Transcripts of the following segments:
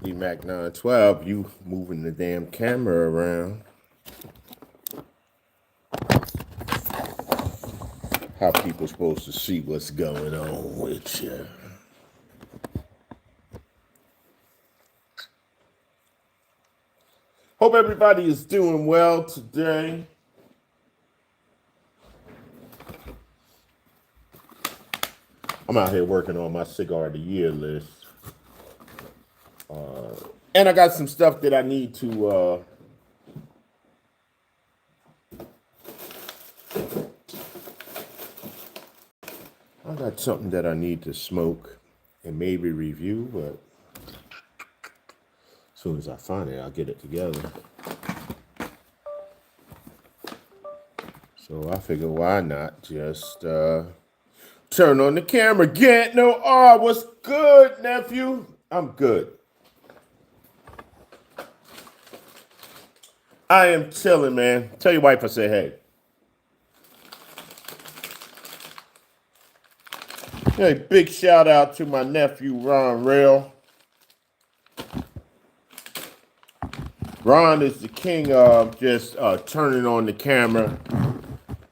LeeMack912, you moving the damn camera around. How people supposed to see what's going on with you? Hope everybody is doing well today. I'm out here working on my Cigar of the Year list. And I got some stuff that I need to I got something that I need to smoke and maybe review, but as soon as I find it, I'll get it together. So I figure, why not just turn on the camera? Get no R. What's good, nephew? I'm good. I am chilling, man. Tell your wife I say hey. Hey, big shout out to my nephew, Ron Rail. Ron is the king of just turning on the camera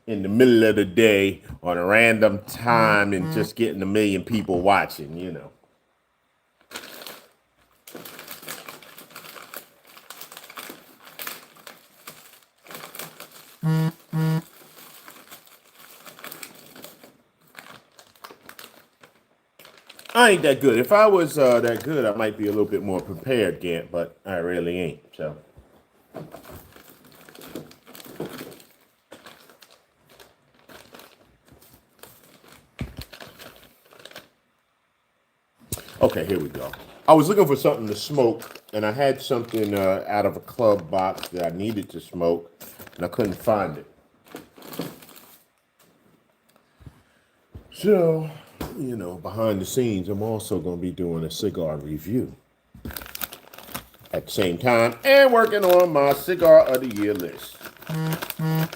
in the middle of the day on a random time and just getting 1 million people watching, you know. I ain't that good. If I was that good, I might be a little bit more prepared, Gant, but I really ain't, so. Okay, here we go. I was looking for something to smoke, and I had something out of a club box that I needed to smoke, and I couldn't find it. So, you know, behind the scenes, I'm also going to be doing a cigar review at the same time and working on my Cigar of the Year list. I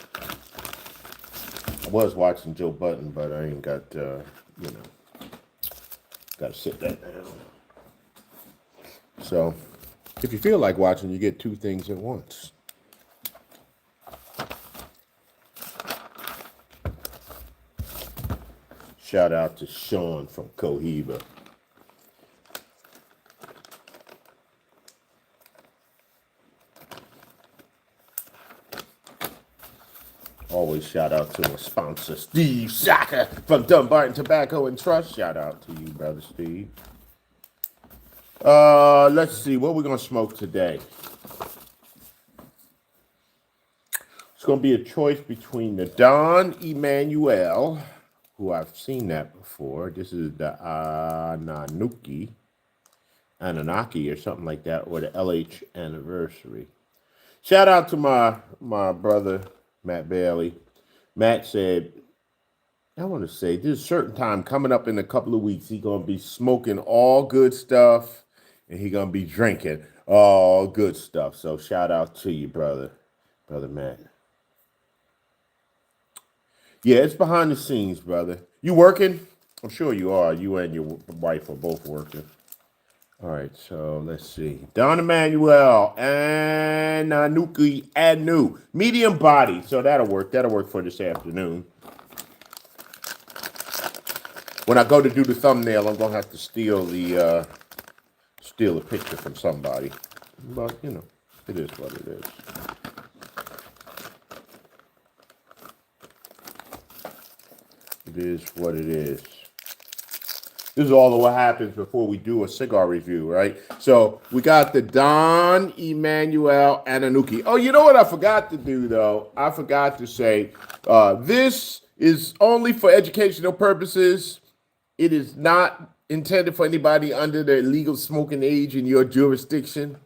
was watching Joe Budden, but I ain't got, you know, got to sit that down. So, if you feel like watching, you get two things at once. Shout out to Sean from Cohiba. Always shout out to my sponsor, Steve Shaka from Dumbarton Tobacco and Trust. Shout out to you, brother Steve. Let's see, what we're going to smoke today. It's going to be a choice between the Don Emanuel, who I've seen that before. This is the Anunnaki or something like that, or the LH anniversary. Shout out to my brother, Matt Bailey. Matt said, I want to say, there's a certain time coming up in a couple of weeks, he's going to be smoking all good stuff, and he's going to be drinking all good stuff. So shout out to you, brother Matt. Yeah, it's behind the scenes, brother. You working? I'm sure you are. You and your wife are both working. All right, so let's see. Don Emanuel and Nuki Anu. Medium body. So that'll work. That'll work for this afternoon. When I go to do the thumbnail, I'm going to have to steal the picture from somebody. But, you know, it is what it is. It is what it is. This is all of what happens before we do a cigar review, right? So we got the Don Emanuel Ananuki. Oh, you know what I forgot to do, though? I forgot to say this is only for educational purposes. It is not intended for anybody under the legal smoking age in your jurisdiction.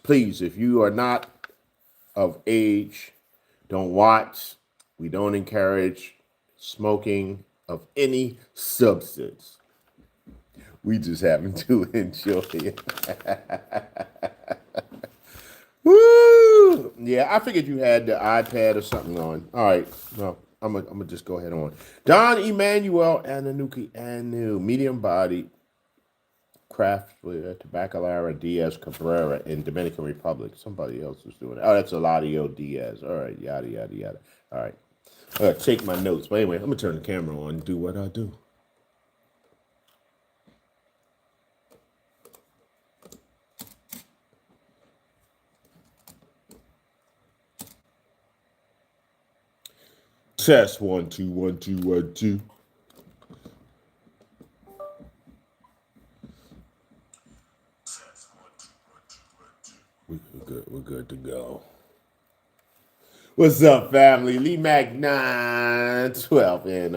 Please, if you are not of age, don't watch. We don't encourage smoking of any substance. We just happen to enjoy it. Woo! Yeah, I figured you had the iPad or something on. All right, no, I'm gonna just go ahead on. Don Emanuel Ananuki Anu, medium body, craft with Tabacalera Diaz Cabrera in Dominican Republic. Somebody else is doing it. Oh, that's Eladio Diaz. All right, yada, yada, yada. All right. I gotta take my notes. But anyway, I'm going to turn the camera on and do what I do. Test 1 2 1 2 1 2. We're good to go. What's up, family? LeeMack912 and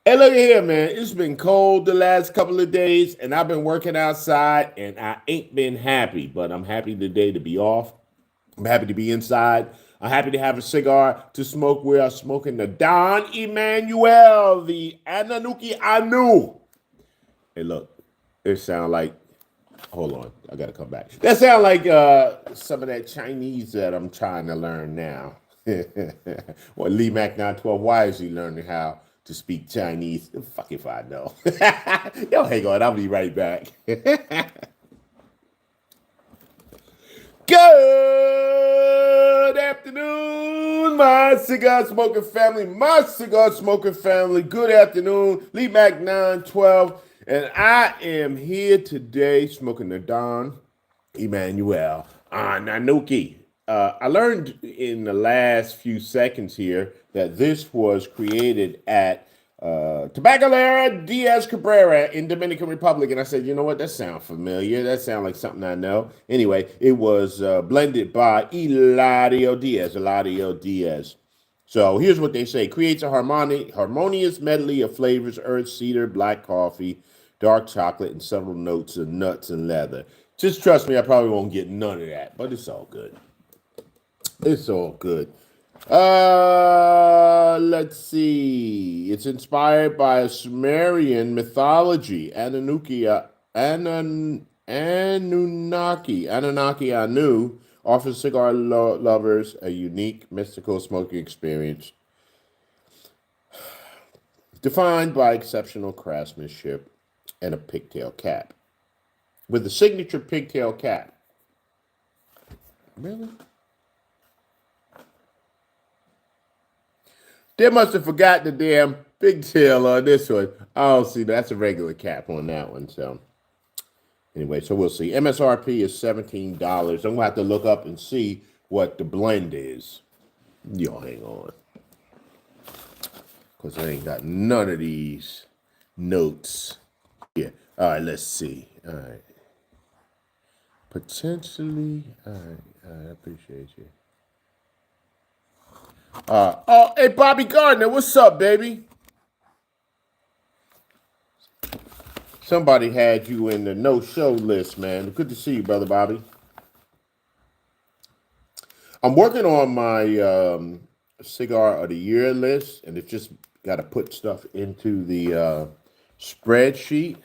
hey, look here, man. It's been cold the last couple of days, and I've been working outside, and I ain't been happy. But I'm happy today to be off. I'm happy to be inside. I'm happy to have a cigar to smoke. We are smoking the Don Emmanuel, the Ananuki Anu. Hey, look, it sounds like, hold on, I gotta come back. That sounds like some of that Chinese that I'm trying to learn now. Well, LeeMack912, why is he learning how to speak Chinese? Fuck if I know. Yo, hang on, I'll be right back. Good afternoon, my cigar smoking family. Good afternoon, LeeMack912. And I am here today smoking the Don Emmanuel Ananuki. I learned in the last few seconds here that this was created at Tabacalera Diaz Cabrera in Dominican Republic. And I said, you know what? That sounds familiar. That sounds like something I know. Anyway, it was blended by Eladio Diaz. So here's what they say. Creates a harmonious medley of flavors: earth, cedar, black coffee, dark chocolate, and several notes of nuts and leather. Just trust me, I probably won't get none of that, but it's all good. It's all good. Let's see. It's inspired by a Sumerian mythology. Anunnaki Anu offers cigar lovers a unique mystical smoking experience defined by exceptional craftsmanship and a pigtail cap. With the signature pigtail cap. Really? They must have forgot the damn pigtail on this one. Oh, see, that's a regular cap on that one. So, anyway, so we'll see. MSRP is $17. I'm going to have to look up and see what the blend is. Y'all hang on. Because I ain't got none of these notes. Yeah. All right, let's see. All right. Potentially. All right. I appreciate you. Oh, hey, Bobby Gardner, what's up, baby? Somebody had you in the no-show list, man. Good to see you, brother Bobby. I'm working on my cigar of the year list, and it's just got to put stuff into the spreadsheet.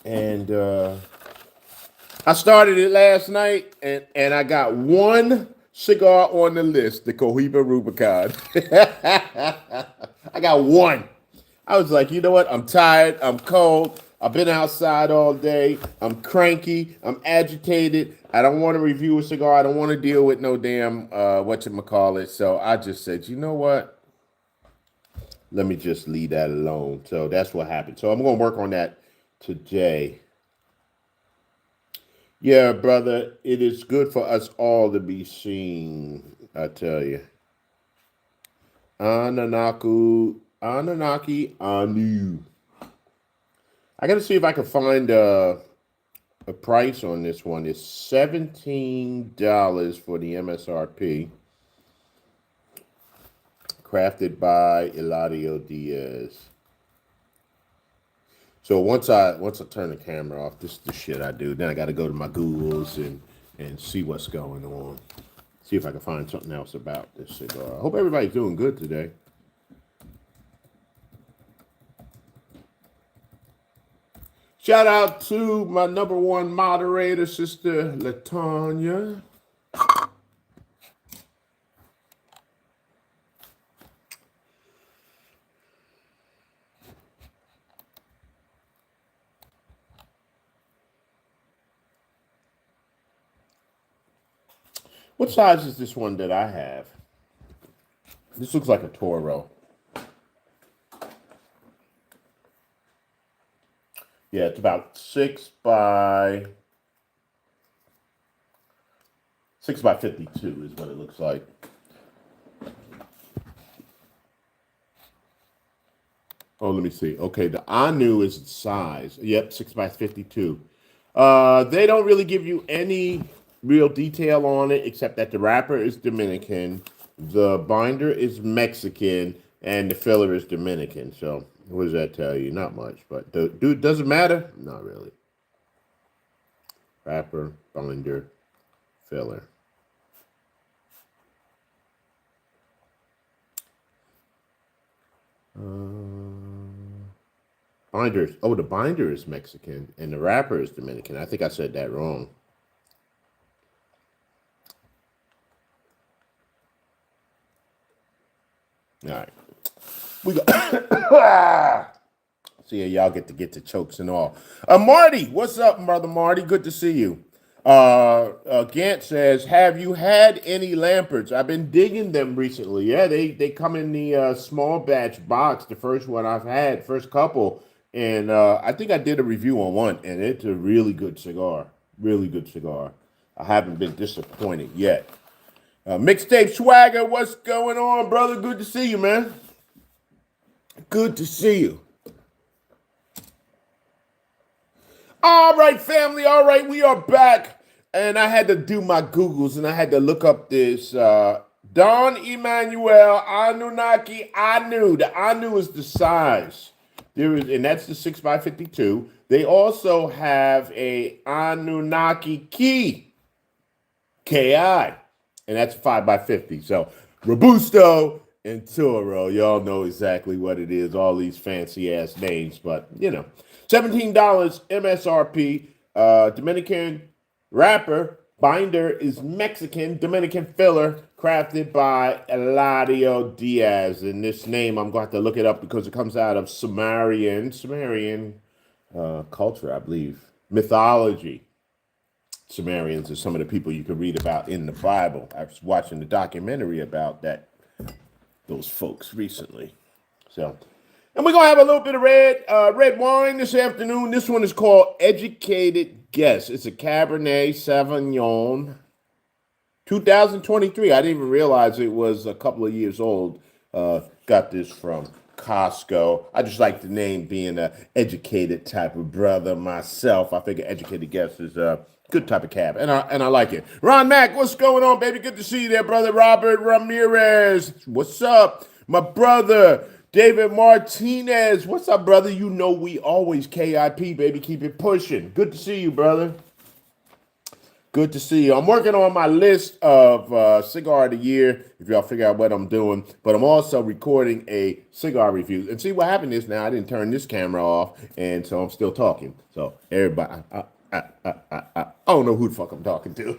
And I started it last night, and I got one cigar on the list, the Cohiba Rubicon. I got one. I was like, you know what? I'm tired. I'm cold. I've been outside all day. I'm cranky. I'm agitated. I don't want to review a cigar. I don't want to deal with no damn whatchamacallit. So I just said, you know what? Let me just leave that alone. So that's what happened. So I'm going to work on that today. Yeah, brother, it is good for us all to be seen, I tell you. Anunnaki Anu. I got to see if I can find a price on this one. It's $17 for the MSRP. Crafted by Eladio Diaz. So once I turn the camera off, this is the shit I do. Then I got to go to my Googles and see what's going on. See if I can find something else about this cigar. I hope everybody's doing good today. Shout out to my #1 moderator, Sister LaTanya. What size is this one that I have? This looks like a Toro. Yeah, it's about 6 by 52 is what it looks like. Oh, let me see. Okay, the Anu is the size. Yep, 6 by 52. They don't really give you any real detail on it except that the wrapper is Dominican, the binder is Mexican, and the filler is Dominican. So, what does that tell you? Not much, but dude, does it matter? Not really. Wrapper, binder, filler. Binders. Oh, the binder is Mexican and the wrapper is Dominican. I think I said that wrong. All right. We go. See, y'all get the chokes and all. Marty, what's up, brother Marty? Good to see you. Gant says, have you had any Lamperts? I've been digging them recently. Yeah, they come in the small batch box. The first one I've had, first couple. And I think I did a review on one, and it's a really good cigar. Really good cigar. I haven't been disappointed yet. Mixtape Swagger, what's going on, brother? Good to see you, man. Good to see you. All right, family. All right, we are back. And I had to do my Googles, and I had to look up this Don Emmanuel Anunnaki Anu. The Anu is the size. And that's the 6 by 52. They also have a Anunnaki Ki, Ki, and that's 5 by 50. So Robusto and Toro, y'all know exactly what it is. All these fancy ass names, but you know, $17 MSRP. Dominican wrapper, binder is Mexican, Dominican filler, crafted by Eladio Diaz. And this name, I'm going to have to look it up because it comes out of Sumerian culture, I believe, mythology. Sumerians are some of the people you can read about in the Bible. I was watching the documentary about those folks recently. So, and we're gonna have a little bit of red wine this afternoon. This one is called Educated Guess. It's a Cabernet Sauvignon, 2023. I didn't even realize it was a couple of years old. Got this from Costco. I just like the name, being an educated type of brother myself. I figure Educated Guess is a good type of cab, and I like it. Ron Mack, what's going on, baby? Good to see you there, brother. Robert Ramirez, what's up? My brother David Martinez, what's up, brother? You know we always KIP, baby. Keep it pushing. Good to see you, brother. Good to see you. I'm working on my list of cigar of the year, if y'all figure out what I'm doing. But I'm also recording a cigar review. And see, what happened is now I didn't turn this camera off, and so I'm still talking. So everybody, I don't know who the fuck I'm talking to.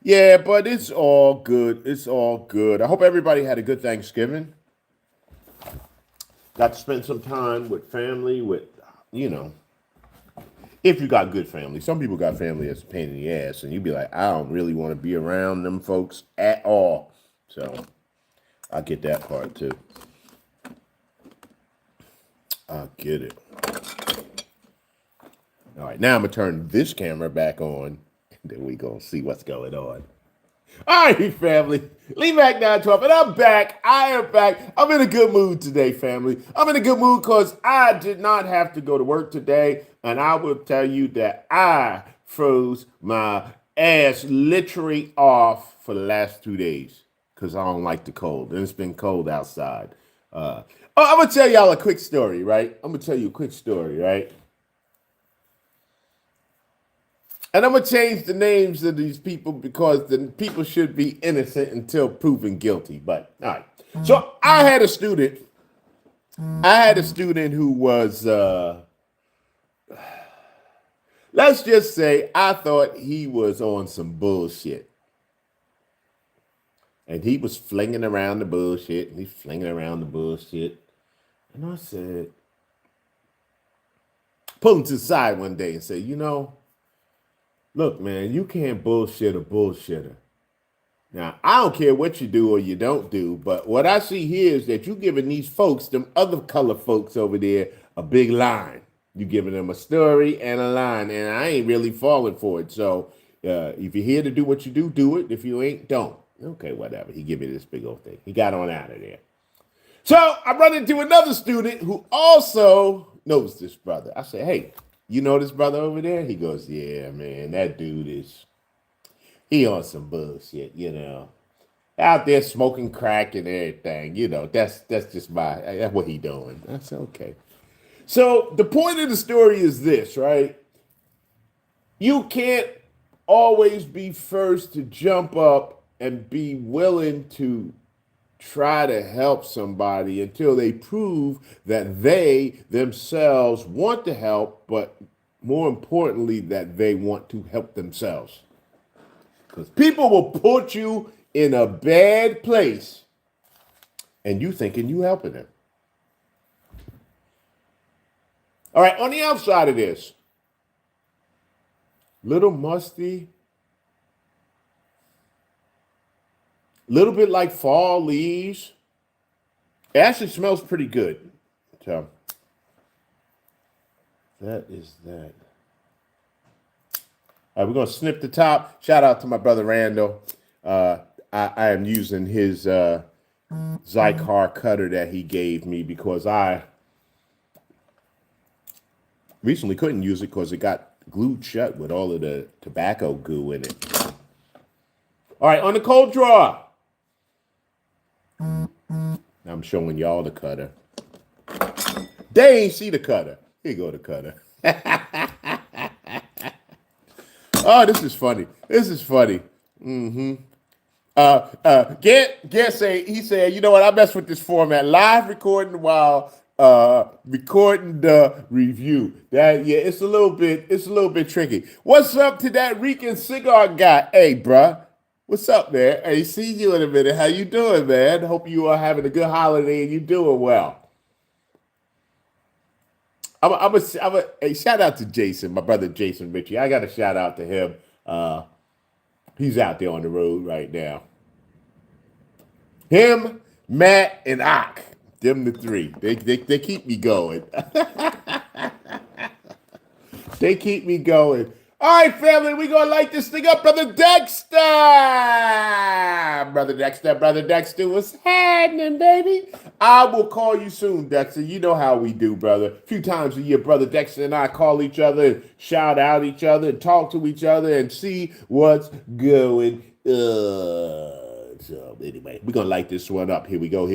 Yeah, but it's all good. It's all good. I hope everybody had a good Thanksgiving. Got to spend some time with family, if you got good family. Some people got family that's a pain in the ass, and you'd be like, I don't really want to be around them folks at all. So I get that part too. I get it. All right, now I'm going to turn this camera back on, and then we going to see what's going on. All right, family. LeeMack912, and I'm back. I am back. I'm in a good mood today, family. I'm in a good mood because I did not have to go to work today, and I will tell you that I froze my ass literally off for the last 2 days because I don't like the cold, and it's been cold outside. I'm going to tell y'all a quick story, right? And I'm going to change the names of these people because the people should be innocent until proven guilty. But, all right. So I had a student who was, let's just say, I thought he was on some bullshit. And he was flinging around the bullshit. And I said, pulled him to the side one day and said, Look, man, you can't bullshit a bullshitter. Now, I don't care what you do or you don't do, but what I see here is that you giving these folks, them other color folks over there, a big line. You giving them a story and a line, and I ain't really falling for it. So if you're here to do what you do, do it. If you ain't, don't. Okay, whatever. He give me this big old thing. He got on out of there. So I run into another student who also knows this brother. I say, hey, you know this brother over there? He goes, yeah, man, that dude he on some bullshit, you know. Out there smoking crack and everything, you know. That's what he doing. I said, okay. So the point of the story is this, right? You can't always be first to jump up and be willing to try to help somebody until they prove that they themselves want to help, but more importantly, that they want to help themselves. Because people will put you in a bad place and you thinking you helping them. All right, on the outside of this, little musty, little bit like fall leaves. It actually smells pretty good. So that is that. All right, we're gonna snip the top. Shout out to my brother Randall. I am using his Cigar cutter that he gave me because I recently couldn't use it because it got glued shut with all of the tobacco goo in it. All right, on the cold draw. I'm showing y'all the cutter. They ain't see the cutter. Here you go, the cutter. Oh, this is funny. This is funny. Gant said, you know what? I mess with this format. Live recording while recording the review. It's a little bit tricky. What's up to that Rican cigar guy? Hey, bruh. What's up, man? Hey, see you in a minute. How you doing, man? Hope you are having a good holiday and you doing well. Hey, shout out to Jason, my brother Jason Ritchie. I got to shout out to him. He's out there on the road right now. Him, Matt, and Ock. Them the three. They keep me going. They keep me going. All right, family, we gonna light this thing up, Brother Dexter. Brother Dexter, what's happening, baby? I will call you soon, Dexter. You know how we do, brother. A few times a year, Brother Dexter and I call each other and shout out each other and talk to each other and see what's going on. So anyway, we're gonna light this one up. Here we go.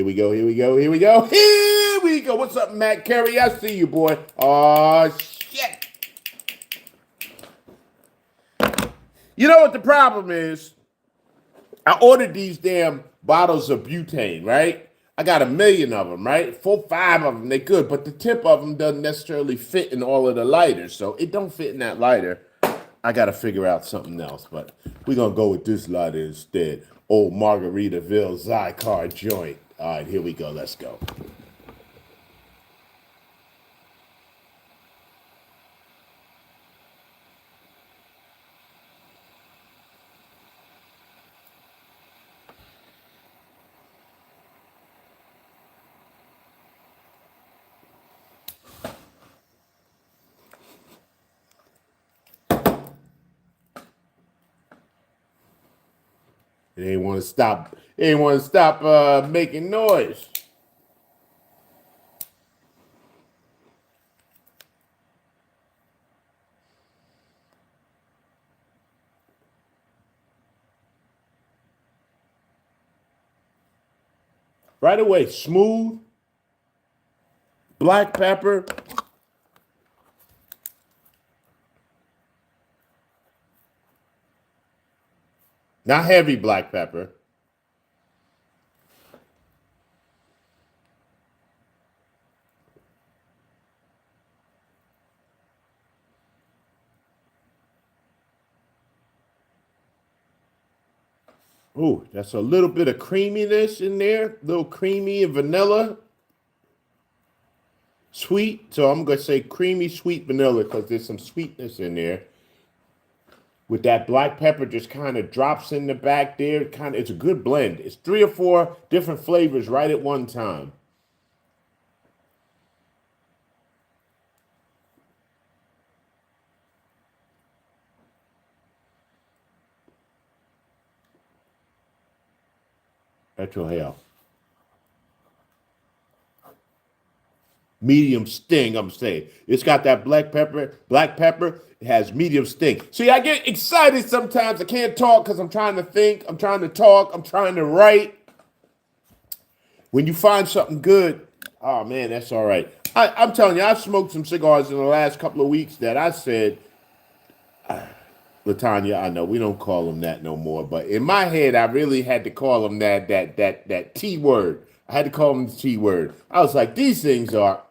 What's up, Matt Carey? I see you, boy. Oh shit. You know what the problem is? I ordered these damn bottles of butane, right? I got 1 million of them, right? 4, 5 of them, they good, but the tip of them doesn't necessarily fit in all of the lighters, so it don't fit in that lighter. I got to figure out something else, but we're going to go with this lighter instead. Old Margaritaville Cigar joint. All right, here we go. Let's go. It ain't want to stop. It ain't want to stop making noise. Right away, smooth, black pepper. Not heavy black pepper. Ooh, that's a little bit of creaminess in there. A little creamy and vanilla. Sweet. So I'm going to say creamy, sweet vanilla because there's some sweetness in there. with that black pepper just kind of drops in the back there. It's a good blend. It's 3 or 4 different flavors right at one time. Retrohale. Medium sting, I'm saying. It's got that black pepper. Black pepper, it has medium sting. See, I get excited sometimes. I can't talk because I'm trying to think. I'm trying to talk. I'm trying to write. When you find something good, oh man, that's all right. I'm telling you, I've smoked some cigars in the last couple of weeks that I said, Latanya, I know we don't call them that no more, but in my head, I really had to call them that T word. I had to call them the T word. I was like, these things are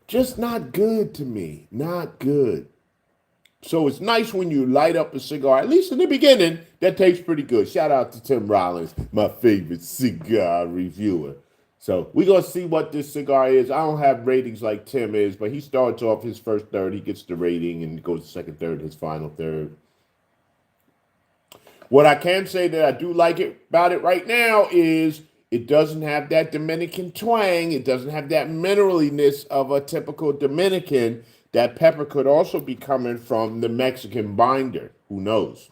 just not good to me. Not good. So it's nice when you light up a cigar, at least in the beginning, that tastes pretty good. Shout out to Tim Rollins, my favorite cigar reviewer. So we're going to see what this cigar is. I don't have ratings like Tim is, but he starts off his first third. He gets the rating and goes to second third, his final third. What I can say that I do like about it right now is it doesn't have that Dominican twang. It doesn't have that mineraliness of a typical Dominican. That pepper could also be coming from the Mexican binder. Who knows?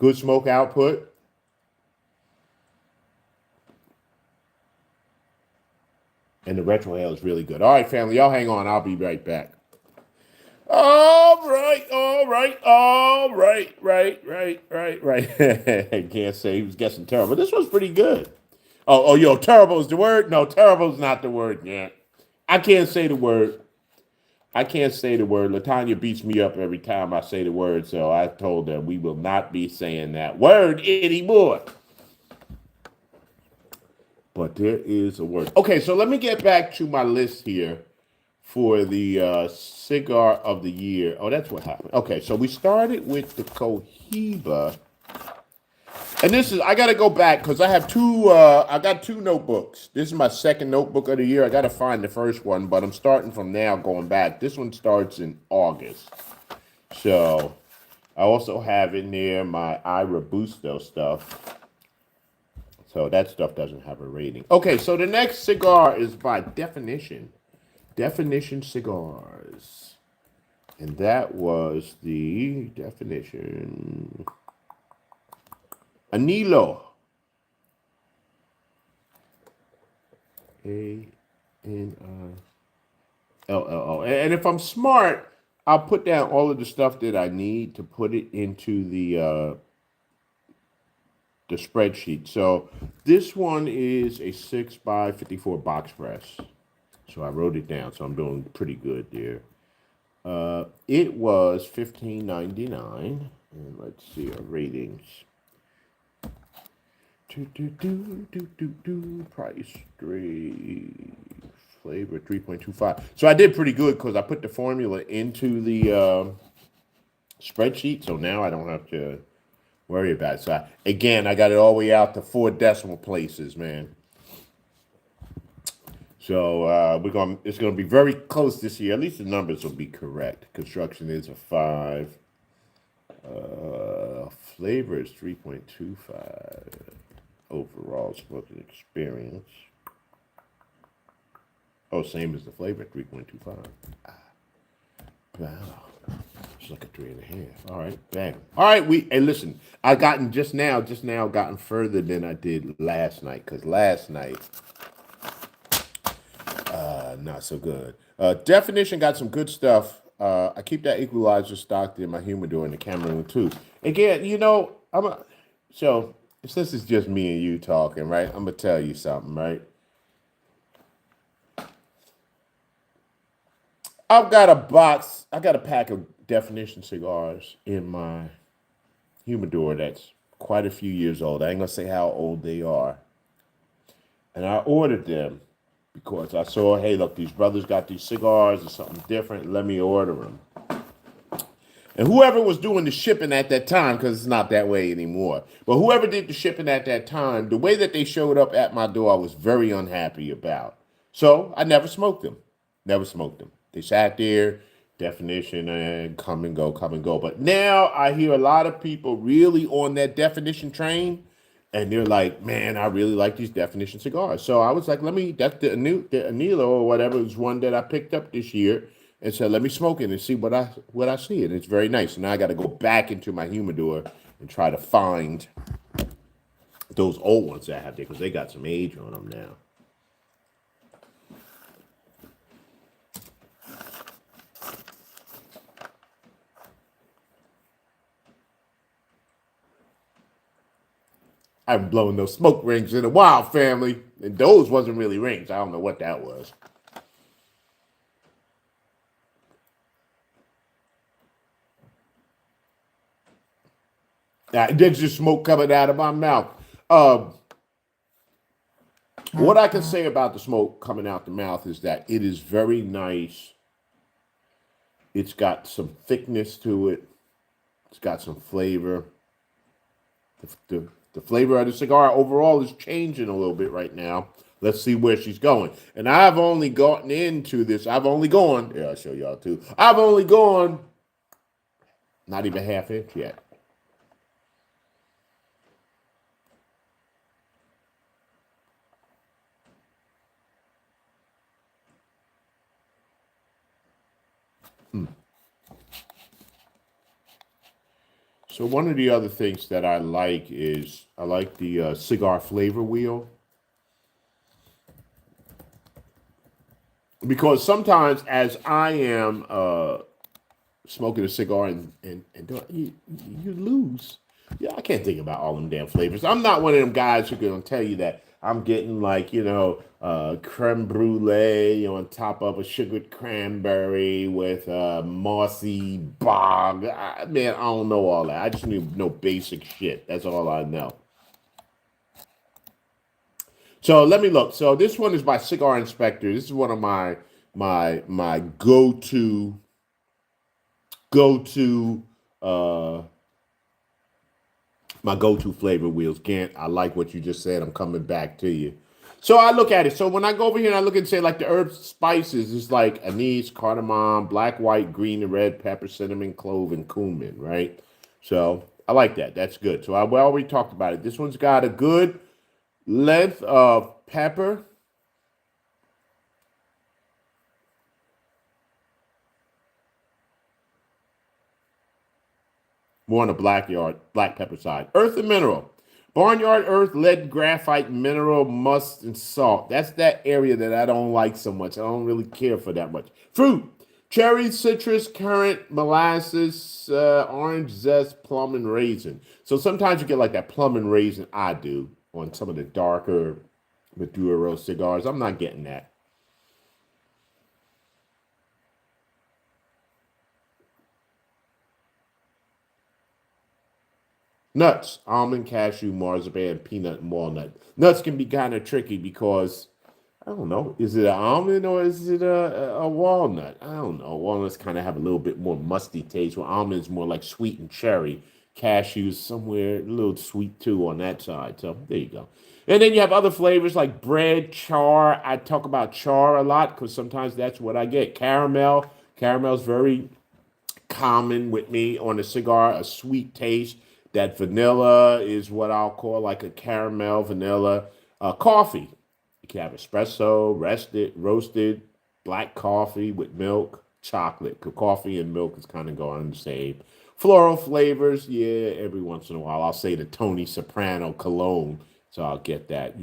Good smoke output. And the retrohale is really good. All right, family, y'all hang on. I'll be right back. All right. I can't say he was guessing terrible. This one's pretty good. Yo, terrible is the word? No, terrible is not the word yet. I can't say the word. Latanya beats me up every time I say the word, so I told her we will not be saying that word anymore. But there is a word. Okay, so let me get back to my list here for the cigar of the year. Oh, that's what happened. Okay, so we started with the Cohiba. And this is, I got to go back because I have I got 2 notebooks. This is my second notebook of the year. I got to find the first one, but I'm starting from now going back. This one starts in August. So I also have in there my iROBUSTO stuff. So that stuff doesn't have a rating. Okay, so the next cigar is by Definition. Definition Cigars. And that was the Definition Anillo. A-N-I-L-L-O. And if I'm smart, I'll put down all of the stuff that I need to put it into the spreadsheet. So this one is a 6x54 box press. So I wrote it down. So I'm doing pretty good there. It was $15.99. And let's see our ratings. Price 3, flavor 3.25. So I did pretty good because I put the formula into the spreadsheet. So now I don't have to worry about it. So again, I got it all the way out to 4 decimal places, man. So it's gonna be very close this year. At least the numbers will be correct. Construction is a 5. Flavor is 3.25. Overall smoking experience. Oh, same as the flavor, 3.25. Wow. It's like a 3.5. All right, bam. All right, hey, listen. I gotten just now gotten further than I did last night, because last night, not so good. Definition got some good stuff. I keep that equalizer stocked in my humidor in the camera room too. Again, so since it's just me and you talking, right? I'm gonna tell you something, right? I got a pack of Definition cigars in my humidor that's quite a few years old. I ain't gonna say how old they are. And I ordered them because I saw, hey, look, these brothers got these cigars or something different. Let me order them. And whoever was doing the shipping at that time, because it's not that way anymore, but whoever did the shipping at that time, the way that they showed up at my door, I was very unhappy about. So I never smoked them. Never smoked them. They sat there, definition, and come and go, come and go. But now I hear a lot of people really on that definition train, and they're like, "Man, I really like these definition cigars." So I was like, "Let me." That's the Anilo or whatever was one that I picked up this year, and said, "Let me smoke it and see what I see." And it's very nice. And now I got to go back into my humidor and try to find those old ones that I have there because they got some age on them now. I haven't blown those smoke rings in a while, family. And those wasn't really rings. I don't know what that was. There's just smoke coming out of my mouth. What I can say about the smoke coming out the mouth is that it is very nice. It's got some thickness to it. It's got some flavor. The flavor of the cigar overall is changing a little bit right now. Let's see where she's going. And I've only gotten into this. I've only gone. Yeah, I'll show y'all too. I've only gone not even half inch yet. So one of the other things that I like is I like the cigar flavor wheel. Because sometimes as I am smoking a cigar and you lose. Yeah, I can't think about all them damn flavors. I'm not one of them guys who can tell you that I'm getting like, creme brulee on top of a sugared cranberry with mossy bog. Man, I don't know all that. I just know basic shit. That's all I know. So let me look. So this one is by Cigar Inspector. This is one of my go-to uh my go-to flavor wheels. Gant, I like what you just said. I'm coming back to you. So I look at it. So when I go over here and I look and say like the herbs, spices, it's like anise, cardamom, black, white, green, and red pepper, cinnamon, clove, and cumin, right? So I like that. That's good. So we already talked about it. This one's got a good length of pepper. More on the black pepper side. Earth and mineral. Barnyard earth, lead, graphite, mineral, must, and salt. That's that area that I don't like so much. I don't really care for that much. Fruit. Cherry, citrus, currant, molasses, orange zest, plum, and raisin. So sometimes you get like that plum and raisin. I do on some of the darker Maduro cigars. I'm not getting that. Nuts, almond, cashew, marzipan, peanut, and walnut. Nuts can be kind of tricky because I don't know. Is it an almond or is it a walnut? I don't know. Walnuts kind of have a little bit more musty taste. Well, almonds more like sweet and cherry. Cashews somewhere a little sweet too on that side. So there you go. And then you have other flavors like bread, char. I talk about char a lot because sometimes that's what I get. Caramel. Caramel's very common with me on a cigar, a sweet taste. That vanilla is what I'll call like a caramel vanilla. Coffee. You can have espresso, roasted, black coffee with milk, chocolate. 'Cause coffee and milk is kind of going the same. Floral flavors, yeah, every once in a while. I'll say the Tony Soprano cologne, so I'll get that.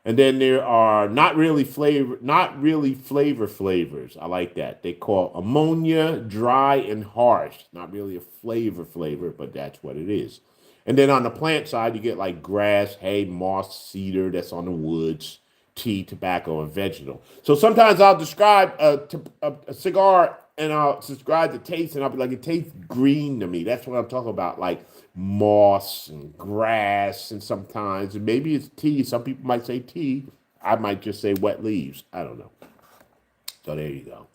And then there are not really flavor flavors. I like that. They call ammonia, dry and harsh. Not really a flavor, but that's what it is. And then on the plant side, you get like grass, hay, moss, cedar. That's on the woods, tea, tobacco, and vegetal. So sometimes I'll describe a cigar and I'll describe the taste, and I'll be like, it tastes green to me. That's what I'm talking about, like moss and grass, and sometimes and maybe it's tea. Some people might say tea. I might just say wet leaves. I don't know. So there you go.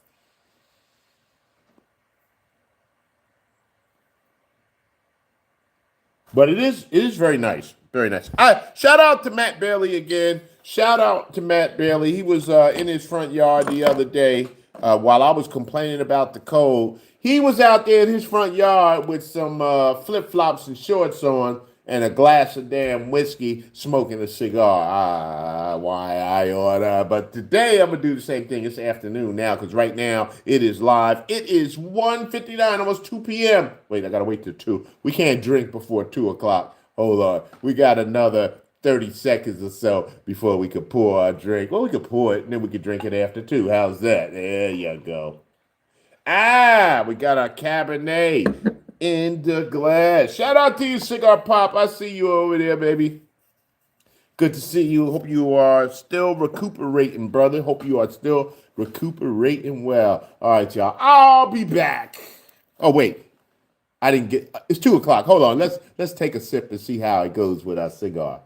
But it is very nice, very nice. Shout out to Matt Bailey again. Shout out to Matt Bailey. He was in his front yard the other day while I was complaining about the cold. He was out there in his front yard with some flip flops and shorts on and a glass of damn whiskey, smoking a cigar. Why I oughta. But today I'm gonna do the same thing. It's afternoon now because right now it is live. It is 1:59, almost 2 p.m. Wait, I gotta wait till 2. We can't drink before 2 o'clock. Hold on. We got another 30 seconds or so before we could pour our drink. Well, we could pour it and then we could drink it after 2. How's that? There you go. We got our Cabernet in the glass. Shout out to you, Cigar Pop. I see you over there, baby. Good to see you. Hope you are still recuperating, brother. Hope you are still recuperating well. All right, y'all. I'll be back. Oh, wait. I didn't get. It's 2 o'clock. Hold on. Let's take a sip and see how it goes with our cigar.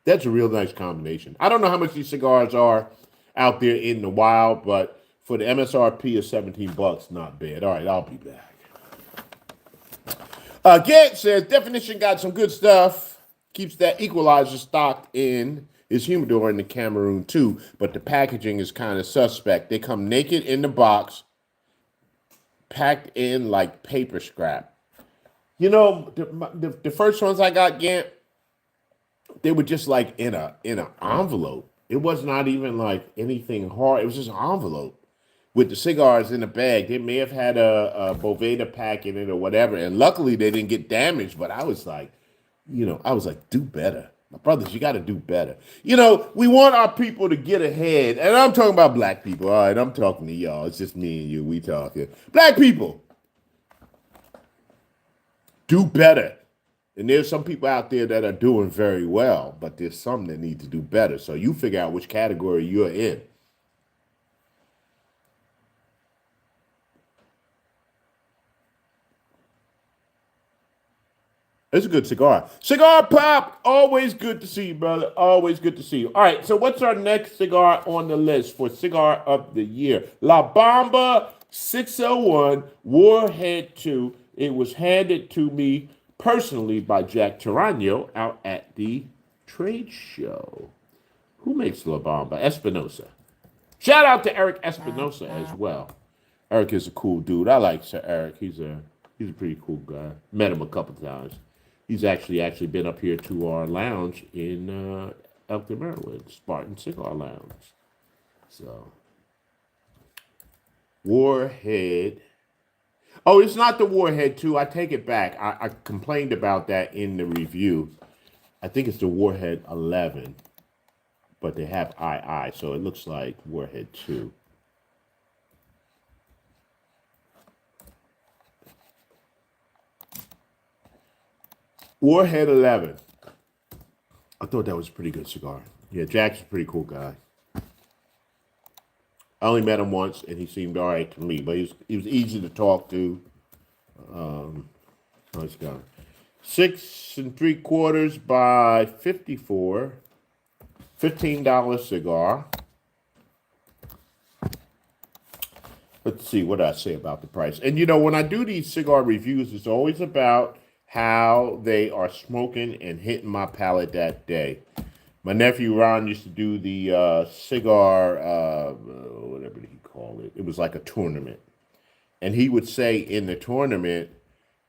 That's a real nice combination. I don't know how much these cigars are out there in the wild, but for the MSRP of $17, not bad. All right, I'll be back. Gant says, definition got some good stuff. Keeps that equalizer stocked in his humidor in the Cameroon too, but the packaging is kind of suspect. They come naked in the box, packed in like paper scrap. You know, the first ones I got, Gant, they were just like in an envelope. It was not even like anything hard. It was just an envelope with the cigars in the bag. They may have had a Boveda pack in it or whatever, and luckily they didn't get damaged. But I was like, do better. My brothers, you got to do better. You know, we want our people to get ahead, and I'm talking about black people. All right, I'm talking to y'all. It's just me and you. We talking. Black people, do better. And there's some people out there that are doing very well, but there's some that need to do better. So you figure out which category you're in. It's a good cigar. Cigar Pop, always good to see you, brother. Always good to see you. All right, so what's our next cigar on the list for Cigar of the Year? La Bamba 601 Warhead 2. It was handed to me personally by Jack Tarano out at the trade show. Who makes La Bamba? Espinosa. Shout out to Eric Espinosa as well. Eric is a cool dude. I like Sir Eric. He's a pretty cool guy. Met him a couple times. He's actually been up here to our lounge in Elk Mills, Maryland, Spartan Cigar Lounge. So, Warhead. Oh, it's not the Warhead 2. I take it back. I complained about that in the review. I think it's the Warhead 11, but they have II, so it looks like Warhead 2. Warhead 11. I thought that was a pretty good cigar. Yeah, Jack's a pretty cool guy. I only met him once, and he seemed all right to me, but he was easy to talk to. Nice guy. 6 3/4 by 54. $15 cigar. Let's see what I say about the price. And you know, when I do these cigar reviews, it's always about how they are smoking and hitting my palate that day. My nephew Ron used to do the cigar, whatever he called it. It was like a tournament. And he would say in the tournament,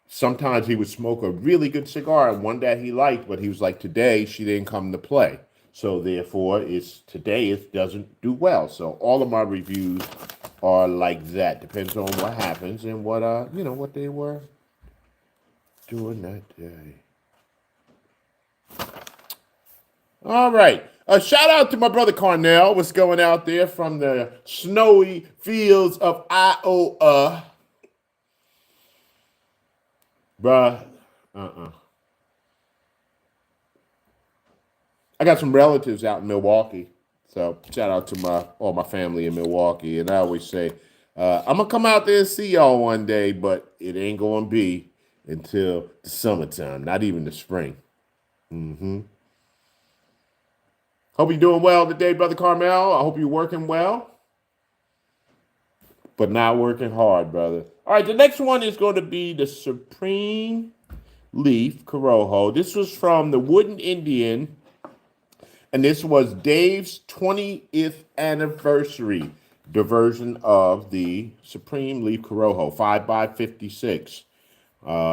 sometimes he would smoke a really good cigar, and one that he liked, but he was like, today she didn't come to play. So therefore, today it doesn't do well. So all of my reviews are like that. Depends on what happens and what what they were doing that day. All right. A shout out to my brother Carnell. What's going out there from the snowy fields of Iowa. Bruh. I got some relatives out in Milwaukee. So shout out to all my family in Milwaukee. And I always say, I'm going to come out there and see y'all one day, but it ain't going to be until the summertime, not even the spring. Hope you're doing well today, Brother Carmel. I hope you're working well. but not working hard, brother. All right, the next one is going to be the Supreme Leaf Corojo. This was from the Wooden Indian, and this was Dave's 20th anniversary diversion of the Supreme Leaf Corojo, 5x56.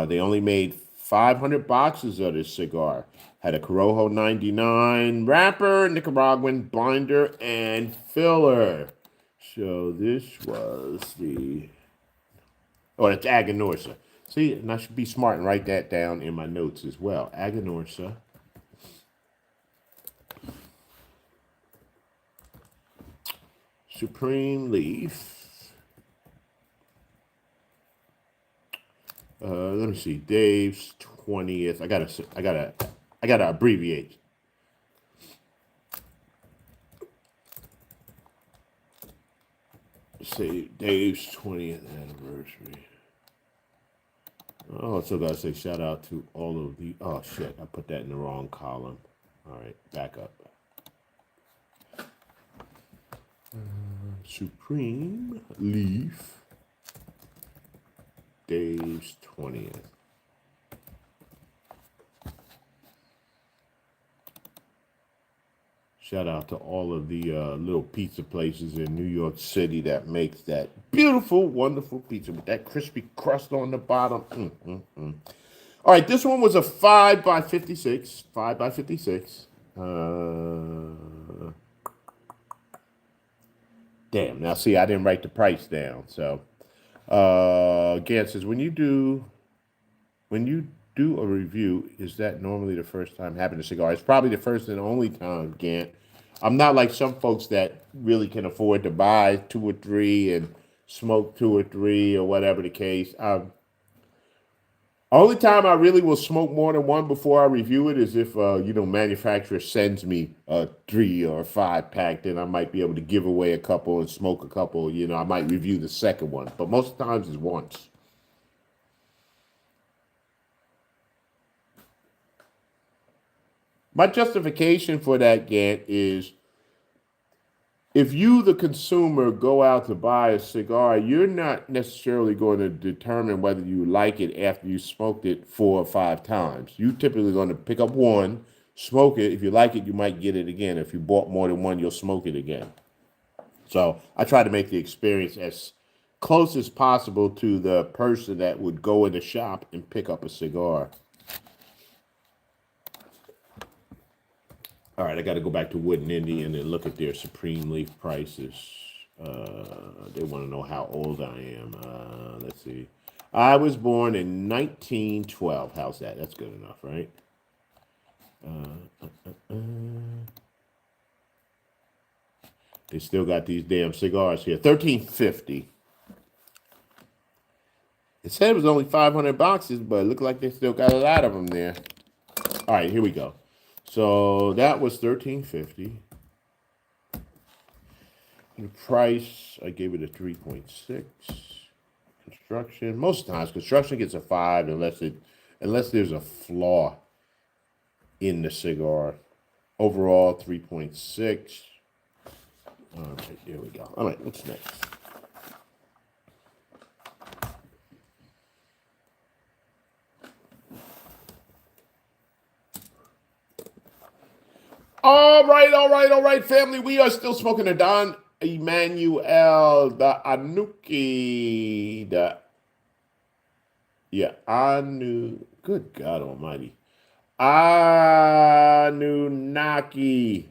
They only made 500 boxes of this cigar. Had a Corojo 99 wrapper, Nicaraguan binder, and filler. So this was the... Oh, it's Aganorsa. See, and I should be smart and write that down in my notes as well. Aganorsa. Supreme Leaf. Let me see. Dave's 20th. I gotta abbreviate. Let's see, Dave's 20th anniversary. Oh, I still gotta say shout out to all of the. Oh shit, I put that in the wrong column. All right, back up. Supreme Leaf. Dave's 20th. Shout out to all of the little pizza places in New York City that makes that beautiful, wonderful pizza with that crispy crust on the bottom. All right, this one was a 5x56. 5x56. Damn, now see, I didn't write the price down. So, Gant says, when you do a review, is that normally the first time having a cigar? It's probably the first and only time, Gant. I'm not like some folks that really can afford to buy 2 or 3 and smoke 2 or 3 or whatever the case. Only time I really will smoke more than one before I review it is if, manufacturer sends me a 3 or 5 pack, then I might be able to give away a couple and smoke a couple. I might review the second one, but most times it's once. My justification for that, Gant, is if you, the consumer, go out to buy a cigar, you're not necessarily going to determine whether you like it after you smoked it 4 or 5 times. You typically going to pick up one, smoke it. If you like it, you might get it again. If you bought more than one, you'll smoke it again. So I try to make the experience as close as possible to the person that would go in the shop and pick up a cigar. All right, I got to go back to Wooden Indian and look at their Supreme Leaf prices. They want to know how old I am. Let's see. I was born in 1912. How's that? That's good enough, right? They still got these damn cigars here. $13.50. It said it was only 500 boxes, but it looked like they still got a lot of them there. All right, here we go. So that was $13.50. The price, I gave it a 3.6. Construction, most times construction gets a 5 unless there's a flaw in the cigar. Overall, 3.6. All right, there we go. All right, what's next? All right, family. We are still smoking the Don Emmanuel, the Anuki, good God almighty. Anunnaki.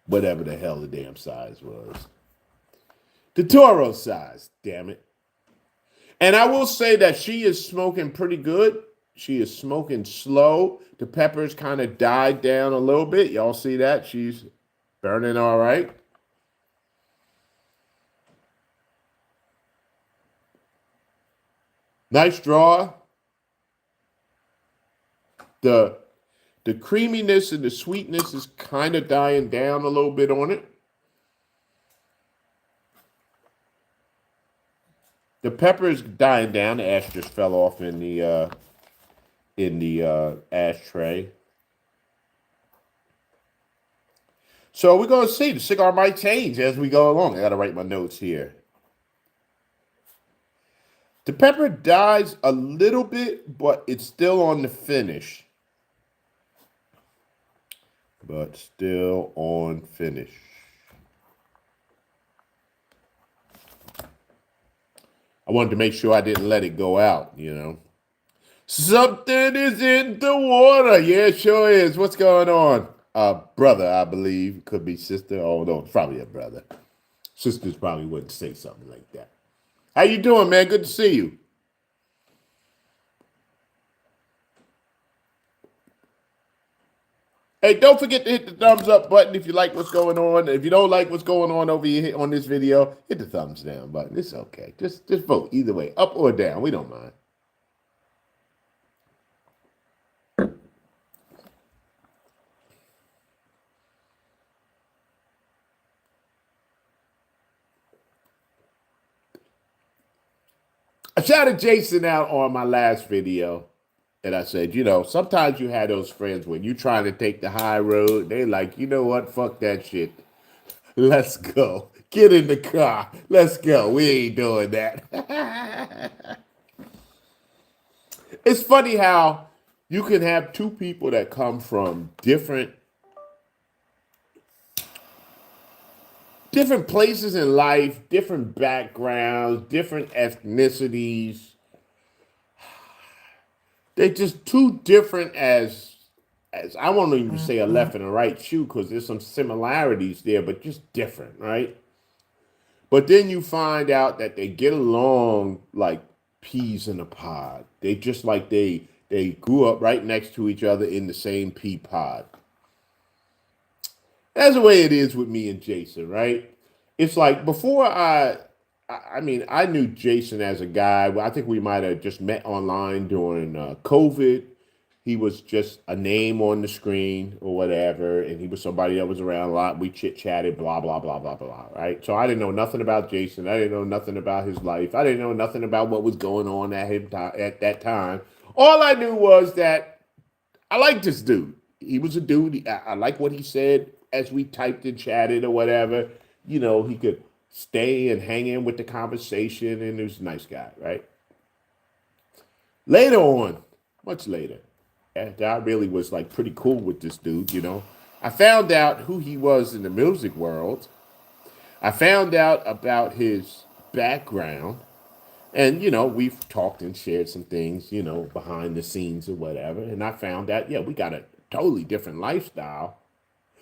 Whatever the hell the damn size was. The Toro size, damn it. And I will say that she is smoking pretty good. She is smoking slow. The peppers kind of died down a little bit. Y'all see that? She's burning all right. Nice draw. The creaminess and the sweetness is kind of dying down a little bit on it. The pepper is dying down. The ash just fell off in the ashtray. So we're going to see. The cigar might change as we go along. I got to write my notes here. The pepper dies a little bit, but it's still on the finish. But still on finish. I wanted to make sure I didn't let it go out, you know. Something is in the water. Yeah, it sure is. What's going on? Brother, I believe. Could be sister. Oh, no, it's probably a brother. Sisters probably wouldn't say something like that. How you doing, man? Good to see you. Hey, don't forget to hit the thumbs up button if you like what's going on. If you don't like what's going on over here on this video, hit the thumbs down button. It's okay. Just vote either way, up or down. We don't mind. I shouted Jason out on my last video. And I said, you know, sometimes you have those friends when you trying to take the high road. They like, you know what? Fuck that shit. Let's go. Get in the car. Let's go. We ain't doing that. It's funny how you can have two people that come from different places in life, different backgrounds, different ethnicities. They're just too different as I won't even say a left and a right shoe because there's some similarities there, but just different, right? But then you find out that they get along like peas in a pod. They just like they grew up right next to each other in the same pea pod. That's the way it is with me and Jason, right? It's like before I mean, I knew Jason as a guy. I think we might have just met online during COVID. He was just a name on the screen or whatever, and he was somebody that was around a lot. We chit-chatted, blah, blah, blah, blah, blah, right? So I didn't know nothing about Jason. I didn't know nothing about his life. I didn't know nothing about what was going on at that time. All I knew was that I liked this dude. He was a dude. I like what he said as we typed and chatted or whatever. You know, he could stay and hang in with the conversation, and he was a nice guy, right? Later on, much later, after I really was like pretty cool with this dude, you know, I found out who he was in the music world. I found out about his background. And, you know, we've talked and shared some things, you know, behind the scenes or whatever. And I found out, yeah, we got a totally different lifestyle.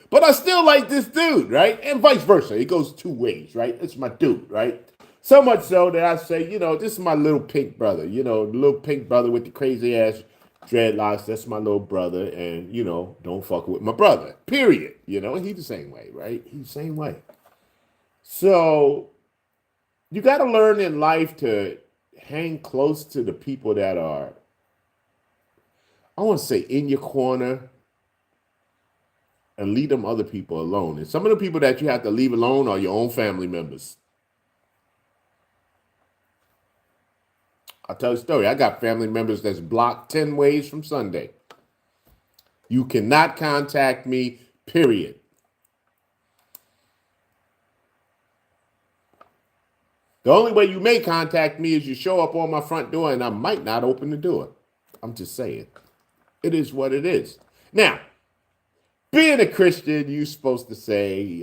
But I still like this dude, right? And vice versa. It goes two ways, right? It's my dude, right? So much so that I say, you know, this is my little pink brother, you know, the little pink brother with the crazy ass dreadlocks. That's my little brother. And, you know, don't fuck with my brother, period. You know, and he's the same way, right? He's the same way. So you got to learn in life to hang close to the people that are, I want to say, in your corner, and leave them other people alone. And some of the people that you have to leave alone are your own family members. I'll tell you a story. I got family members that's blocked 10 ways from Sunday. You cannot contact me, period. The only way you may contact me is you show up on my front door and I might not open the door. I'm just saying. It is what it is. Now, being a Christian, you're supposed to say,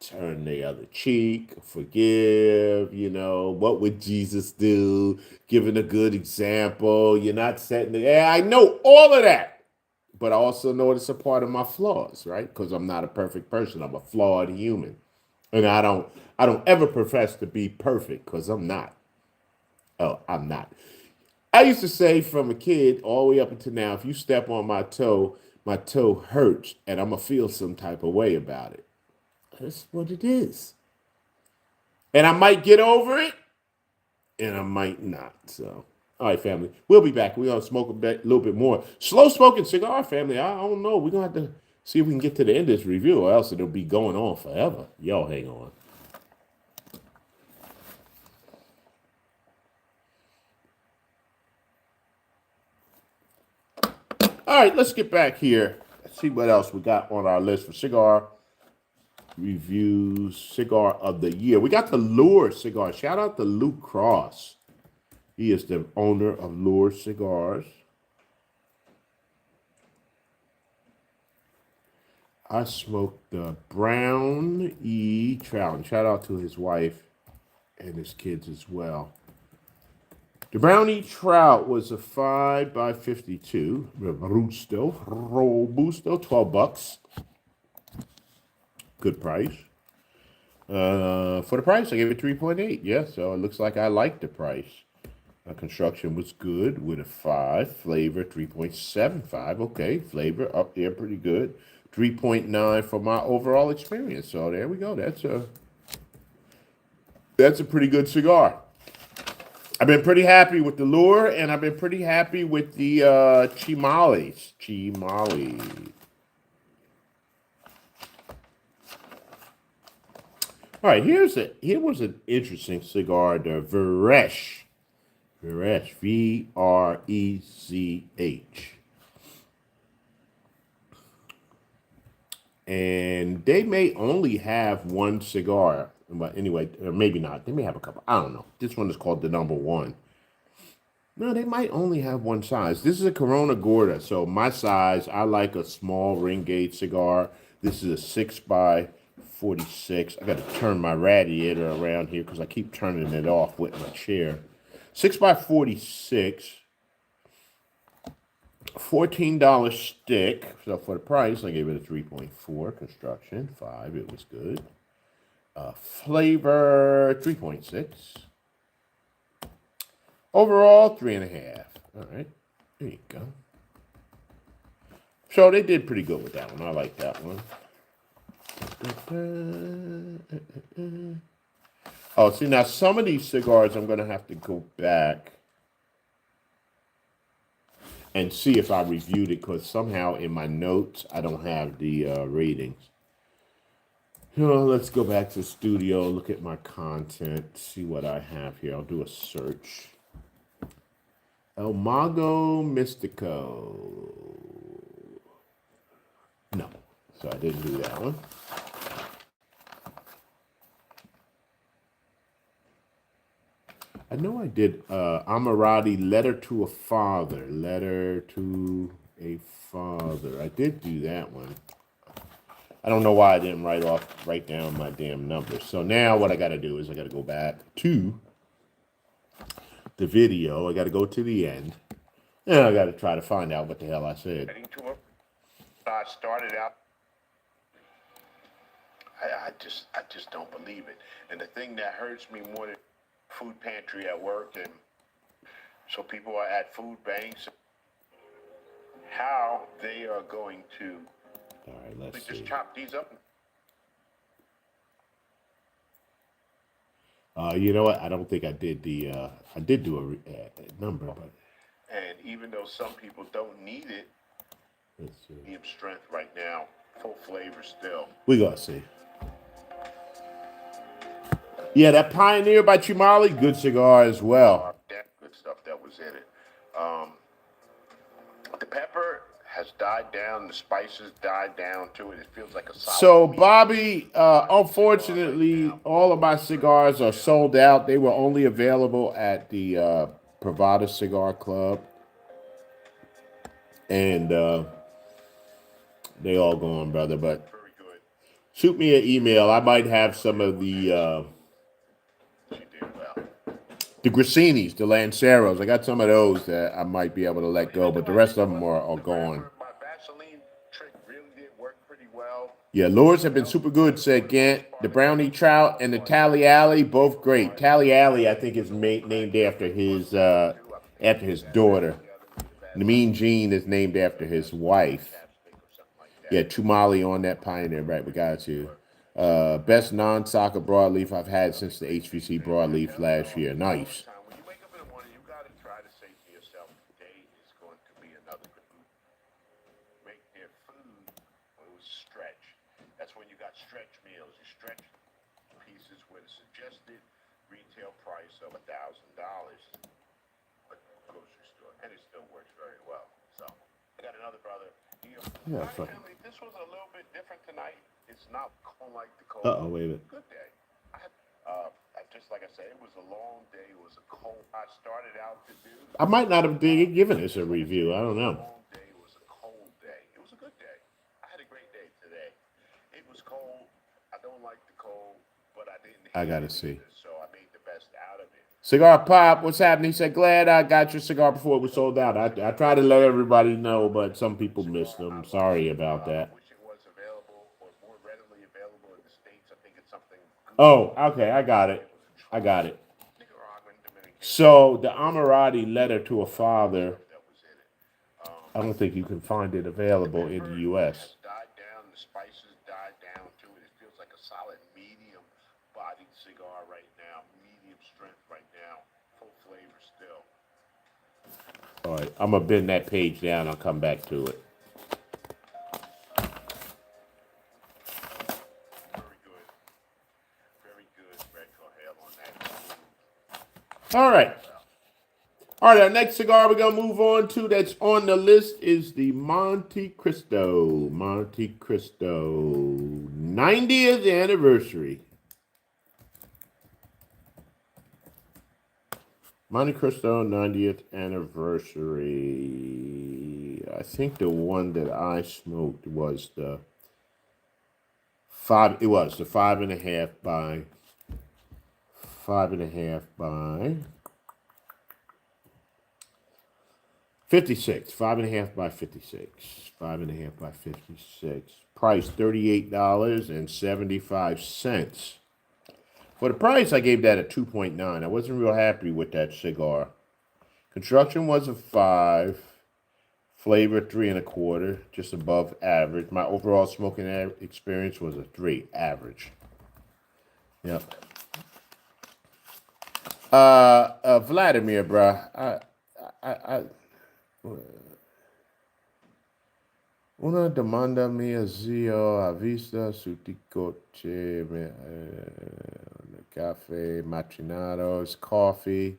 turn the other cheek, forgive, you know, what would Jesus do? Giving a good example. You're not setting the, yeah, I know all of that. But I also know it's a part of my flaws, right? Because I'm not a perfect person. I'm a flawed human. And I don't ever profess to be perfect because I'm not. Oh, I'm not. I used to say from a kid all the way up until now, if you step on my toe hurts and I'm going to feel some type of way about it. That's what it is. And I might get over it and I might not. So, all right, family. We'll be back. We're going to smoke a little bit more. Slow smoking cigar, family. I don't know. We're going to have to see if we can get to the end of this review or else it'll be going on forever. Y'all hang on. All right, let's get back here. Let's see what else we got on our list for cigar. reviews cigar of the year. We got the Lure cigar. Shout out to Luke Cross. He is the owner of Lure Cigars. I smoked the Brown E. Trout. And shout out to his wife and his kids as well. The Brownie Trout was a 5x52 Robusto, 12 bucks. Good price. For the price, I gave it 3.8. Yeah, so it looks like I liked the price. Construction was good with a 5. Flavor 3.75. Okay, flavor up there pretty good. 3.9 for my overall experience. So there we go. That's a pretty good cigar. I've been pretty happy with the Lure, and I've been pretty happy with the Chimales. All right, here was an interesting cigar, the Vrech, V-R-E-C-H. And they may only have one cigar. But anyway, or maybe not. They may have a couple. I don't know. This one is called the number 1. No, they might only have one size. This is a Corona Gorda. So my size, I like a small ring gauge cigar. This is a 6x46. I got to turn my radiator around here because I keep turning it off with my chair. 6x46. $14 stick. So for the price, I gave it a 3.4. Construction 5. It was good. Flavor 3.6. Overall 3.5. All right, there you go. So they did pretty good with that one. I like that one. Oh, see, now some of these cigars I'm going to have to go back and see if I reviewed it because somehow in my notes I don't have the ratings. Let's go back to the studio, look at my content, see what I have here. I'll do a search. El Mago Mystico. No, so I didn't do that one. I know I did Amirati, Letter to a Father. Letter to a Father. I did do that one. I don't know why I didn't write down my damn numbers. So now what I got to do is I got to go back to the video. I got to go to the end. And I got to try to find out what the hell I said. I started out. I just don't believe it. And the thing that hurts me more than food pantry at work, and so people are at food banks, how they are going to. All right, let's see. Just chop these up. You know what? I don't think I did the. I did do a number, but. And even though some people don't need it, let's see. Medium strength right now, full flavor still. We gotta see. Yeah, that Pioneer by Chimali, good cigar as well. Good stuff that was in it. The pepper has died down. The spices died down to it. It feels like a solid. So, Bobby, unfortunately, all of my cigars are sold out. They were only available at the Pravada Cigar Club. And they all gone, brother. But shoot me an email. I might have some of the Grassinis, the Lanceros. I got some of those that I might be able to let go, but the rest of them are gone. Yeah, Lures have been super good, said Gant. The Brownie Trout and the Tally Alley, both great. Tally Alley, I think, is named after his daughter. The Mean Gene is named after his wife. Yeah, Chumali on that Pioneer, right? We got you. Best non-soccer broadleaf I've had since the HVC broadleaf last year. Nice. When you wake up in the morning, you got to try to say to yourself, today is going to be another good food. Make their food when it was stretch. That's when you got stretch meals. You stretch pieces with a suggested retail price of $1,000 at the grocery store, and it still works very well. So I got another brother. Yeah, this was a little bit different tonight. Uh-oh, wait a minute. I might not have given this a review. I don't know. I gotta see. Cigar Pop, what's happening? He said, glad I got your cigar before it was sold out. I try to let everybody know, but some people missed them. Sorry about that. Oh, okay, I got it. I got it. So the Amirati letter to a father, I don't think you can find it available in the U.S. All right, I'm gonna bend that page down. I'll come back to it. All right. All right, our next cigar we're going to move on to that's on the list is the Monte Cristo. Monte Cristo 90th anniversary. Monte Cristo 90th anniversary. I think the one that I smoked was the 5.5 by 5.5 by 56, 5.5 by 56, 5.5 by 56. Price $38.75. For the price, I gave that a 2.9. I wasn't real happy with that cigar. Construction was a 5. Flavor 3.25, just above average. My overall smoking experience was a 3, average. Yep. Vladimir, bruh. Una demanda mia zio ha vista su ticoche cafe machinados coffee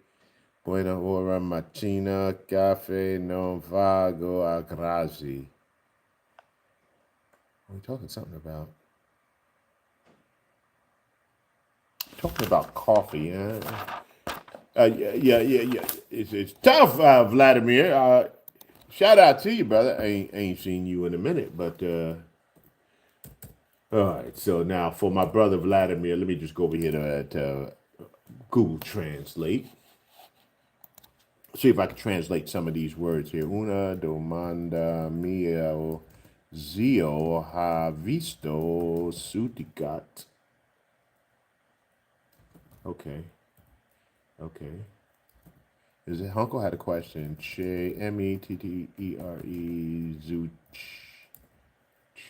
buena hora mattina cafe non vago a grazi. What are we talking something about? Talking about coffee, yeah. It's tough, Vladimir. Shout out to you, brother. I ain't seen you in a minute, but all right. So now for my brother Vladimir, let me just go over here to Google Translate. See if I can translate some of these words here. Una domanda mio zio ha visto suticat. Okay. Is it Uncle had a question? Che Mettere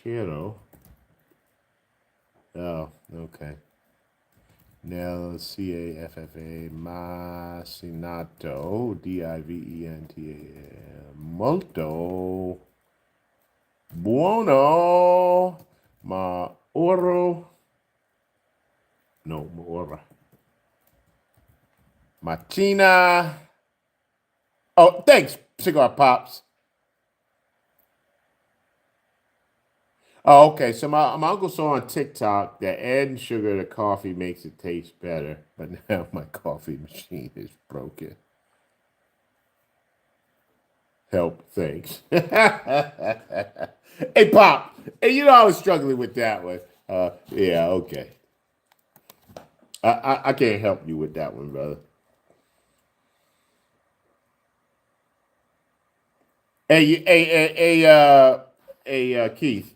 Zucchero. Oh, okay. Nel Caffa Macinato Diventa molto buono ma oro no ora Machina. Oh, thanks, Cigar Pops. Oh, okay. So my uncle saw on TikTok that adding sugar to coffee makes it taste better, but now my coffee machine is broken. Help, thanks. Hey, Pop. Hey, you know I was struggling with that one. Yeah, okay. I can't help you with that one, brother. Hey, Keith.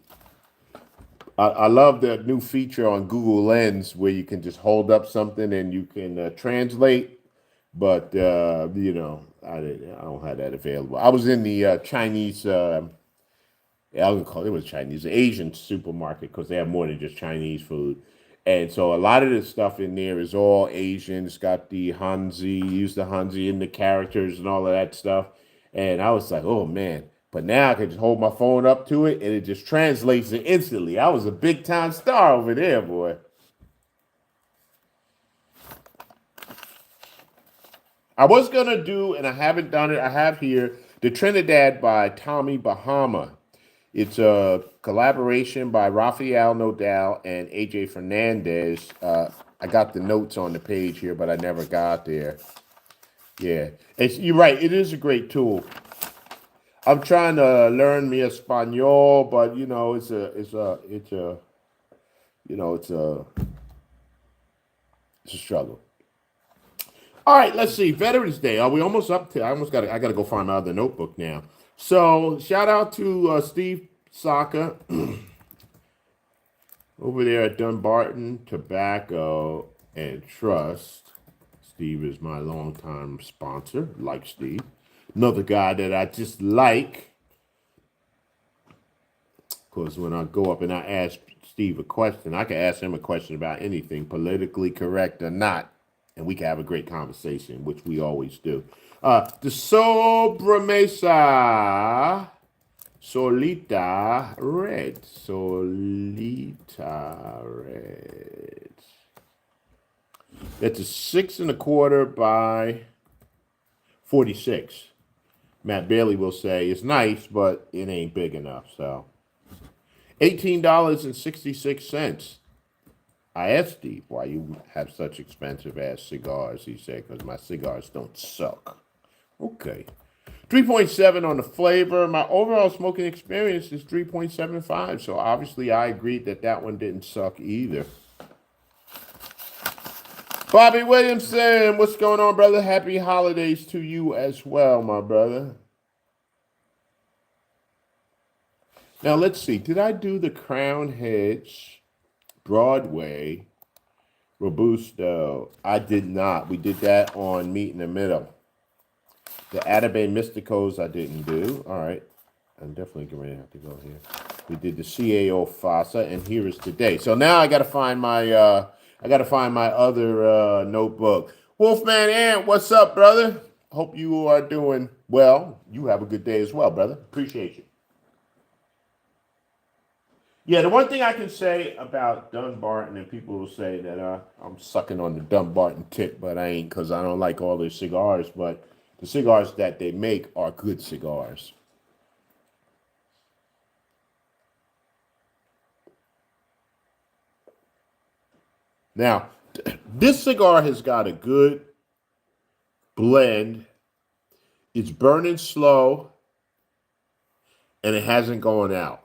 I love the new feature on Google Lens where you can just hold up something and you can translate. But I don't have that available. I was in the Chinese. I would call it Chinese, Asian supermarket because they have more than just Chinese food. And so a lot of the stuff in there is all Asian. It's got the Hanzi, use the Hanzi in the characters and all of that stuff. And I was like, oh man. But now I can just hold my phone up to it and it just translates it instantly. I was a big time star over there, boy. I was gonna do, and I haven't done it. I have here the Trinidad by Tommy Bahama. It's a collaboration by Rafael Nodal and AJ Fernandez. I got the notes on the page here, but I never got there. Yeah, you're right. It is a great tool. I'm trying to learn mi Espanol, but you know, it's a struggle. All right, let's see. Veterans Day. Are we almost up to? I gotta go find my other notebook now. So shout out to Steve Saka over there at Dunbarton Tobacco and Trust. Steve is my longtime sponsor. Like Steve. Another guy that I just like. Because when I go up and I ask Steve a question, I can ask him a question about anything, politically correct or not, and we can have a great conversation, which we always do. The Sobremesa Solita Red. Solita Red. That's a 6 1/4 by 46. Matt Bailey will say it's nice, but it ain't big enough, so. $18.66. I asked Steve why you have such expensive ass cigars. He said, because my cigars don't suck. Okay. 3.7 on the flavor. My overall smoking experience is 3.75. So obviously I agreed that one didn't suck either. Bobby Williamson, what's going on, brother? Happy holidays to you as well, my brother. Now, let's see. Did I do the Crown Hedge Broadway Robusto? I did not. We did that on Meet in the Middle. The Atabey Mysticos I didn't do. All right. I'm definitely going to have to go here. We did the CAO Fasa, and here is today. So now I got to find my other notebook. Wolfman Ant, what's up, brother? Hope you are doing well. You have a good day as well, brother. Appreciate you. Yeah, the one thing I can say about Dunbarton, and people will say that I'm sucking on the Dunbarton tit, but I ain't, because I don't like all their cigars, but the cigars that they make are good cigars. Now, this cigar has got a good blend. It's burning slow, and it hasn't gone out.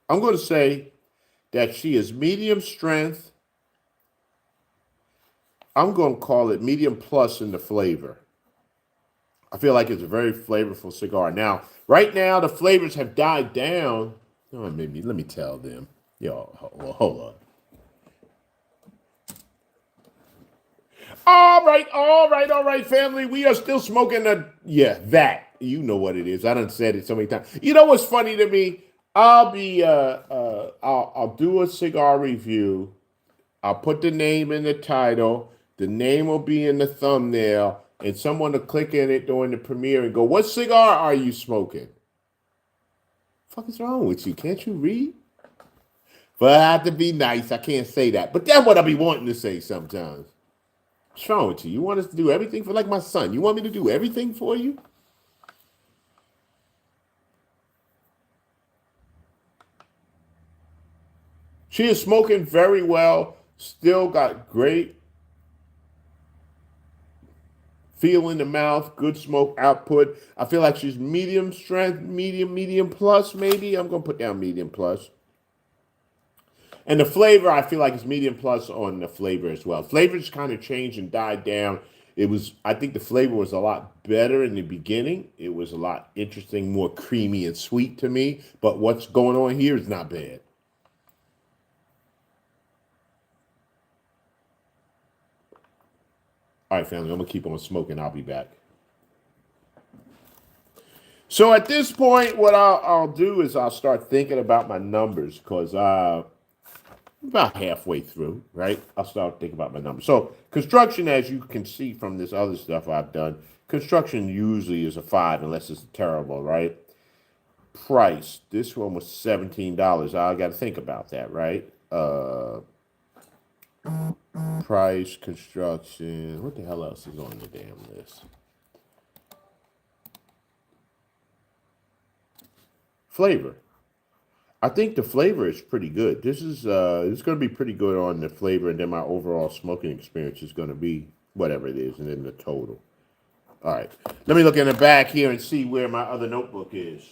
I'm going to say that she is medium strength. I'm going to call it medium plus in the flavor. I feel like it's a very flavorful cigar. Now, right now, the flavors have died down. Oh, let me tell them. Yo, hold on. All right, family. We are still smoking that. You know what it is. I done said it so many times. You know what's funny to me? I'll do a cigar review. I'll put the name in the title. The name will be in the thumbnail, and someone will click in it during the premiere and go, "What cigar are you smoking?" Fuck is wrong with you? Can't you read? But I have to be nice. I can't say that. But that's what I be wanting to say sometimes. What's wrong with you? You want us to do everything for, like my son? You want me to do everything for you? She is smoking very well. Still got great feel in the mouth, good smoke output. I feel like she's medium strength, medium plus maybe. I'm going to put down medium plus. And the flavor, I feel like it's medium plus on the flavor as well. Flavors kind of changed and died down. I think the flavor was a lot better in the beginning. It was a lot interesting, more creamy and sweet to me. But what's going on here is not bad. All right, family, I'm going to keep on smoking. I'll be back. So at this point, what I'll do is I'll start thinking about my numbers, because about halfway through, right? I'll start thinking about my numbers. So construction, as you can see from this other stuff I've done, construction usually is a 5 unless it's terrible, right? Price. This one was $17. I got to think about that, right? price, construction. What the hell else is on the damn list? Flavor. I think the flavor is pretty good. This is it's going to be pretty good on the flavor, and then my overall smoking experience is going to be whatever it is, and then the total. All right, let me look in the back here and see where my other notebook is.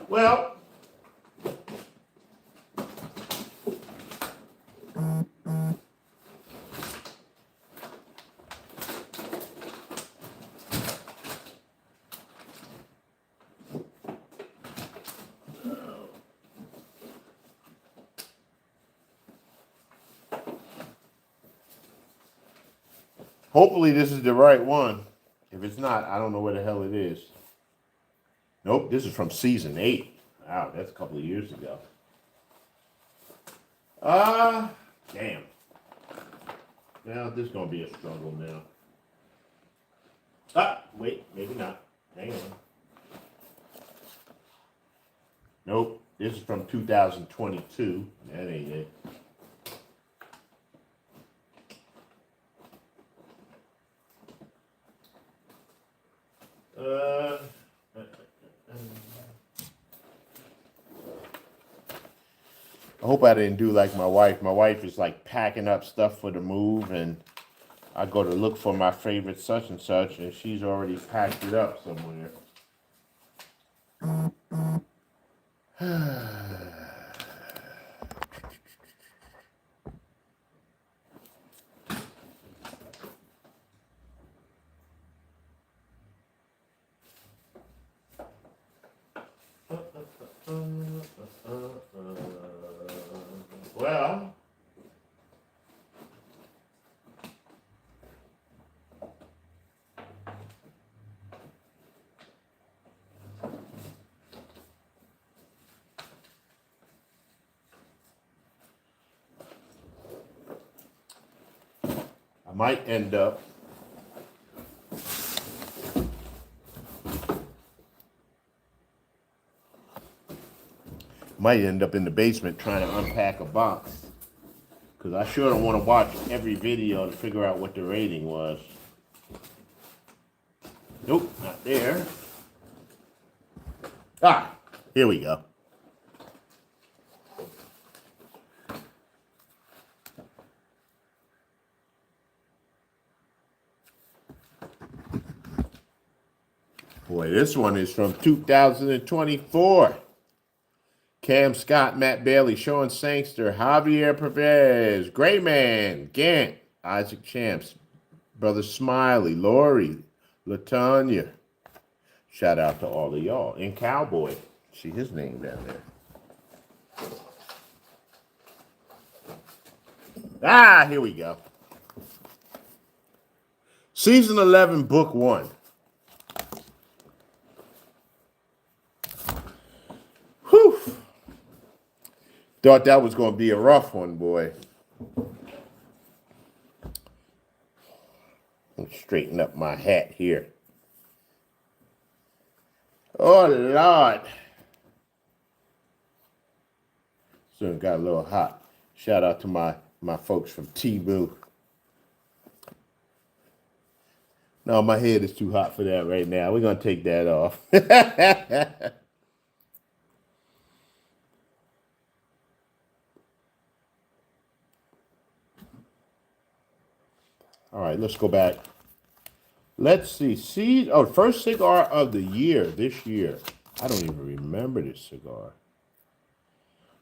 Well, hopefully this is the right one. If it's not, I don't know where the hell it is. Nope, this is from season 8. Wow, that's a couple of years ago. Damn. Now this is gonna be a struggle now. Wait, maybe not. Hang on. Nope, this is from 2022. That ain't it. I hope I didn't do like my wife. My wife is like packing up stuff for the move, and I go to look for my favorite such and such, and she's already packed it up somewhere. Well, I might end up in the basement trying to unpack a box, because I sure don't want to watch every video to figure out what the rating was. Nope, not there. Here we go. Boy, this one is from 2024. Cam Scott, Matt Bailey, Sean Sangster, Javier Perez, Gray Man, Gant, Isaac Champs, Brother Smiley, Lori, Latanya. Shout out to all of y'all. And Cowboy. See his name down there. Here we go. Season 11, Book 1. Whew. Thought that was going to be a rough one, boy. Let me straighten up my hat here. Oh, Lord. Soon got a little hot. Shout out to my folks from T-Boo. No, my head is too hot for that right now. We're going to take that off. All right, let's go back. Let's see. First cigar of the year, this year. I don't even remember this cigar.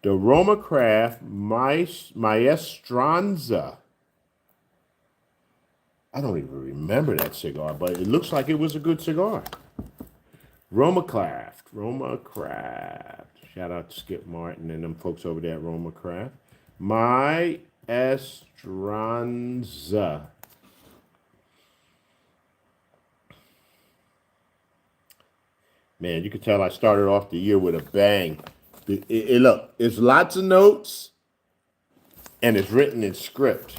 The Roma Craft Maestranza. I don't even remember that cigar, but it looks like it was a good cigar. Roma Craft. Shout out to Skip Martin and them folks over there at Roma Craft. Maestranza. Man, you can tell I started off the year with a bang. Look, it's lots of notes, and it's written in script.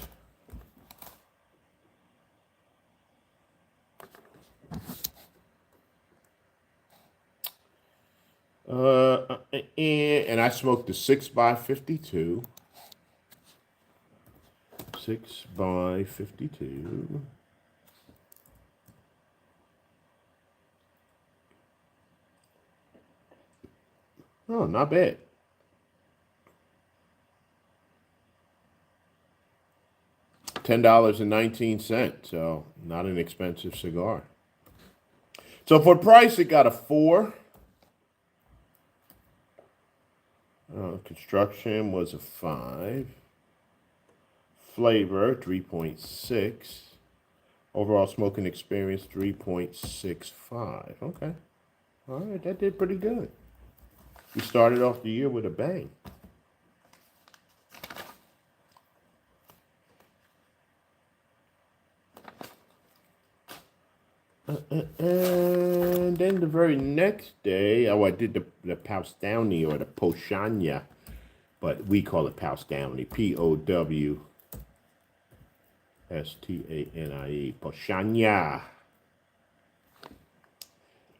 And I smoked the 6x52. 6x52. Oh, not bad. $10.19. So not an expensive cigar. So for price, it got a 4. Construction was a 5. Flavor 3.6. Overall smoking experience 3.65. Okay. All right, that did pretty good. We started off the year with a bang. And then the very next day, I did the Powstownie or the Poshania, but we call it Powstownie. Powstanie. Poshania.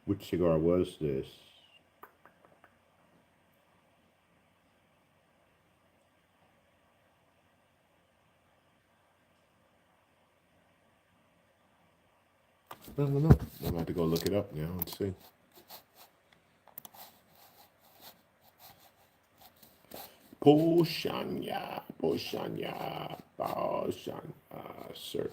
Which cigar was this? I don't know. I'm going to have to go look it up now and see. Poshania. Search.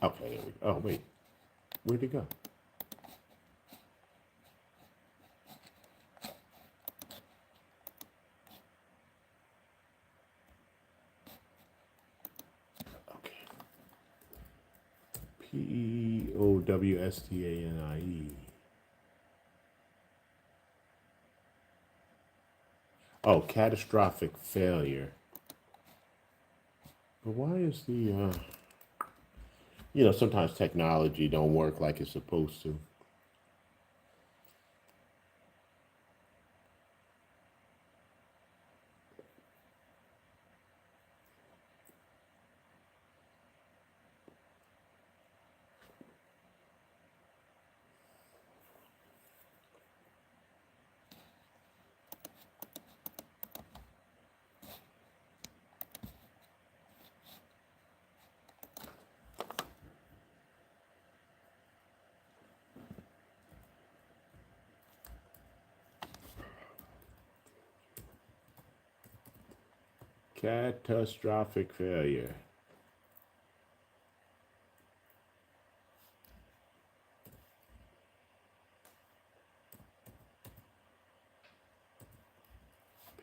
Okay, there we go. Oh, wait. Where'd it go? Okay. Powstanie. Oh, catastrophic failure. But why is the, sometimes technology don't work like it's supposed to. Catastrophic failure.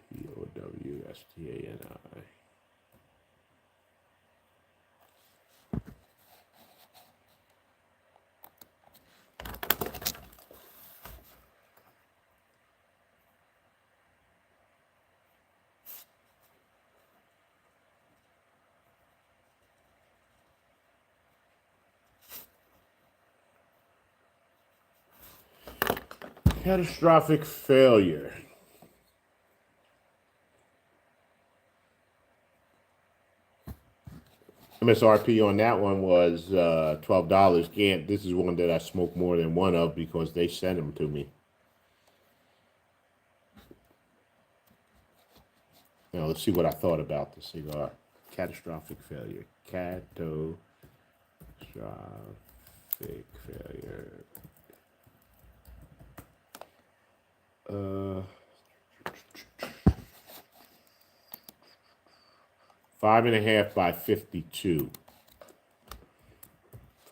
Powstani. Catastrophic failure. MSRP on that one was $12. This is one that I smoked more than one of because they sent them to me. Now let's see what I thought about the cigar. Catastrophic failure. Catastrophic failure. 5.5 by 52.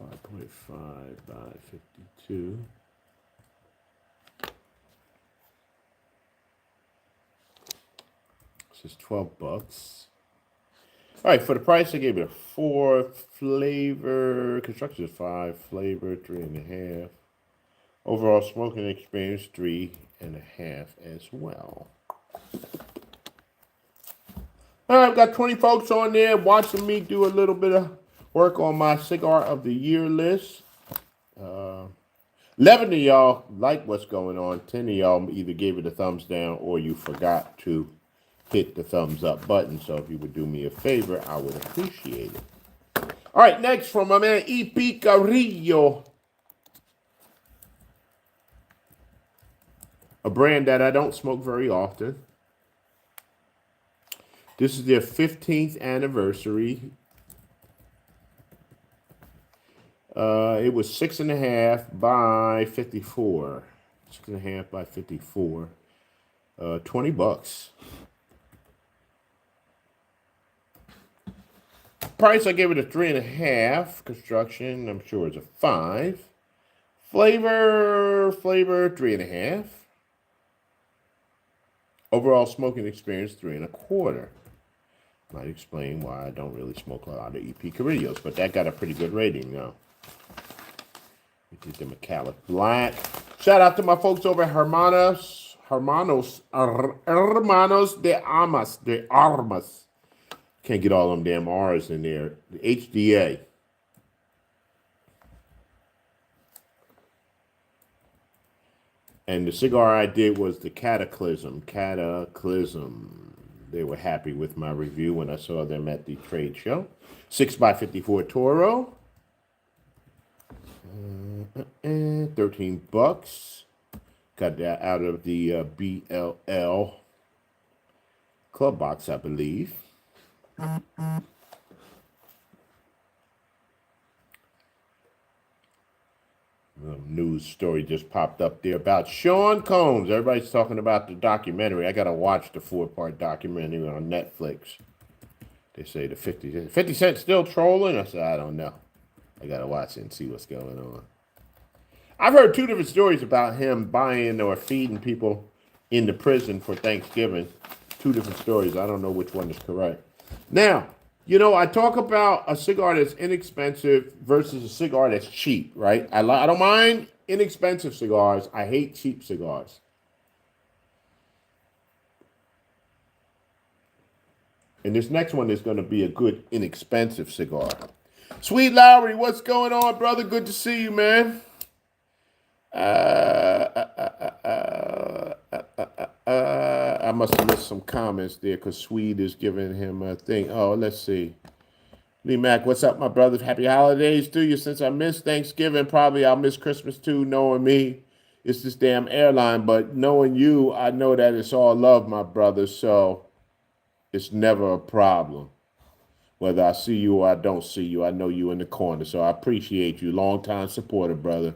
5.5 by 52. This is $12. All right, for the price, I gave it a 4. Flavor, construction is 5. Flavor, 3.5. Overall smoking experience, 3.5 as well. All right, I've got 20 folks on there watching me do a little bit of work on my cigar of the year list. 11 of y'all like what's going on. 10 of y'all either gave it a thumbs down or you forgot to hit the thumbs up button. So if you would do me a favor, I would appreciate it. All right, next from my man E. Picarillo. A brand that I don't smoke very often. This is their 15th anniversary. It was 6.5 by 54. 6.5 by 54. $20. Price, I gave it a 3.5. Construction, I'm sure it's a 5. Flavor, 3.5. Overall smoking experience, 3.25. Might explain why I don't really smoke a lot of EP Carrillos, but that got a pretty good rating now. We did the Macallan Black. Shout out to my folks over at Hermanos de Armas. Can't get all them damn R's in there. The HDA. And the cigar I did was the Cataclysm. They were happy with my review when I saw them at the trade show. 6x54 Toro. $13. Got that out of the BLL club box, I believe. News story just popped up there about Sean Combs. Everybody's talking about the documentary. I got to watch the 4-part documentary on Netflix. They say the 50 Cent still trolling. I said, I don't know. I got to watch it and see what's going on. I've heard 2 different stories about him buying or feeding people in the prison for Thanksgiving. 2 different stories. I don't know which one is correct. Now, you know, I talk about a cigar that's inexpensive versus a cigar that's cheap, right? I don't mind inexpensive cigars. I hate cheap cigars. And this next one is going to be a good inexpensive cigar. Sweet Lowry, what's going on, brother? Good to see you, man. I must have missed some comments there because Swede is giving him a thing. Oh, let's see. LeeMack, what's up, my brother? Happy holidays to you. Since I missed Thanksgiving, probably I'll miss Christmas too, knowing me. It's this damn airline, but knowing you, I know that it's all love, my brother, so it's never a problem. Whether I see you or I don't see you, I know you in the corner, so I appreciate you. Long-time supporter, brother.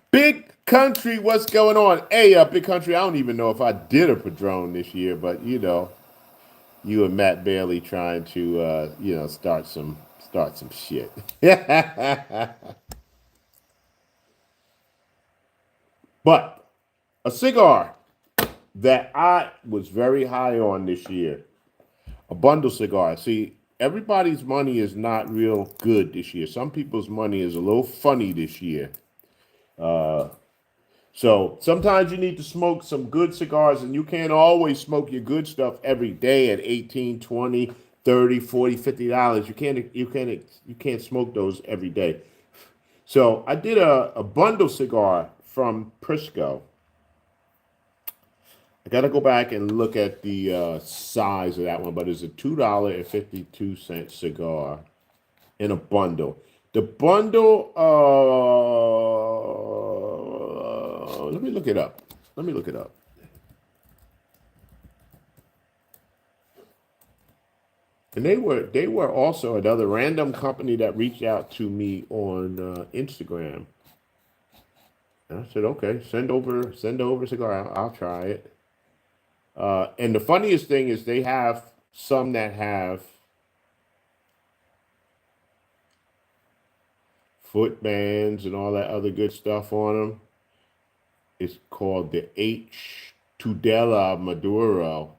Big Country, what's going on? Hey, Big Country, I don't even know if I did a Padron this year, but, you know, you and Matt Bailey trying to, you know, start some shit. But a cigar that I was very high on this year, a bundle cigar. See, everybody's money is not real good this year. Some people's money is a little funny this year. So sometimes you need to smoke some good cigars, and you can't always smoke your good stuff every day at $18, $20, $30, $40, $50. You can't smoke those every day. So I did a bundle cigar from Prisco. I got to go back and look at the size of that one, but it's a $2.52 cigar in a bundle. The bundle, let me look it up. And they were also another random company that reached out to me on Instagram. And I said, okay, send over a cigar. I'll try it. And the funniest thing is they have some that have foot bands and all that other good stuff on them. It's called the H. Tudela Maduro.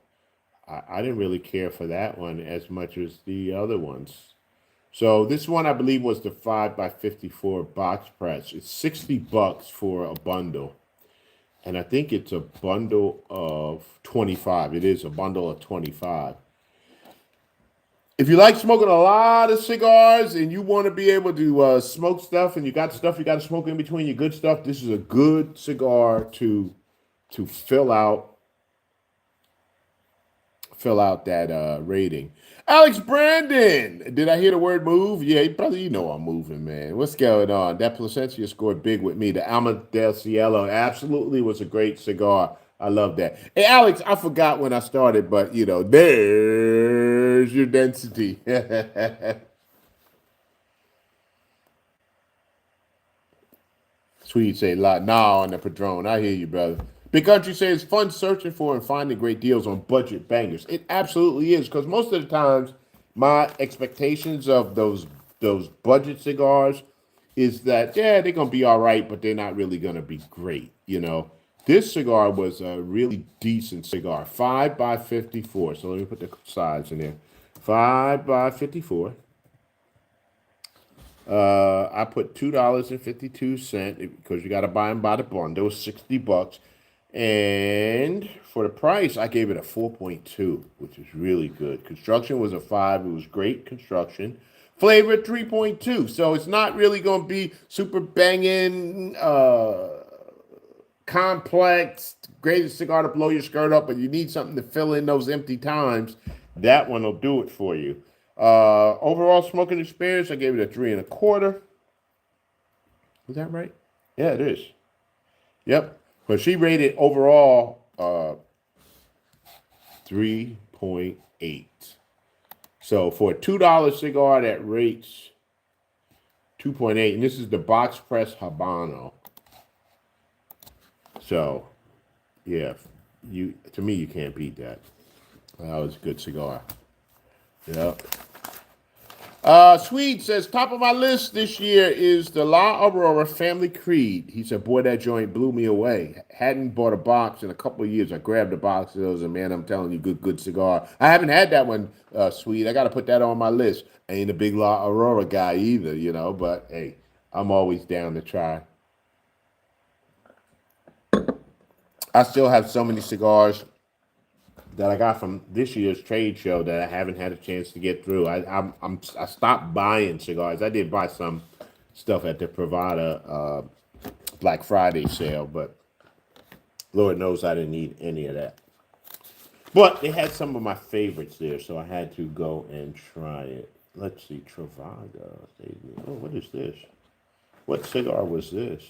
I didn't really care for that one as much as the other ones. So this one, I believe, was the 5x54 box press. It's $60 for a bundle. And I think it's a bundle of 25. It is a bundle of 25. If you like smoking a lot of cigars and you want to be able to smoke stuff and you got stuff you got to smoke in between your good stuff, this is a good cigar to fill out that rating. Alex Brandon, did I hear the word move? Yeah, brother, you know I'm moving, man. What's going on? That Placencia scored big with me. The Alma del Cielo absolutely was a great cigar. I love that. Hey, Alex, I forgot when I started, but, you know, there's your density. Sweet say lot nah on the Padron. I hear you, brother. Big Country says it's fun searching for and finding great deals on budget bangers. It absolutely is, because most of the times my expectations of those budget cigars is that they're gonna be all right, but they're not really gonna be great. You know, this cigar was a really decent cigar, 5 by 54. So let me put the size in there, 5 by 54. I put $2.52 because you got to buy them by the bundle, $60, and for the price, I gave it a 4.2, which is really good. Construction was a 5; it was great construction. Flavor 3.2, so it's not really going to be super banging, complex, greatest cigar to blow your skirt up, but you need something to fill in those empty times. That one will do it for you. Overall smoking experience, I gave it a 3.25. Is that right? Yeah, it is. Yep. But she rated overall 3.8. So for a $2 cigar, that rates 2.8, and this is the box press Habano. So, yeah, to me you can't beat that. That was a good cigar. Yep. Swede says, top of my list this year is the La Aurora Family Creed. He said, boy, that joint blew me away. Hadn't bought a box in a couple of years. I grabbed a box of those, and man, I'm telling you, good cigar. I haven't had that one, Swede. I got to put that on my list. I ain't a big La Aurora guy either, you know, but hey, I'm always down to try. I still have so many cigars that I got from this year's trade show that I haven't had a chance to get through. I stopped buying cigars. I did buy some stuff at the Pravada Black Friday sale, but Lord knows I didn't need any of that. But they had some of my favorites there, so I had to go and try it. Let's see, Travada. Oh, what is this? What cigar was this?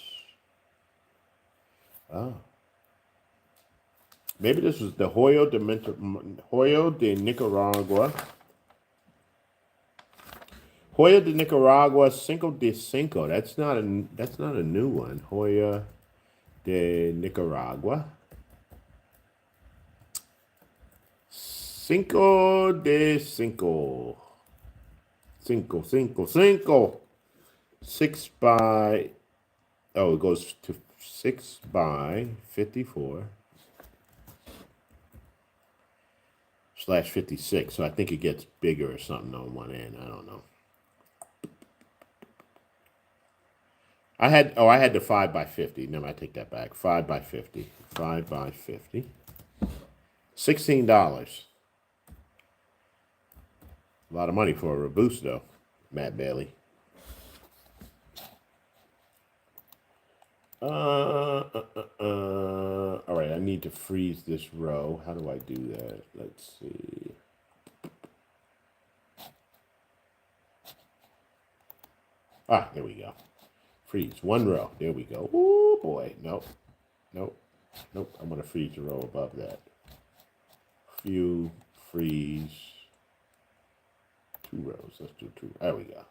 Oh. Maybe this was the Hoyo de Nicaragua. Hoyo de Nicaragua Cinco de Cinco. That's not a new one. Hoyo de Nicaragua. Cinco de Cinco. Cinco. 6 by, it goes to 6 by 54. /56, so I think it gets bigger or something on one end. I don't know. I had the 5 by 50. No, I take that back. 5 by 50. 5 by 50. $16. A lot of money for a Robusto, Matt Bailey. All right, I need to freeze this row. How do I do that? Let's see. There we go. Freeze one row. There we go. Oh boy. Nope. I'm gonna freeze the row above that. Freeze. 2 rows. Let's do 2. There we go.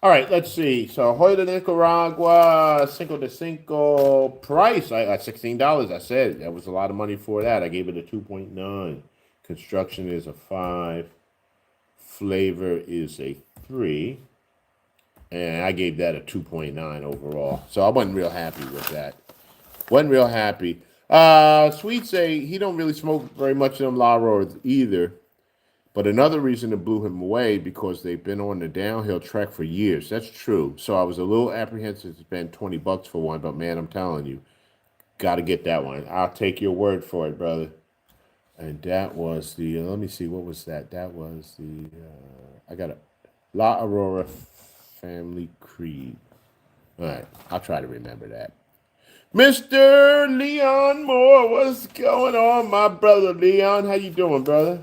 All right, let's see. So Hoyo de Nicaragua, Cinco de Cinco price. I got $16. I said that was a lot of money for that. I gave it a 2.9. Construction is a 5. Flavor is a 3. And I gave that a 2.9 overall. So I wasn't real happy with that. Wasn't real happy. Sweet say he don't really smoke very much of them La Auroras either. But another reason it blew him away because they've been on the downhill track for years. That's true. So I was a little apprehensive to spend $20 for one, but man, I'm telling you, got to get that one. I'll take your word for it, brother. And that was the, let me see, what was that? That was the, I got a La Aurora Family Creed. All right, I'll try to remember that. Mr. Leon Moore, what's going on, my brother Leon? How you doing, brother?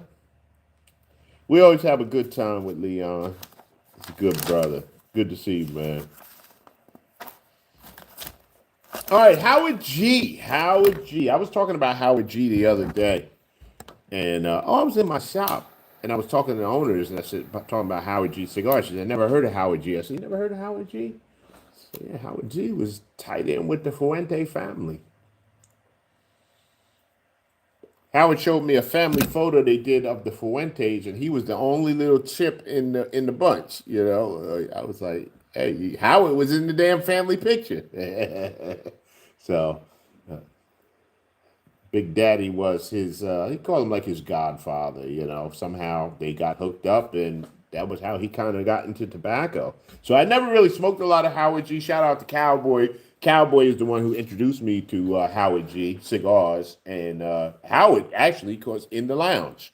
We always have a good time with Leon. He's a good brother. Good to see you, man. All right, Howard G. Howard G. I was talking about Howard G the other day. And I was in my shop and I was talking to the owners and I said, talking about Howard G cigars. She said, I never heard of Howard G. I said, you never heard of Howard G? I said, yeah, Howard G was tied in with the Fuente family. Howard showed me a family photo they did of the Fuentes, and he was the only little chip in the bunch. You know, I was like, hey, Howard was in the damn family picture. So Big Daddy was his, he called him like his godfather, you know. Somehow they got hooked up, and that was how he kind of got into tobacco. So I never really smoked a lot of Howard G. Shout out to Cowboy. Cowboy is the one who introduced me to Howard G. cigars. And Howard actually was in the lounge.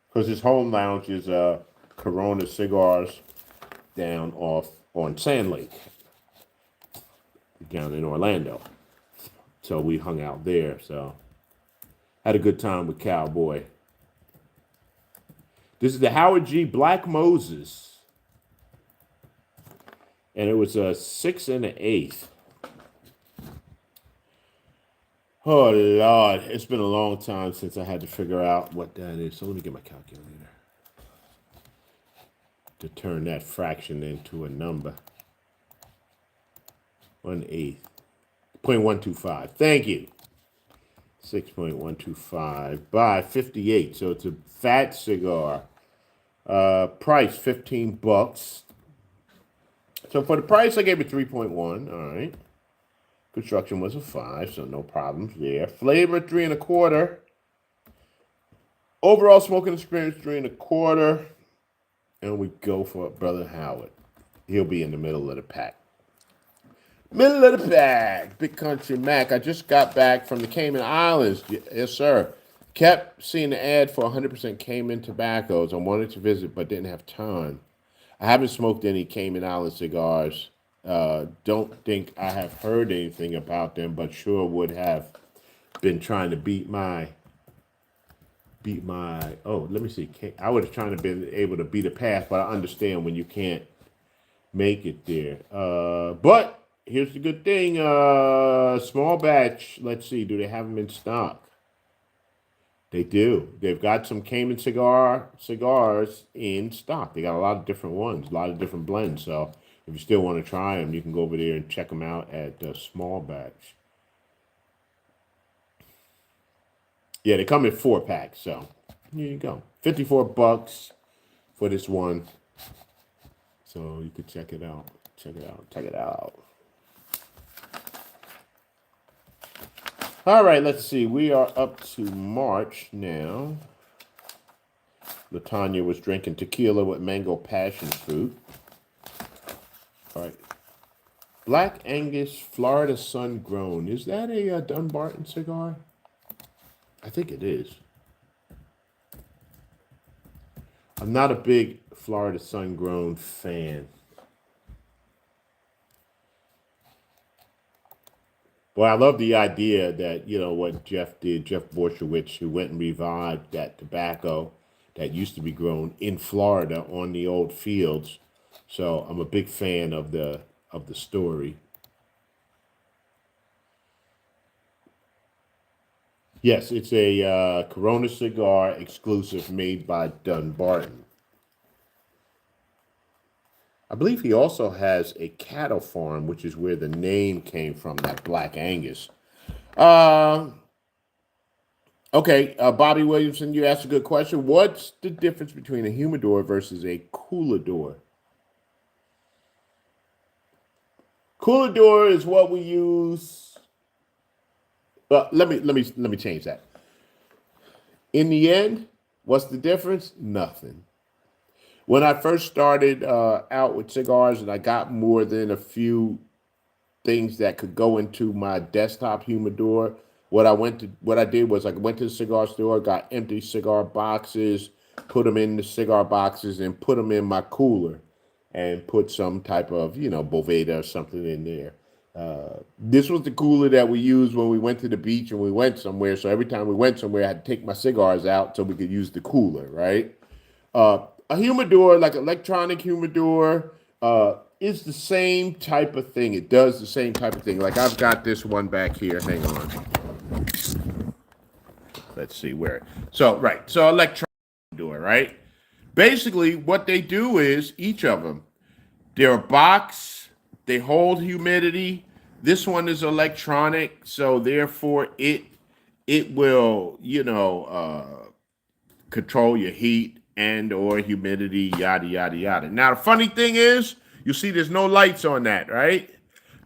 Because his home lounge is Corona Cigars down off on Sand Lake, down in Orlando. So we hung out there. So had a good time with Cowboy. This is the Howard G. Black Moses. And it was a 6 1/8. Oh, Lord. It's been a long time since I had to figure out what that is. So let me get my calculator to turn that fraction into a number. 1/8. 0.125. Thank you. 6.125 by 58. So it's a fat cigar. Price $15. So for the price, I gave it 3.1. All right. Construction was a 5, so no problems there. Flavor 3 1/4. Overall smoking experience 3 1/4. And we go for Brother Howard. He'll be in the middle of the pack. Middle of the pack. Big Country Mac. I just got back from the Cayman Islands. Yes, sir. Kept seeing the ad for 100% Cayman tobaccos. I wanted to visit, but didn't have time. I haven't smoked any Cayman Island cigars. Don't think I have heard anything about them, but sure would have been trying to beat my. Oh, let me see. I would have trying to been able to beat a path, but I understand when you can't make it there. But here's the good thing. Small batch. Let's see. Do they have them in stock? They do. They've got some Cayman cigars in stock. They got a lot of different ones, a lot of different blends. So if you still want to try them, you can go over there and check them out at Small Batch. Yeah, they come in 4-packs. So here you go. $54 for this one. So you could check it out. Check it out. Check it out. All right, let's see. We are up to March now. LaTanya was drinking tequila with mango passion fruit. All right. Black Angus Florida Sun Grown. Is that a Dunbarton cigar? I think it is. I'm not a big Florida Sun Grown fan. Well, I love the idea that, you know, what Jeff did, Jeff Borchowitz, who went and revived that tobacco that used to be grown in Florida on the old fields. So I'm a big fan of the story. Yes, it's a Corona cigar exclusive made by Dunbarton. I believe he also has a cattle farm, which is where the name came from, that Black Angus. Okay, Bobby Williamson, you asked a good question. What's the difference between a humidor versus a coolador? Coolador is what we use. Let me change that. In the end, what's the difference? Nothing. When I first started out with cigars and I got more than a few things that could go into my desktop humidor. What I did was I went to the cigar store, got empty cigar boxes, put them in the cigar boxes, and put them in my cooler, and put some type of Boveda or something in there. This was the cooler that we used when we went to the beach and we went somewhere. So every time we went somewhere, I had to take my cigars out so we could use the cooler, right? A humidor, like electronic humidor, is the same type of thing. It does the same type of thing. Like I've got this one back here. Hang on. Let's see where. So electronic humidor, right? Basically, what they do is each of them, they're a box. They hold humidity. This one is electronic, so therefore it will control your heat and or humidity, yada yada yada. Now the funny thing is, you see there's no lights on that, right?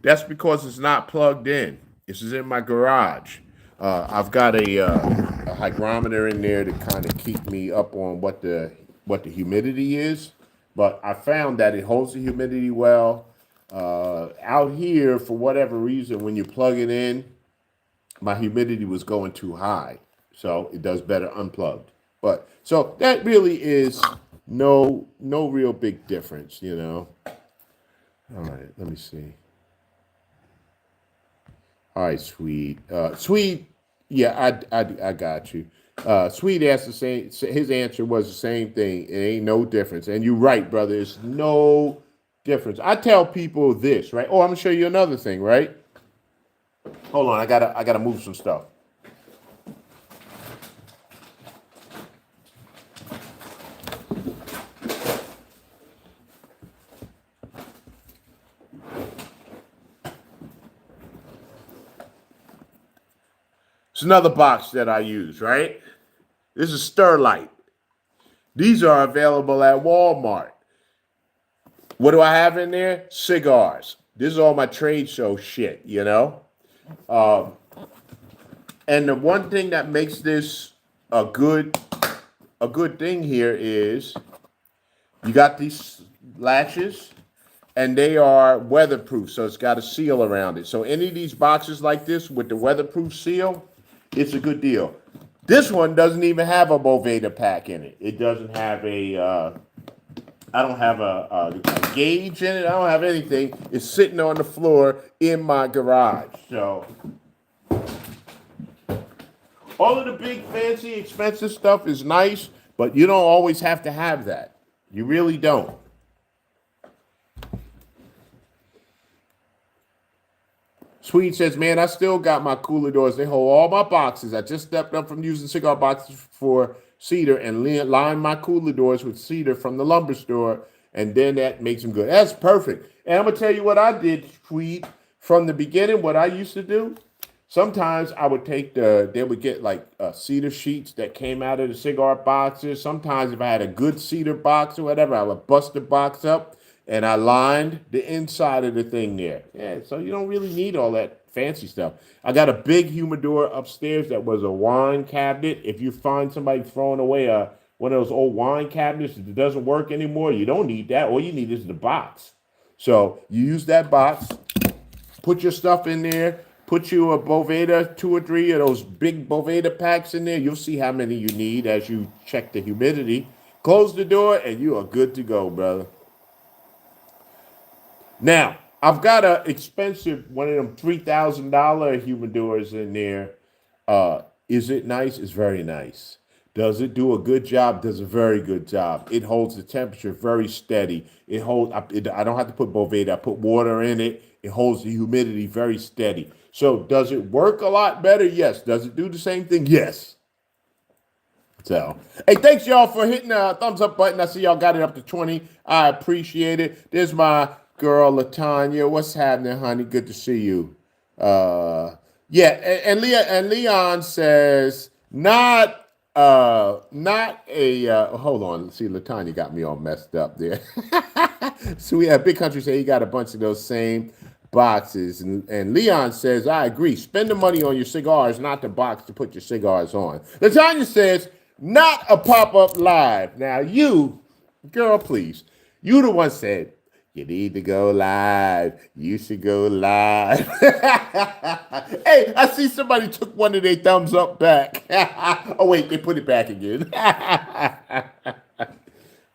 That's because it's not plugged in. This is in my garage. I've got a hygrometer in there to kind of keep me up on what the humidity is, but I found that it holds the humidity well. Out here, for whatever reason, when you plug it in, my humidity was going too high, so it does better unplugged. But so that really is no real big difference, All right, let me see. All right, Sweet. Yeah, I got you. Sweet asked the same. His answer was the same thing. It ain't no difference, and you're right, brother. It's no difference. I tell people this, right? Oh, I'm gonna show you another thing, right? Hold on, I gotta move some stuff. It's another box that I use, right? This is Sterlite. These are available at Walmart. What do I have in there? Cigars. This is all my trade show shit, And the one thing that makes this a good thing here is you got these latches and they are weatherproof, so it's got a seal around it. So any of these boxes like this with the weatherproof seal, it's a good deal. This one doesn't even have a Boveda pack in it. It doesn't have I don't have a gauge in it. I don't have anything. It's sitting on the floor in my garage. So all of the big, fancy, expensive stuff is nice, but you don't always have to have that. You really don't. Sweet says, man, I still got my cooler doors. They hold all my boxes. I just stepped up from using cigar boxes for cedar and lined my cooler doors with cedar from the lumber store, and then that makes them good. That's perfect. And I'm going to tell you what I did, Sweet, from the beginning, what I used to do. Sometimes I would take they would get like cedar sheets that came out of the cigar boxes. Sometimes if I had a good cedar box or whatever, I would bust the box up and I lined the inside of the thing there. Yeah, so you don't really need all that fancy stuff. I got a big humidor upstairs that was a wine cabinet. If you find somebody throwing away one of those old wine cabinets that doesn't work anymore, you don't need that. All you need is the box. So you use that box, put your stuff in there, put you a Boveda, 2 or 3 of those big Boveda packs in there. You'll see how many you need as you check the humidity. Close the door and you are good to go, brother. Now, I've got an expensive, one of them $3,000 humidors in there. Is it nice? It's very nice. Does it do a good job? Does a very good job. It holds the temperature very steady. I don't have to put Boveda. I put water in it. It holds the humidity very steady. So does it work a lot better? Yes. Does it do the same thing? Yes. So, hey, thanks y'all for hitting the thumbs up button. I see y'all got it up to 20. I appreciate it. There's my girl, LaTanya. What's happening, honey? Good to see you. Yeah, and Leon says, not a, hold on. Let's see, LaTanya got me all messed up there. So we have Big Country say he got a bunch of those same boxes. And Leon says, I agree. Spend the money on your cigars, not the box to put your cigars on. LaTanya says, not a pop-up live. Now you, girl, please. You the one said, You need to go live. You should go live. Hey, I see somebody took one of their thumbs up back. Oh, wait, they put it back again.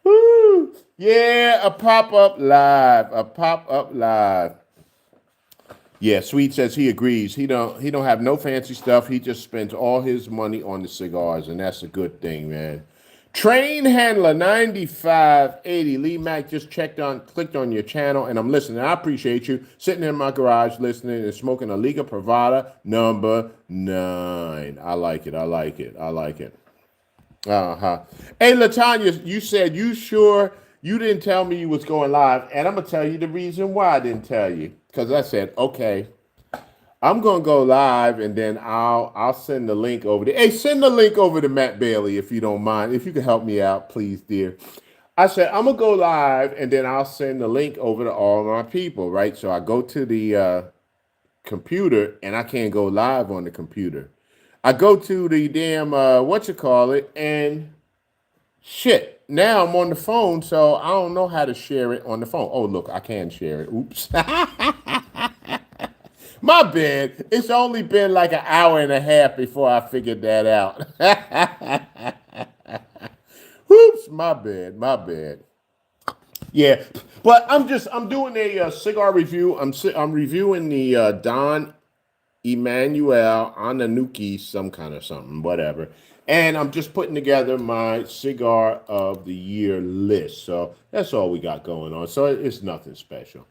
Woo. Yeah, a pop-up live. A pop-up live. Yeah, Sweet says he agrees. He don't have no fancy stuff. He just spends all his money on the cigars, and that's a good thing, man. Train Handler 9580. Lee Mac just clicked on your channel, and I'm listening. I appreciate you sitting in my garage listening and smoking a Liga Privada #9. I like it. I like it. I like it. Uh-huh. Hey, Latanya, you said you sure you didn't tell me you was going live, and I'm gonna tell you the reason why I didn't tell you. Because I said, okay, I'm gonna go live, and then I'll send the link over there. Hey, send the link over to Matt Bailey if you don't mind. If you can help me out, please, dear. I said I'm gonna go live, and then I'll send the link over to all my people, right? So I go to the computer, and I can't go live on the computer. I go to the damn and shit. Now I'm on the phone, so I don't know how to share it on the phone. Oh, look, I can share it. Oops. My bad. It's only been like an hour and a half before I figured that out. Oops, my bad, my bad. Yeah, but I'm doing a cigar review. I'm reviewing the Don Emmanuel Ananuki, some kind of something, whatever. And I'm just putting together my cigar of the year list. So that's all we got going on. So it's nothing special.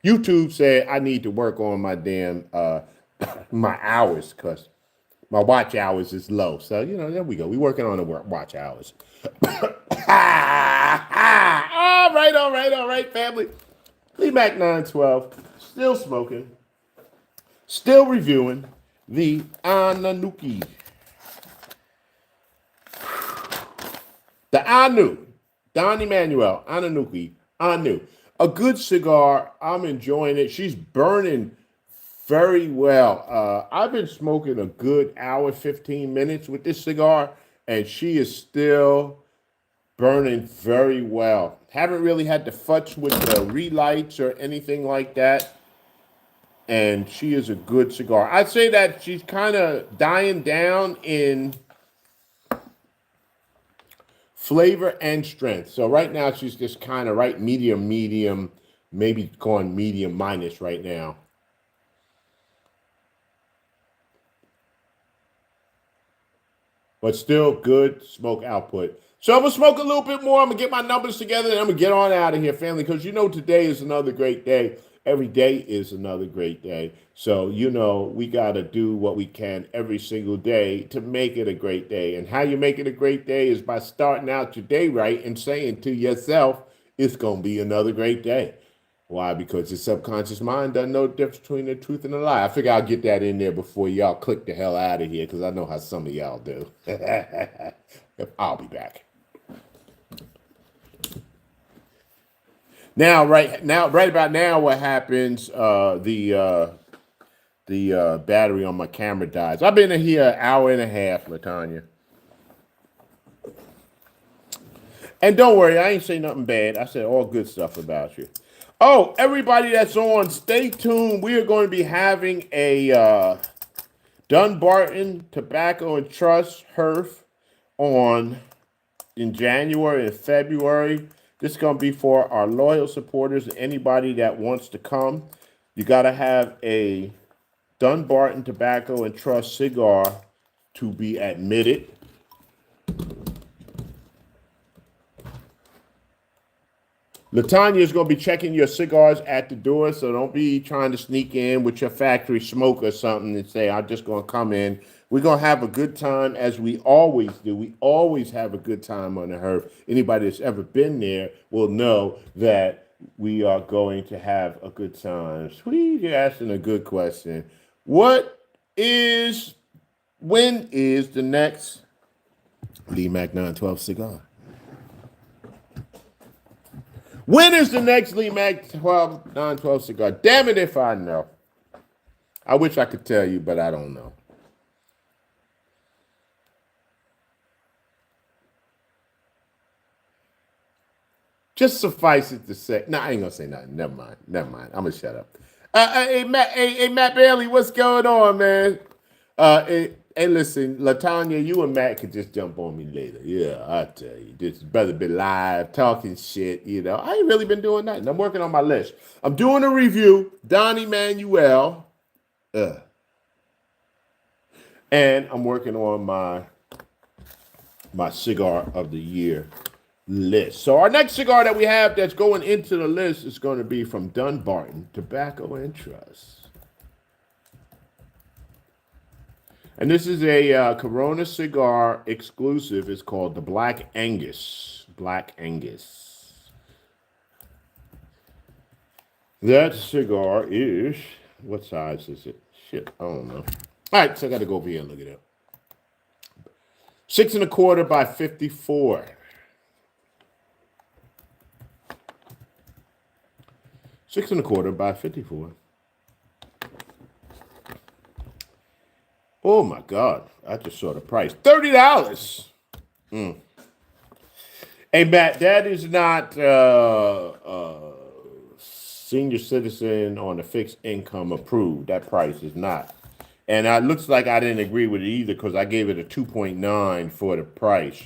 YouTube said I need to work on my damn my hours because my watch hours is low. So there we go. We working on the watch hours. All right, family. LeeMack912, still smoking, still reviewing the Ananuki. The Anu, Don Emmanuel Ananuki, Anu. A good cigar. I'm enjoying it. She's burning very well. I've been smoking a good hour, 15 minutes with this cigar, and she is still burning very well. Haven't really had to futz with the relights or anything like that. And she is a good cigar. I'd say that she's kind of dying down in flavor and strength. So right now she's just kind of right medium, maybe going medium minus right now. But still good smoke output. So I'm going to smoke a little bit more. I'm going to get my numbers together, and I'm going to get on out of here, family, because today is another great day. Every day is another great day. So, we got to do what we can every single day to make it a great day. And how you make it a great day is by starting out your day right and saying to yourself, it's going to be another great day. Why? Because your subconscious mind doesn't know the difference between the truth and the lie. I figure I'll get that in there before y'all click the hell out of here, because I know how some of y'all do. I'll be back. Right about now, what happens? The battery on my camera dies. I've been in here an hour and a half, Latanya. And don't worry, I ain't say nothing bad. I said all good stuff about you. Oh, everybody that's on, stay tuned. We are going to be having a Dunbarton Tobacco and Trust HERF in January and February. This is going to be for our loyal supporters and anybody that wants to come. You got to have a Dunbarton Tobacco and Trust cigar to be admitted. Latanya is going to be checking your cigars at the door, so don't be trying to sneak in with your factory smoke or something and say, I'm just going to come in. We're going to have a good time, as we always do. We always have a good time on the HERF. Anybody that's ever been there will know that we are going to have a good time. Sweet, you're asking a good question. When is the next LeeMack912 cigar? When is the next LeeMack912 cigar? Damn it if I know. I wish I could tell you, but I don't know. Just suffice it to say, no, I ain't gonna say nothing. Never mind. Never mind. I'm gonna shut up. Hey, Matt Bailey, what's going on, man? Hey, listen, Latanya, you and Matt could just jump on me later. Yeah, I tell you, this brother been live talking shit. You know, I ain't really been doing nothing. I'm working on my list. I'm doing a review. Don Emanuel, and I'm working on my cigar of the year list. So our next cigar that we have that's going into the list is going to be from Dunbarton Tobacco and Trust. And this is a Corona cigar exclusive. It's called the Black Angus. Black Angus. That cigar is, what size is it? Shit, I don't know. All right, so I got to go over here and look it up. 6 1/4 by 54. 6 1/4 by 54. Oh my God! I just saw the price. $30. Hey Matt, that is not senior citizen on a fixed income approved. That price is not. And it looks like I didn't agree with it either because I gave it a 2.9 for the price.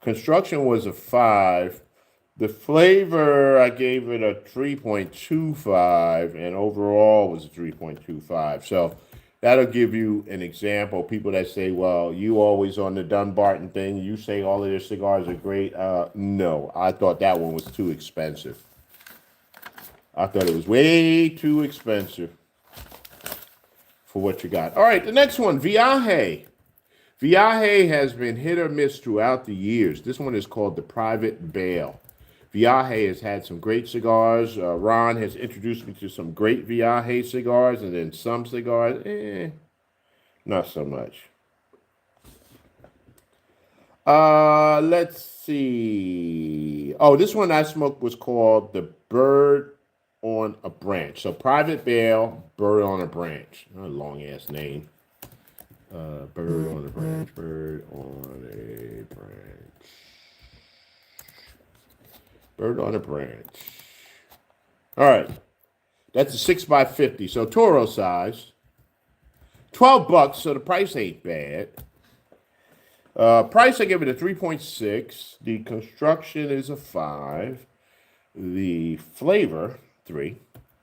Construction was a 5. The flavor, I gave it a 3.25, and overall was a 3.25. So that'll give you an example. People that say, well, you always on the Dunbarton thing, you say all of their cigars are great. No, I thought that one was too expensive. I thought it was way too expensive for what you got. All right, the next one, Viaje. Viaje has been hit or miss throughout the years. This one is called the Private Bale. Viaje has had some great cigars. Ron has introduced me to some great Viaje cigars, and then some cigars, not so much. Let's see. Oh, this one I smoked was called the Bird on a Branch. So Private Bale, Bird on a Branch. A long-ass name. Bird on a Branch, Bird on a Branch. Bird on a Branch. All right. That's a 6 by 50. So Toro size. $12, so the price ain't bad. Price, I give it a 3.6. The construction is a 5. The flavor, 3.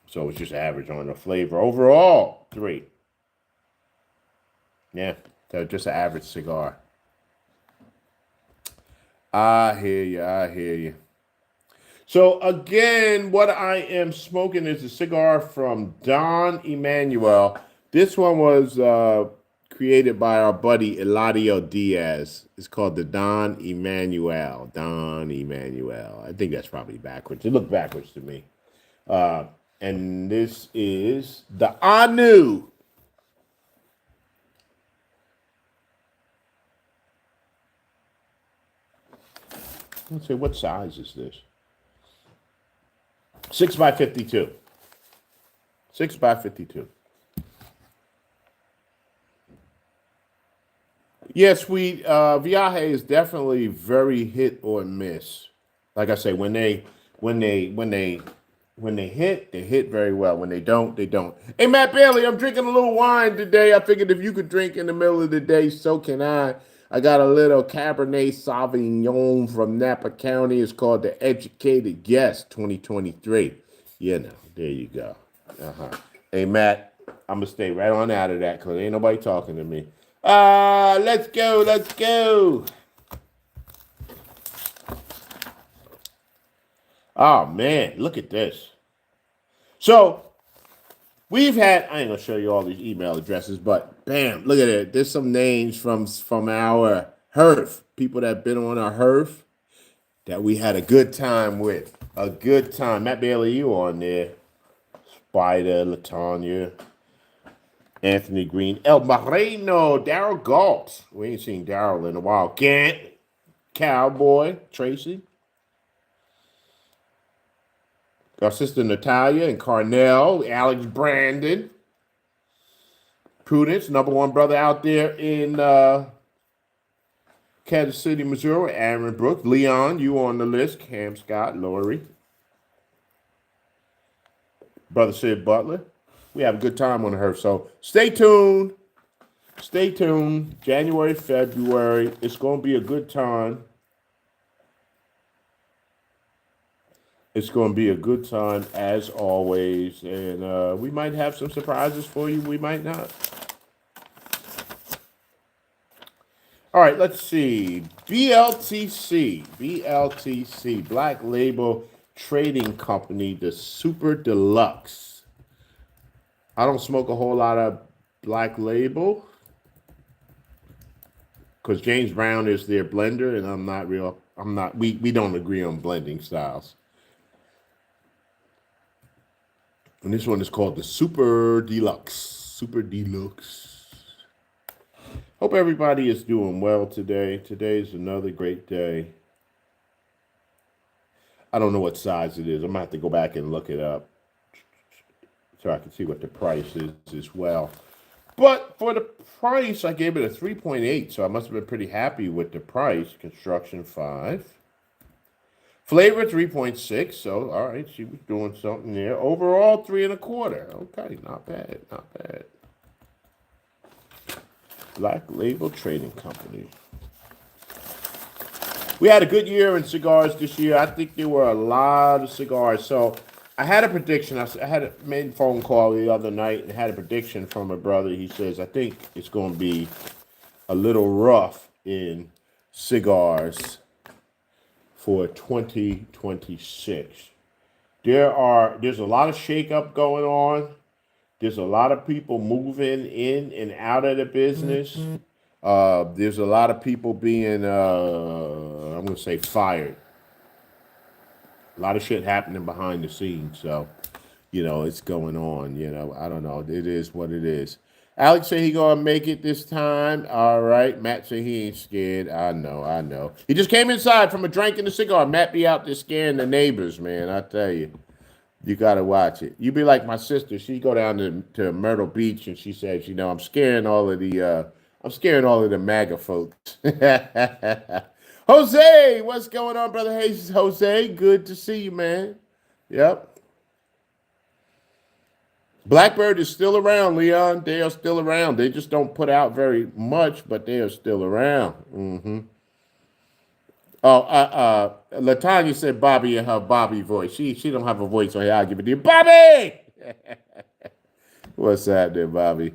So it's just average on the flavor. Overall, 3. Yeah, so just an average cigar. I hear you. I hear you. So again, what I am smoking is a cigar from Don Emanuel. This one was created by our buddy Eladio Diaz. It's called the Don Emanuel. Don Emanuel. I think that's probably backwards. It looked backwards to me. And this is the Anu. Let's see, what size is this? 6 by 52. 6 by 52. Yes, Viaje is definitely very hit or miss. Like I say, when they hit, they hit very well. When they don't, they don't. Hey, Matt Bailey, I'm drinking a little wine today. I figured if you could drink in the middle of the day, so can I. I got a little Cabernet Sauvignon from Napa County. It's called the Educated Guest 2023. You know, there you go. Hey, Matt, I'm going to stay right on out of that because ain't nobody talking to me. Let's go, let's go. Oh, man, look at this. So, we've had, I ain't going to show you all these email addresses, but bam, look at it. There's some names from our HERF, people that have been on our HERF that we had a good time with. A good time. Matt Bailey, you on there. Spider, Latanya, Anthony Green, El Moreno, Daryl Galt. We ain't seen Daryl in a while. Gant, Cowboy, Tracy. Our sister Natalia and Carnell, Alex Brandon, Prudence, #1 brother out there in Kansas City, Missouri, Aaron Brooks. Leon, you on the list. Cam Scott, Lori. Brother Sid Butler. We have a good time on her. So stay tuned. Stay tuned. January, February. It's going to be a good time. It's going to be a good time as always. And we might have some surprises for you. We might not. All right, let's see. BLTC, Black Label Trading Company, the Super Deluxe. I don't smoke a whole lot of Black Label because James Brown is their blender, and we don't agree on blending styles. And this one is called the Super Deluxe. Hope everybody is doing well today. Today's another great day. I don't know what size it is. I'm going to have to go back and look it up so I can see what the price is as well. But for the price, I gave it a 3.8, so I must have been pretty happy with the price. Construction 5. Flavor 3.6, so all right, she was doing something there. Overall 3.25. Okay, not bad. Black Label Trading Company. We had a good year in cigars this year. I think there were a lot of cigars. So I had a prediction. I made a phone call the other night and had a prediction from a brother. He says, I think it's going to be a little rough in cigars for 2026. There's a lot of shakeup going on. There's a lot of people moving in and out of the business. There's a lot of people being, I'm going to say, fired. A lot of shit happening behind the scenes. So, it's going on. I don't know. It is what it is. Alex said he going to make it this time. All right. Matt said he ain't scared. I know. He just came inside from a drink and a cigar. Matt be out there scaring the neighbors, man. I tell you. You got to watch it. You be like my sister. She go down to Myrtle Beach and she says, I'm scaring all of the MAGA folks. Jose, what's going on, brother? Hey, Jose, good to see you, man. Yep. Blackbird is still around, Leon. They are still around. They just don't put out very much, but they are still around. Mm-hmm. Oh, LaTanya said Bobby in her Bobby voice. She don't have a voice on here. I'll give it to you. Bobby! What's that there, Bobby?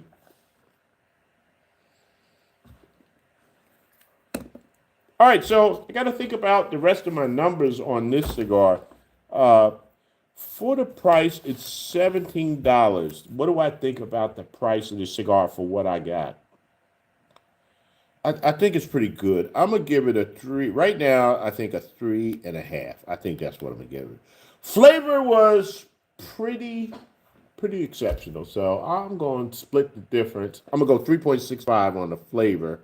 All right, so I got to think about the rest of my numbers on this cigar. For the price, it's $17. What do I think about the price of the cigar for what I got? I think it's pretty good. I'm going to give it a 3. Right now, I think a 3.5. I think that's what I'm going to give it. Flavor was pretty exceptional. So I'm going to split the difference. I'm going to go 3.65 on the flavor.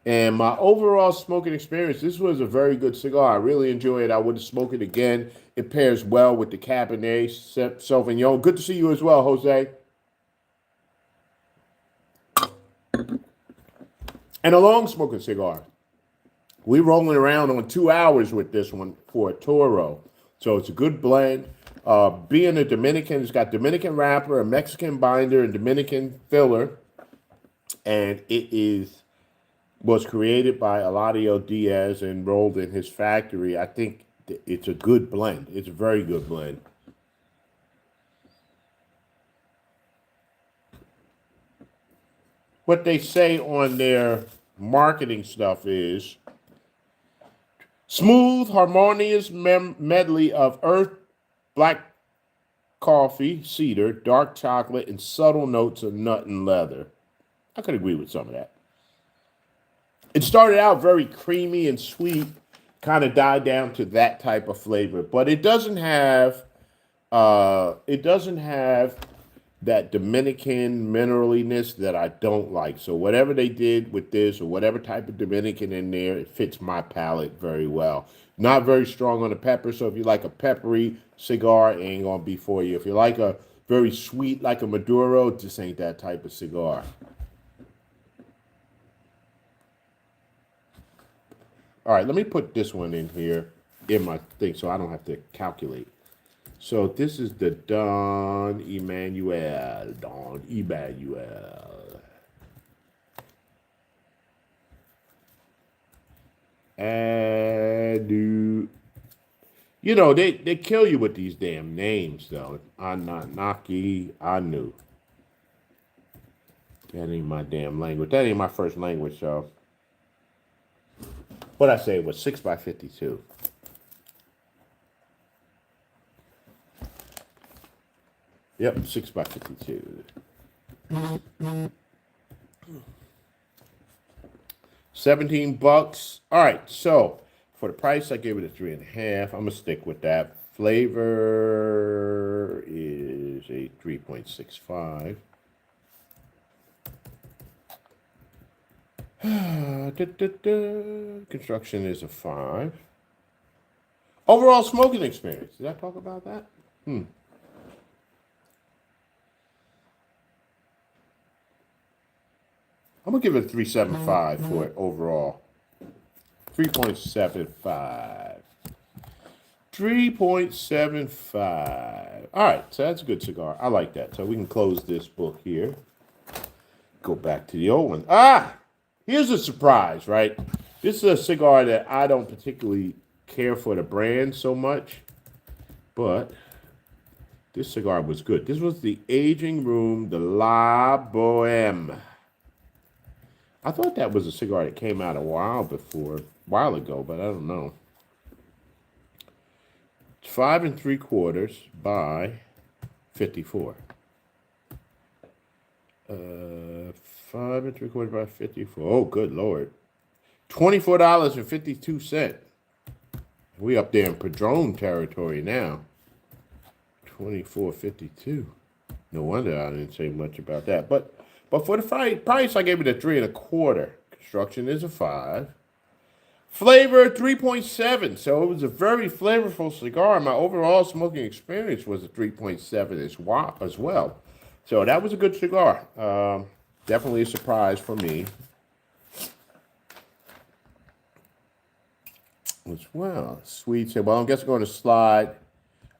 And my overall smoking experience, this was a very good cigar. I really enjoy it. I would smoke it again. It pairs well with the Cabernet Sauvignon. Good to see you as well, Jose. And a long smoking cigar. We're rolling around on 2 hours with this one for a Toro. So it's a good blend. Being a Dominican, it's got Dominican wrapper, a Mexican binder, and Dominican filler. And it was created by Eladio Diaz and rolled in his factory. I think it's a good blend. It's a very good blend. What they say on their marketing stuff is smooth, harmonious medley of earth, black coffee, cedar, dark chocolate, and subtle notes of nut and leather. I could agree with some of that. It started out very creamy and sweet, kind of died down to that type of flavor, but it doesn't have that Dominican mineraliness that I don't like. So whatever they did with this or whatever type of Dominican in there, it fits my palate very well. Not very strong on the pepper, so if you like a peppery cigar, it ain't gonna be for you. If you like a very sweet, like a Maduro, this ain't that type of cigar. All right, let me put this one in here in my thing so I don't have to calculate. So this is the Don Emmanuel. Don Emmanuel. And you know, they kill you with these damn names, though. Ananaki, Anu. That ain't my damn language. That ain't my first language, so. What I say was 6x52. Yep, 6x52. 17 bucks. All right, so for the price, I gave it a 3.5. I'm gonna stick with that. Flavor is a 3.65. Construction is a 5. Overall smoking experience. Did I talk about that? I'm gonna give it a 3.75 for it overall. 3.75. 3.75. All right, so that's a good cigar. I like that. So we can close this book here. Go back to the old one. Here's a surprise, right? This is a cigar that I don't particularly care for the brand so much, but this cigar was good. This was the Aging Room, the La Boheme. I thought that was a cigar that came out a while ago, but I don't know. It's 5 3/4 by 54. 5 3/4 by 54. Oh, good Lord. $24.52. We up there in Padron territory now. 24.52. No wonder I didn't say much about that. But for the price, I gave it a 3 1/4. Construction is a 5. Flavor 3.7. So it was a very flavorful cigar. My overall smoking experience was a 3.7 as well. So that was a good cigar. Definitely a surprise for me. As well. Sweet. Well, I guess I'm going to slide.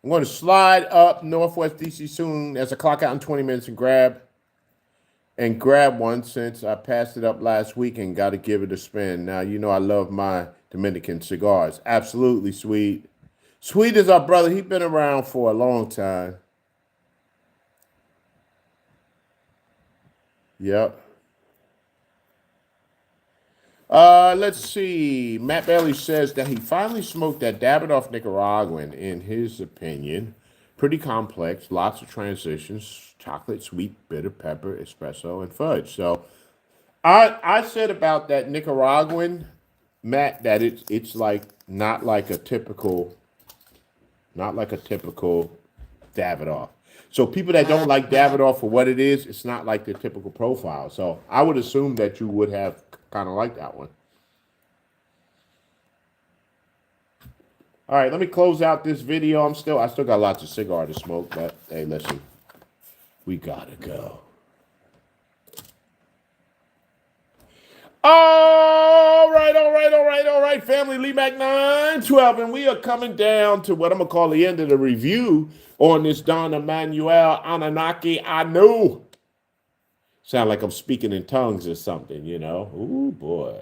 I'm going to slide up Northwest DC soon as I clock out in 20 minutes and grab one since I passed it up last week and got to give it a spin. Now, you know I love my Dominican cigars. Absolutely sweet. Sweet is our brother. He's been around for a long time. Yep. Let's see. Matt Bailey says that he finally smoked that Davidoff Nicaraguan, in his opinion. Pretty complex, lots of transitions, chocolate, sweet, bitter, pepper, espresso, and fudge. So I said about that Nicaraguan, Matt, that it's like not like a typical Davidoff. So people that don't like Davidoff for what it is, it's not like the typical profile. So I would assume that you would have kind of liked that one. All right, let me close out this video. I still got lots of cigar to smoke, but hey, listen, we gotta go. All right, family. LeeMack912, and we are coming down to what I'm gonna call the end of the review on this Don Emmanuel Anunnaki Anu. Sound like I'm speaking in tongues or something, you know. Ooh, boy.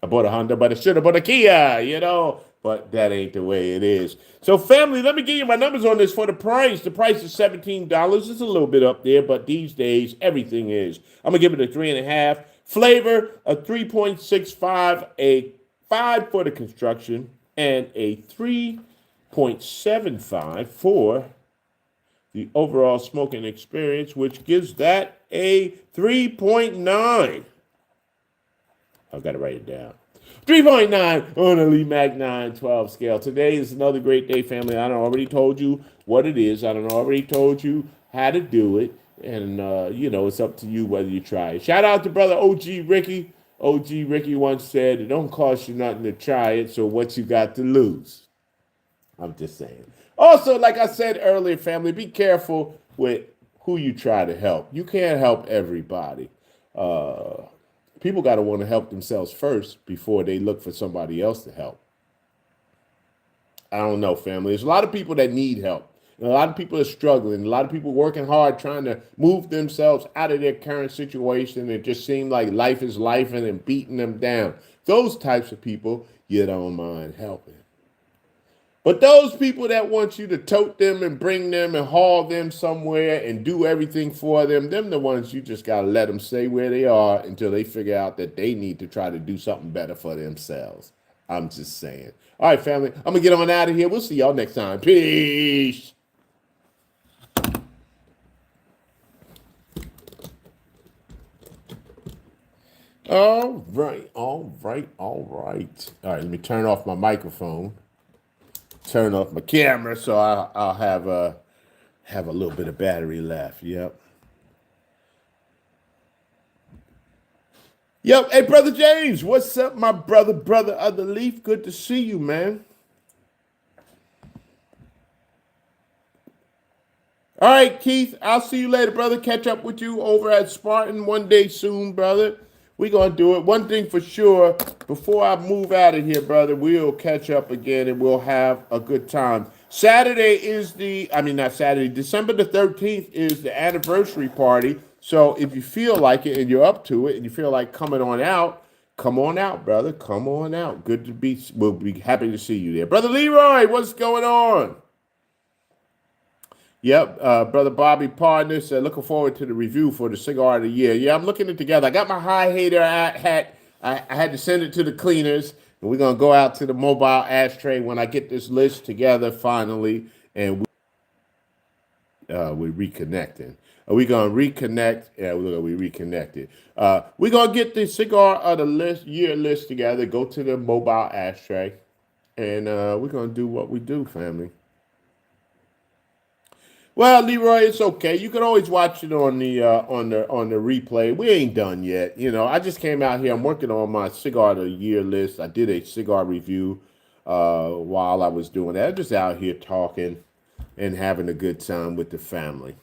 I bought a Honda, but I should have bought a Kia, you know. But that ain't the way it is. So, family, let me give you my numbers on this for the price. The price is $17. It's a little bit up there, but these days, everything is. I'm going to give it a 3.5. Flavor, a 3.65, a 5 for the construction, and a 3.75 for the overall smoking experience, which gives that a 3.9. I've got to write it down. 3.9 on a LeeMack912 scale. Today is another great day, family. I already told you what it is. I already told you how to do it. And, you know, it's up to you whether you try it. Shout out to brother OG Ricky. OG Ricky once said, it don't cost you nothing to try it, so what you got to lose? I'm just saying. Also, like I said earlier, family, be careful with who you try to help. You can't help everybody. People got to want to help themselves first before they look for somebody else to help. I don't know, family. There's a lot of people that need help. And a lot of people are struggling. A lot of people working hard trying to move themselves out of their current situation. It just seems like life is lifing and beating them down. Those types of people, you don't mind helping. But those people that want you to tote them and bring them and haul them somewhere and do everything for them, them the ones you just got to let them stay where they are until they figure out that they need to try to do something better for themselves. I'm just saying. All right, family, I'm going to get on out of here. We'll see y'all next time. Peace. All right. All right, let me turn off my microphone. Turn off my camera so I'll have a little bit of battery left. Yep. Hey, Brother James, what's up, my brother of the leaf? Good to see you, man. All right, Keith, I'll see you later, brother. Catch up with you over at Spartan one day soon, brother. We're going to do it. One thing for sure, before I move out of here, brother, we'll catch up again and we'll have a good time. Saturday is December the 13th is the anniversary party. So if you feel like it and you're up to it and you feel like coming on out, come on out, brother. Come on out. We'll be happy to see you there. Brother Leroy, what's going on? Yep, Brother Bobby Partner said, looking forward to the review for the Cigar of the Year. Yeah, I'm looking it together. I got my high hater hat. I had to send it to the cleaners, and we're going to go out to the mobile ashtray when I get this list together finally, and we're reconnecting. Are we going to reconnect? Yeah, we reconnected. We're going to get the Cigar of the Year list together, go to the mobile ashtray, and we're going to do what we do, family. Well, Leroy, it's okay. You can always watch it on the replay. We ain't done yet. I just came out here. I'm working on my Cigar of the Year list. I did a cigar review while I was doing that. I'm just out here talking and having a good time with the family.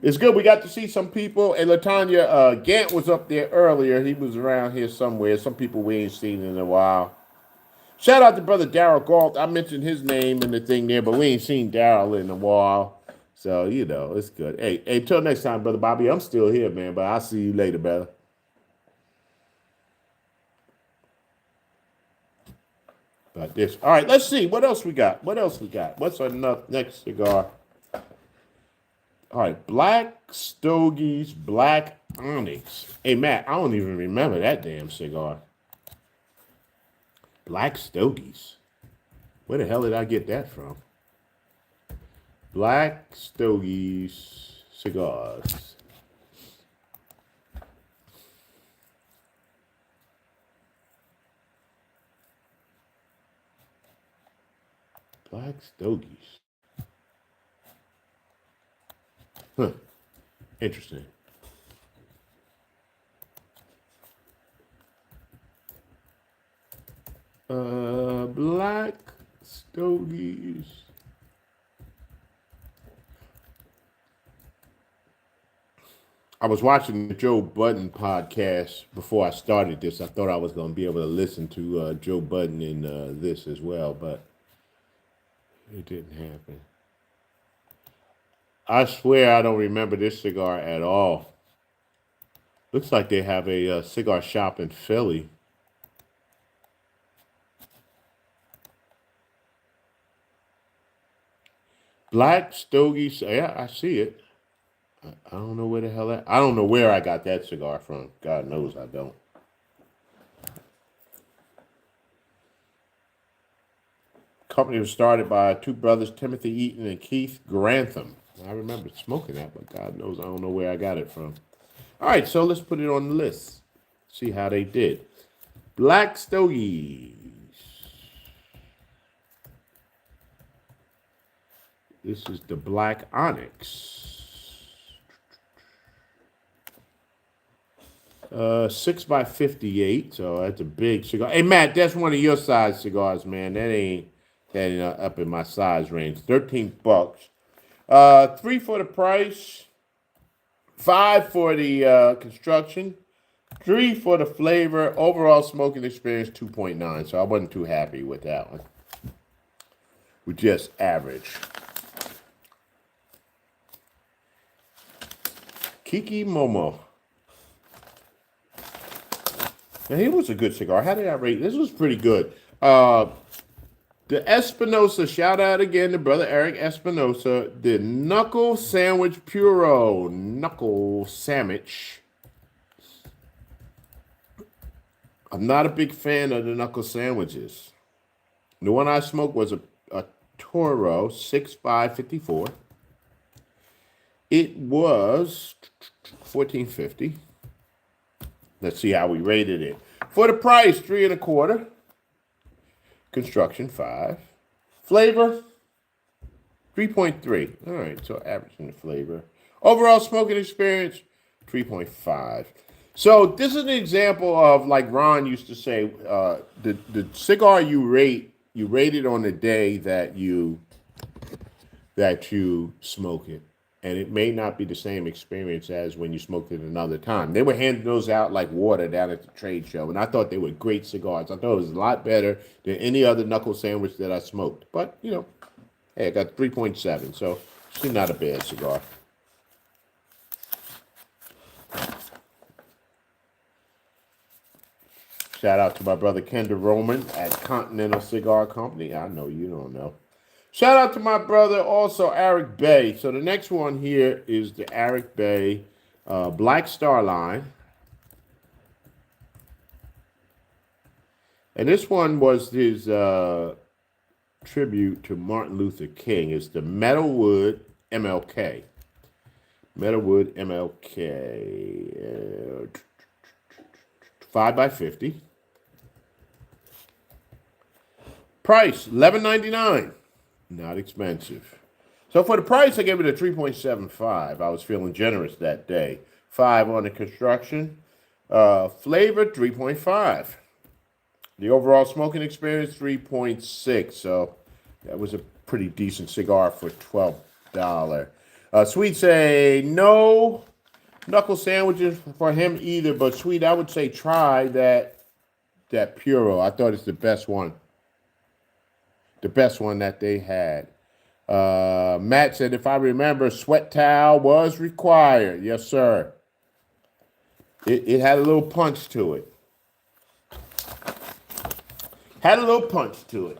It's good. We got to see some people. And LaTanya Gant was up there earlier. He was around here somewhere. Some people we ain't seen in a while. Shout out to Brother Daryl Galt. I mentioned his name in the thing there, but we ain't seen Daryl in a while. So, it's good. Hey, till next time, Brother Bobby. I'm still here, man, but I'll see you later, brother. About this. All right, let's see. What else we got? What's our next cigar? All right, Black Stogie's Black Onyx. Hey, Matt, I don't even remember that damn cigar. Black Stogies. Where the hell did I get that from? Black Stogies cigars. Black Stogies. Huh. Interesting. Black Stogies. I was watching the Joe Budden podcast before I started this. I thought I was going to be able to listen to Joe Budden in this as well, but it didn't happen. I swear I don't remember this cigar at all. Looks like they have a cigar shop in Philly. Black Stogie. Yeah, I see it. I don't know where the hell that. I don't know where I got that cigar from. God knows I don't. Company was started by two brothers, Timothy Eaton and Keith Grantham. I remember smoking that, but God knows I don't know where I got it from. All right, so let's put it on the list. See how they did. Black Stogies. This is the Black Onyx. 6x58, so that's a big cigar. Hey, Matt, that's one of your size cigars, man. That ain't up in my size range. $13. 3 for the price. 5 for the construction, 3 for the flavor. Overall smoking experience 2.9. So I wasn't too happy with that one. We just average. Kiki Momo. Now, here was a good cigar. How did I rate? This was pretty good. The Espinosa, shout out again to brother Eric Espinosa. The Knuckle Sandwich Puro. Knuckle Sandwich. I'm not a big fan of the knuckle sandwiches. The one I smoked was a Toro 6554. It was $14.50. Let's see how we rated it. For the price, 3 1/4. Construction 5. Flavor 3.3. All right, so averaging the flavor. Overall smoking experience 3.5. So this is an example of, like Ron used to say, the cigar you rate it on the day that you smoke it. And it may not be the same experience as when you smoked it another time. They were handing those out like water down at the trade show, and I thought they were great cigars. I thought it was a lot better than any other knuckle sandwich that I smoked. But, you know, hey, I got 3.7, so it's not a bad cigar. Shout out to my brother Kendra Roman at Continental Cigar Company. I know you don't know. Shout out to my brother, also, Eric Bay. So the next one here is the Eric Bay Black Star line. And this one was his tribute to Martin Luther King. It's the Metalwood MLK. Metalwood MLK. 5x50. Price, $11.99. Not expensive. So for the price, I gave it a 3.75. I was feeling generous that day. 5 on the construction. Flavor, 3.5. The overall smoking experience, 3.6. So that was a pretty decent cigar for $12. Sweet say no knuckle sandwiches for him either. But Sweet, I would say try that Puro. I thought it's the best one. The best one that they had. Matt said, if I remember, sweat towel was required. Yes, sir. It had a little punch to it. Had a little punch to it.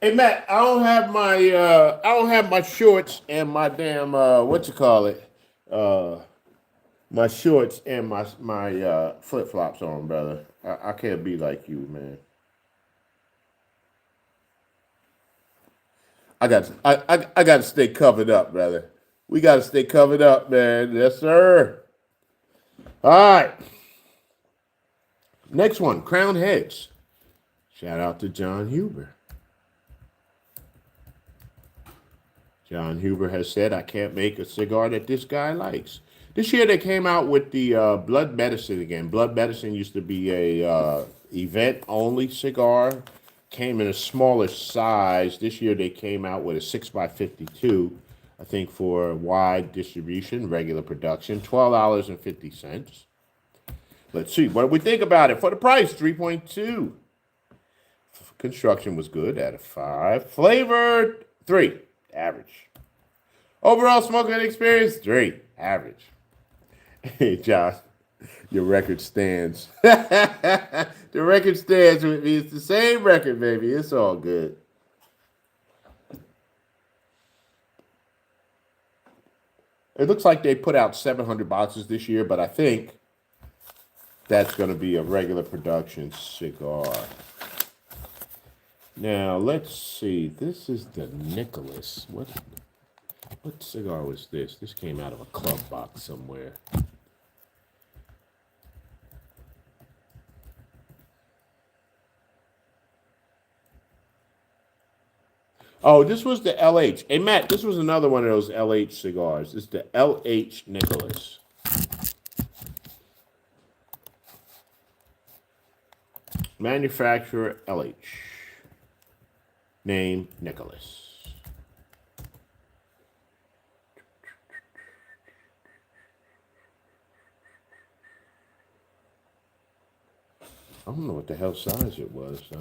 Hey Matt, I don't have my shorts and my damn my shorts and my flip flops on, brother. I can't be like you, man. I got to stay covered up, brother. We got to stay covered up, man. Yes, sir. All right. Next one, Crown Heads. Shout out to John Huber. John Huber has said, I can't make a cigar that this guy likes. This year they came out with the Blood Medicine again. Blood Medicine used to be a event-only cigar. Came in a smaller size. This year they came out with a 6x52, I think, for wide distribution, regular production, $12.50. Let's see. What do we think about it? For the price, 3.2. Construction was good at a 5. Flavored, 3. Average. Overall smoking experience, 3. Average. Hey, Josh, your record stands. The record stands with me. It's the same record, baby. It's all good. It looks like they put out 700 boxes this year, but I think that's going to be a regular production cigar. Now, let's see. This is the Nicholas. What cigar was this? This came out of a club box somewhere. Oh, this was the LH. Hey, Matt, this was another one of those LH cigars. It's the LH Nicholas. Manufacturer LH. Name Nicholas. I don't know what the hell size it was, though.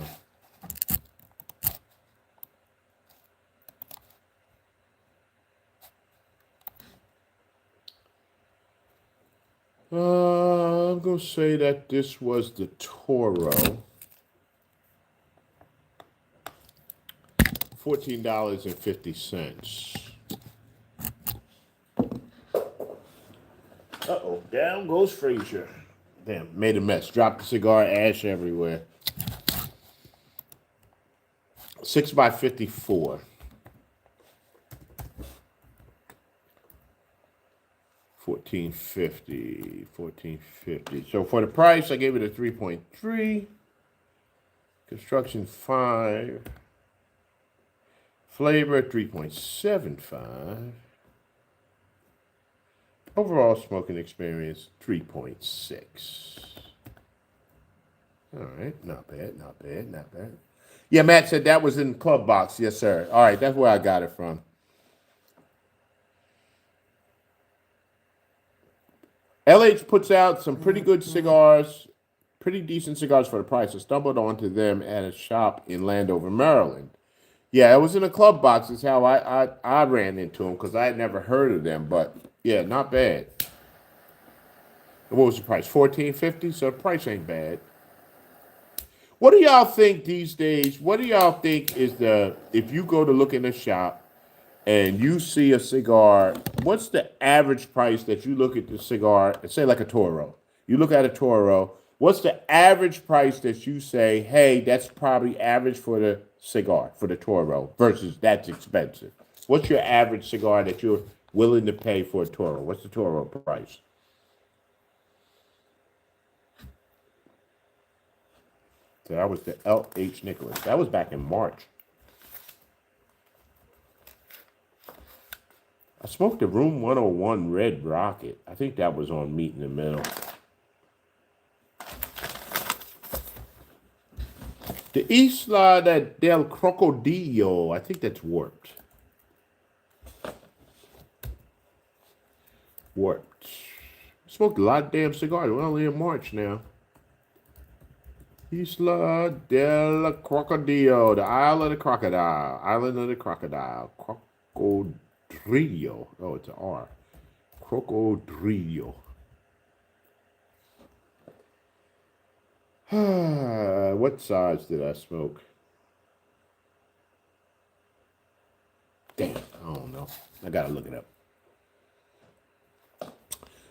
I'm going to say that this was the Toro. $14.50. Uh-oh, down goes Frazier. Damn, made a mess. Dropped the cigar, ash everywhere. 6x54. 1450. So for the price, I gave it a 3.3. Construction 5. Flavor 3.75. Overall smoking experience 3.6. All right, not bad, not bad, not bad. Yeah, Matt said that was in the club box. Yes, sir. All right, that's where I got it from. LH puts out some pretty good cigars, pretty decent cigars for the price. I stumbled onto them at a shop in Landover, Maryland. Yeah, it was in a club box. Is how I ran into them because I had never heard of them. But yeah, not bad. What was the price? $14.50. So the price ain't bad. What do y'all think these days? What do y'all think is if you go to look in a shop and you see a cigar, what's the average price that you look at the cigar, say like a Toro? You look at a Toro, what's the average price that you say, hey, that's probably average for the cigar, for the Toro, versus that's expensive? What's your average cigar that you're willing to pay for a Toro? What's the Toro price? So that was the Elk H. Nicholas. That was back in March. I smoked the Room 101 Red Rocket. I think that was on Meat in the Middle. The Isla del Crocodillo. I think that's warped. Warped. Smoked a lot of damn cigars. We're only in March now. Isla del Crocodillo. The Isle of the Crocodile. Island of the Crocodile. Crocodrillo. Oh, it's an R. Crocodrillo. What size did I smoke? Damn, I don't know. I gotta look it up.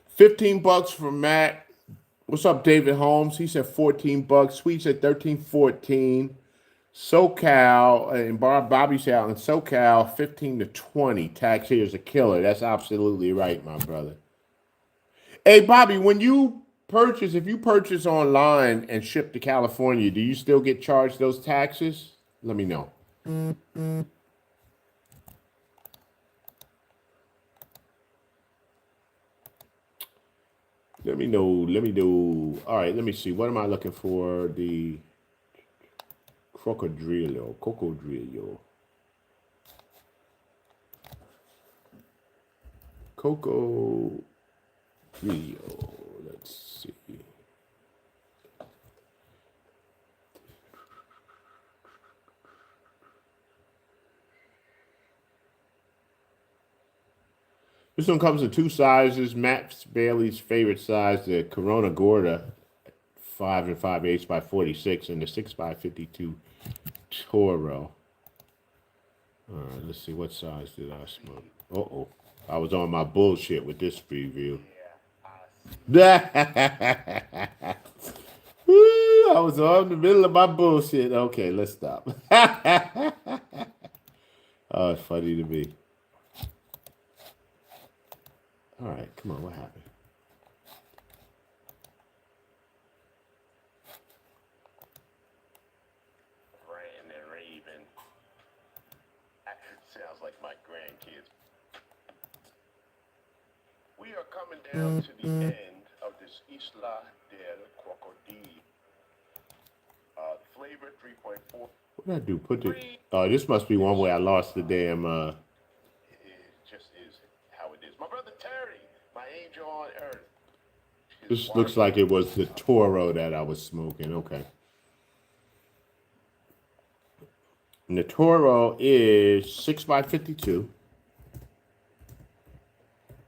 15 bucks for Matt. What's up, David Holmes? He said 14 bucks. Sweet said 13.14. SoCal and Bobby said out in SoCal 15 to 20. Tax here is a killer. That's absolutely right, my brother. Hey, Bobby, when you purchase, if you purchase online and ship to California, do you still get charged those taxes? Let me know. Let me know. Let me do. All right, let me see. What am I looking for? The Crocodrillo. Cocodrillo. Cocodrillo. Let's see. This one comes in two sizes. Matt Bailey's favorite size, the Corona Gorda, 5 5/8 by 46, and the 6 by 52 Toro. All right, let's see. What size did I smoke? Uh-oh. I was on my bullshit with this preview. I was on the middle of my bullshit. Okay, let's stop. Oh, it's funny to me. All right, come on, what happened? Brandon Raven. Actually sounds like my grandkids. We are coming down to the end of this Isla del Crocodile What did I do? Put the. Oh, this must be one where I lost the damn. It just is how it is. My brother Terry, my angel on earth. This looks like it was the Toro that I was smoking. Okay. And the Toro is 6x52.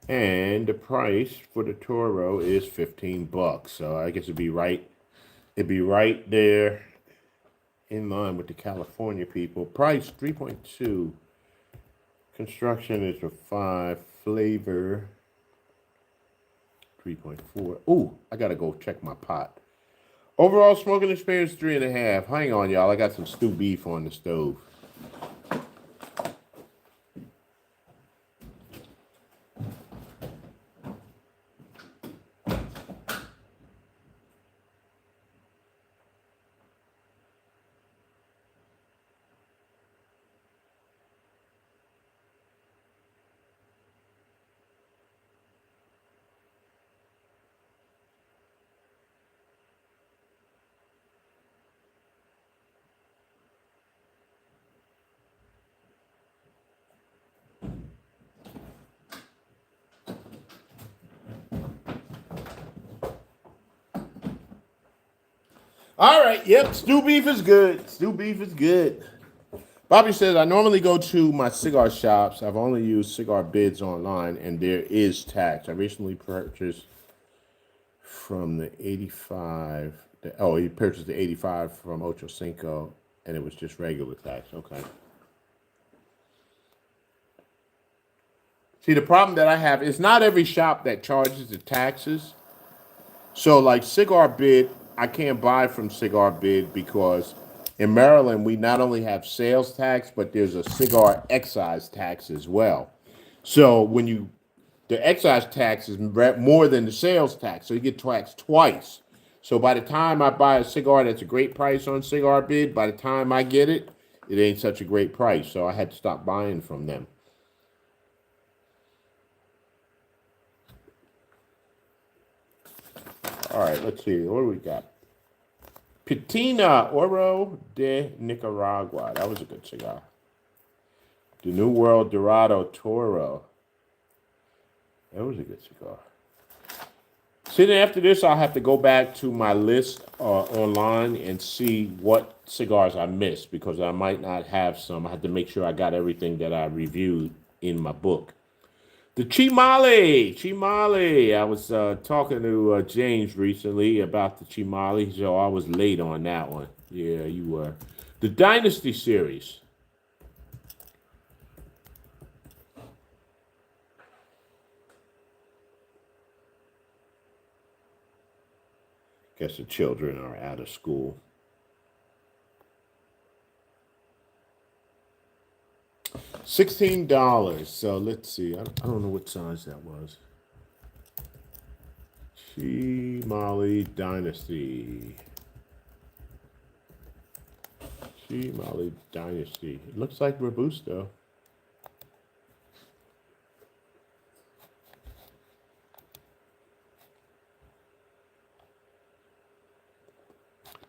And the price for the Toro is $15. So I guess it'd be right there in line with the California people. Price 3.2. Construction is a 5. Flavor 3.4. Ooh, I gotta go check my pot. Overall smoking experience 3.5. Hang on, y'all. I got some stew beef on the stove. All right, yep, stew beef is good. Stew beef is good. Bobby says, I normally go to my cigar shops. I've only used cigar bids online, and there is tax. I recently purchased from the 85. He purchased the 85 from Ocho Cinco, and it was just regular tax. Okay. See, the problem that I have is not every shop that charges the taxes. So, like Cigar Bid, I can't buy from Cigar Bid because in Maryland, we not only have sales tax, but there's a cigar excise tax as well. So, the excise tax is more than the sales tax, so you get taxed twice. So, by the time I buy a cigar that's a great price on Cigar Bid, by the time I get it, it ain't such a great price. So, I had to stop buying from them. All right, let's see. What do we got? Patina Oro de Nicaragua. That was a good cigar. The New World Dorado Toro. That was a good cigar. See, then after this, I'll have to go back to my list online and see what cigars I missed because I might not have some. I have to make sure I got everything that I reviewed in my book. The Chimale. I was talking to James recently about the Chimale, so I was late on that one. Yeah, you were. The Dynasty series. Guess the children are out of school. $16. So let's see. I don't know what size that was. Chimale Dynasty. Chimale Dynasty. It looks like Robusto.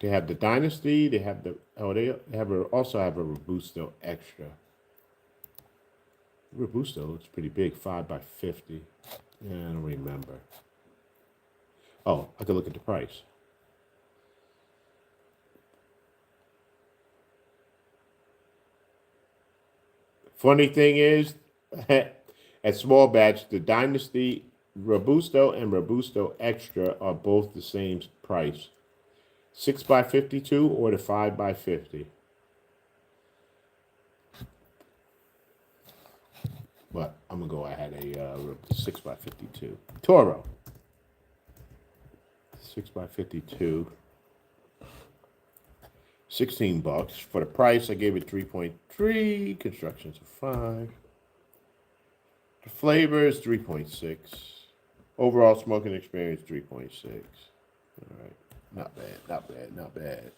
They have the Dynasty. They have also have a Robusto Extra. Robusto looks pretty big, 5x50. Yeah, I don't remember. Oh, I could look at the price. Funny thing is, at small batch, the Dynasty Robusto and Robusto Extra are both the same price. 6x52 or the 5x50. But I'm gonna go ahead a 6x52 Toro. 6x52. $16 for the price. I gave it 3.3. Construction's a 5. The flavor is 3.6. Overall smoking experience 3.6. All right, not bad.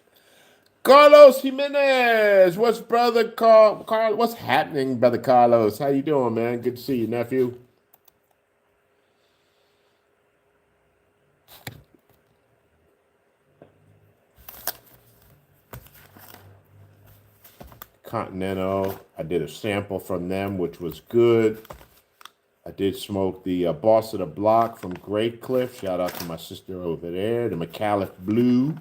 Carlos Jimenez, what's brother Carl? What's happening, brother Carlos? How you doing, man? Good to see you, nephew. Continental. I did a sample from them, which was good. I did smoke the Boss of the Block from Great Cliff. Shout out to my sister over there. The McAuliffe Blue.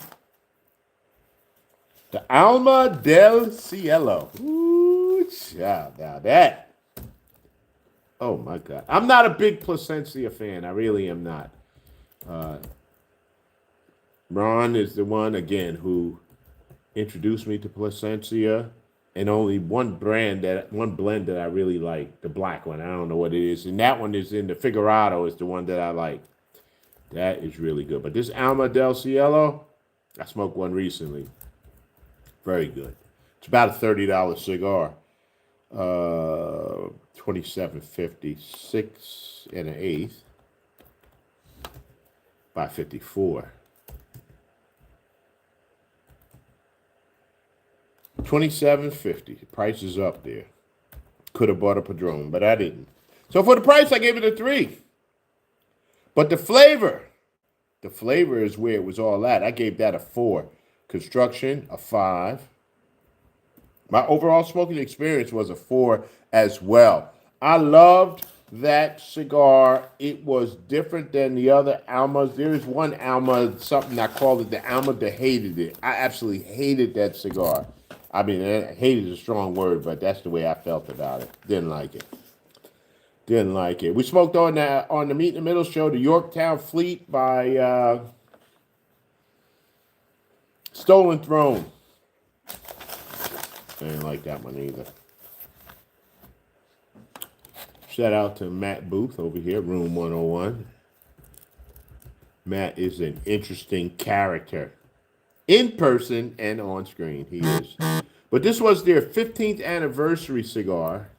The Alma del Cielo. Ooh, child, now that. Oh, my God. I'm not a big Plasencia fan. I really am not. Ron is the one, again, who introduced me to Plasencia. And only one blend that I really like, the black one. I don't know what it is. And that one is in the Figurado is the one that I like. That is really good. But this Alma del Cielo, I smoked one recently. Very good. It's about a $30 cigar. 27.50, 6 1/8 by 54. 27.50. The price is up there. Could have bought a Padron, but I didn't. So for the price, I gave it a 3. But the flavor is where it was all at. I gave that a 4. Construction, a 5. My overall smoking experience was a 4 as well. I loved that cigar. It was different than the other Almas. There is one Alma, something I called it the Alma that hated it. I absolutely hated that cigar. I mean, hated is a strong word, but that's the way I felt about it. Didn't like it. Didn't like it. We smoked on the Meet in the Middle show, the Yorktown Fleet by Stolen Throne. I didn't like that one either. Shout out to Matt Booth over here, Room 101. Matt is an interesting character. In person and on screen, he is. But this was their 15th anniversary cigar.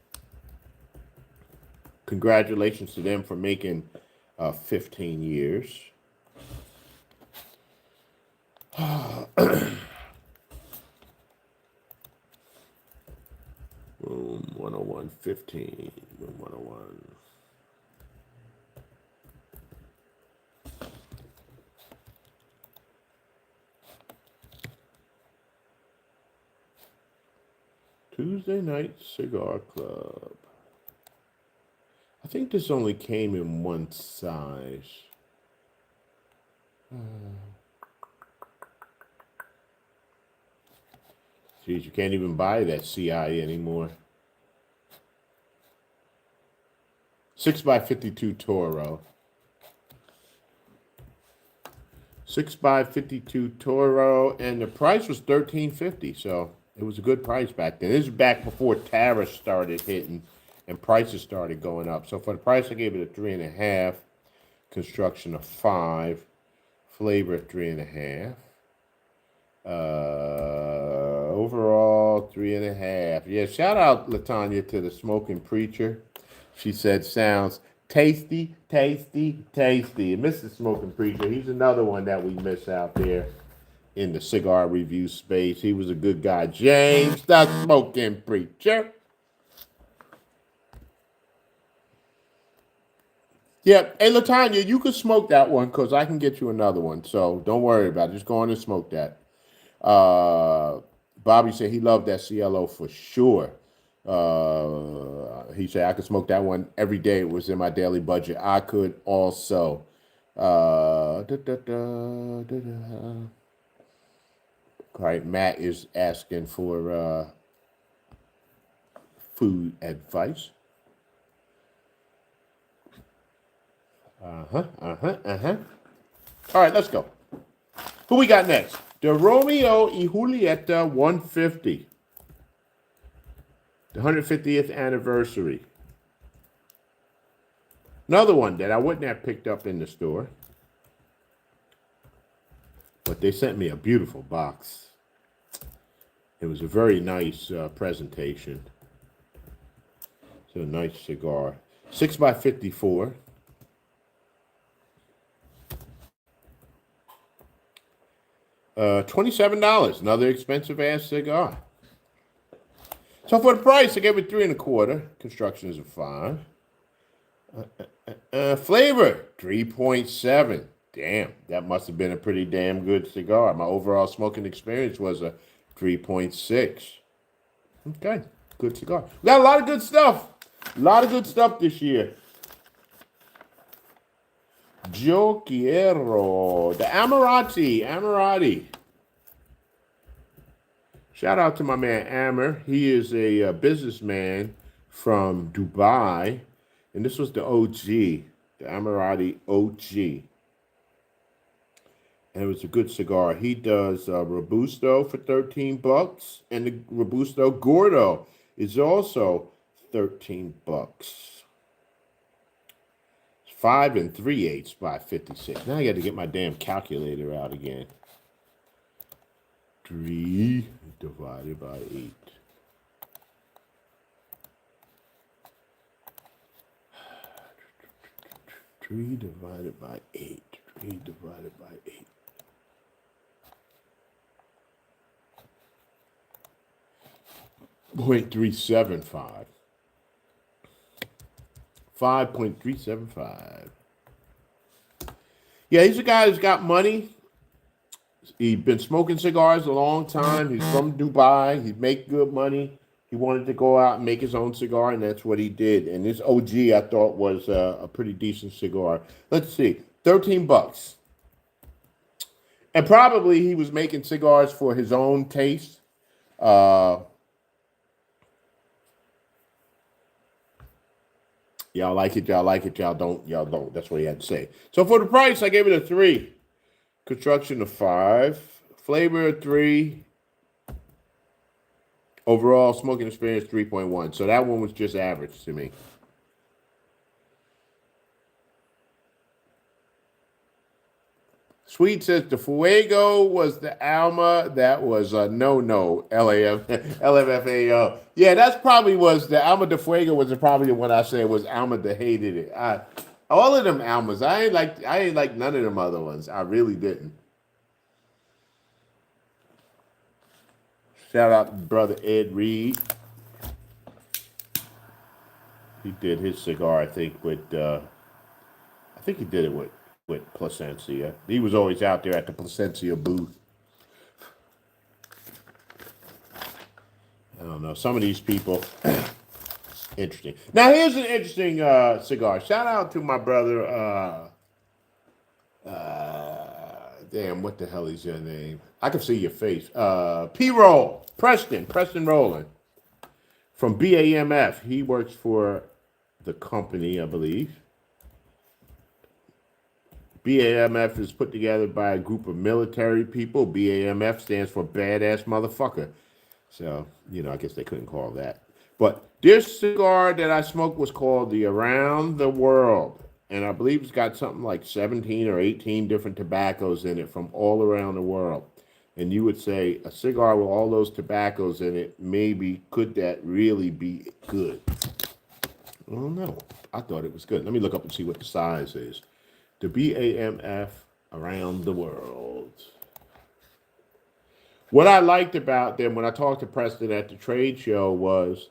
Congratulations to them for making 15 years. 101, 15, 101. Tuesday Night Cigar Club. I think this only came in one size. Geez, you can't even buy that CI anymore. 6x52 Toro. 6x52 Toro, and the price was $13.50, so it was a good price back then. This is back before tariffs started hitting and prices started going up. So for the price, I gave it a 3.5. Construction of 5. Flavor 3.5. Overall 3.5. Yeah, shout out Latanya to the Smoking Preacher. She said sounds tasty, tasty, tasty. And Mr. Smoking Preacher, he's another one that we miss out there in the cigar review space. He was a good guy. James, the Smoking Preacher. Yeah, hey, Latanya, you can smoke that one because I can get you another one. So don't worry about it. Just go on and smoke that. Bobby said he loved that Cielo for sure. He said I could smoke that one every day. It was in my daily budget. I could also. All right, Matt is asking for food advice. All right, let's go. Who we got next? The Romeo y Julieta 150. The 150th anniversary. Another one that I wouldn't have picked up in the store. But they sent me a beautiful box. It was a very nice presentation. It's a nice cigar. 6x54. $27. Another expensive ass cigar. So for the price, I gave it 3.25. Construction is a 5. Flavor 3.7. Damn, that must have been a pretty damn good cigar. My overall smoking experience was a 3.6. Okay, good cigar. We got a lot of good stuff. A lot of good stuff this year. Yo quiero. The Amirati. Shout out to my man Amir. He is a businessman from Dubai. And this was the OG, the Amirati OG. And it was a good cigar. He does Robusto for 13 bucks. And the Robusto Gordo is also 13 bucks. 5 3/8 by 56. Now I got to get my damn calculator out again. 3 divided by 8. Three divided by 8. 3 divided by 8. 0.375. 5.375. Yeah, he's a guy who's got money. He's been smoking cigars a long time. He's from Dubai. He make good money. He wanted to go out and make his own cigar, and that's what he did. And this OG, I thought, was a pretty decent cigar. Let's see, 13 bucks. And probably he was making cigars for his own taste. Y'all like it, y'all like it, y'all don't. That's what he had to say. So for the price, I gave it a 3. Construction of 5. Flavor of 3. Overall smoking experience 3.1. So that one was just average to me. Sweet says the Fuego was the Alma. That was no. LMFAO. Yeah, that's probably was the Alma de Fuego was probably the one I said was Alma that hated it. All of them Almas. I ain't like none of them other ones. I really didn't. Shout out to brother Ed Reed. He did his cigar, I think, with I think he did it with Placencia. He was always out there at the Placencia booth. I don't know. Some of these people, interesting. Now, here's an interesting cigar. Shout out to my brother, damn, what the hell is your name? I can see your face. P-Roll, Preston Rowland from BAMF. He works for the company, I believe. BAMF is put together by a group of military people. BAMF stands for Badass Motherfucker. So, I guess they couldn't call that. But this cigar that I smoked was called the Around the World. And I believe it's got something like 17 or 18 different tobaccos in it from all around the world. And you would say a cigar with all those tobaccos in it, maybe could that really be good? I don't know. I thought it was good. Let me look up and see what the size is. The BAMF Around the World. What I liked about them when I talked to Preston at the trade show was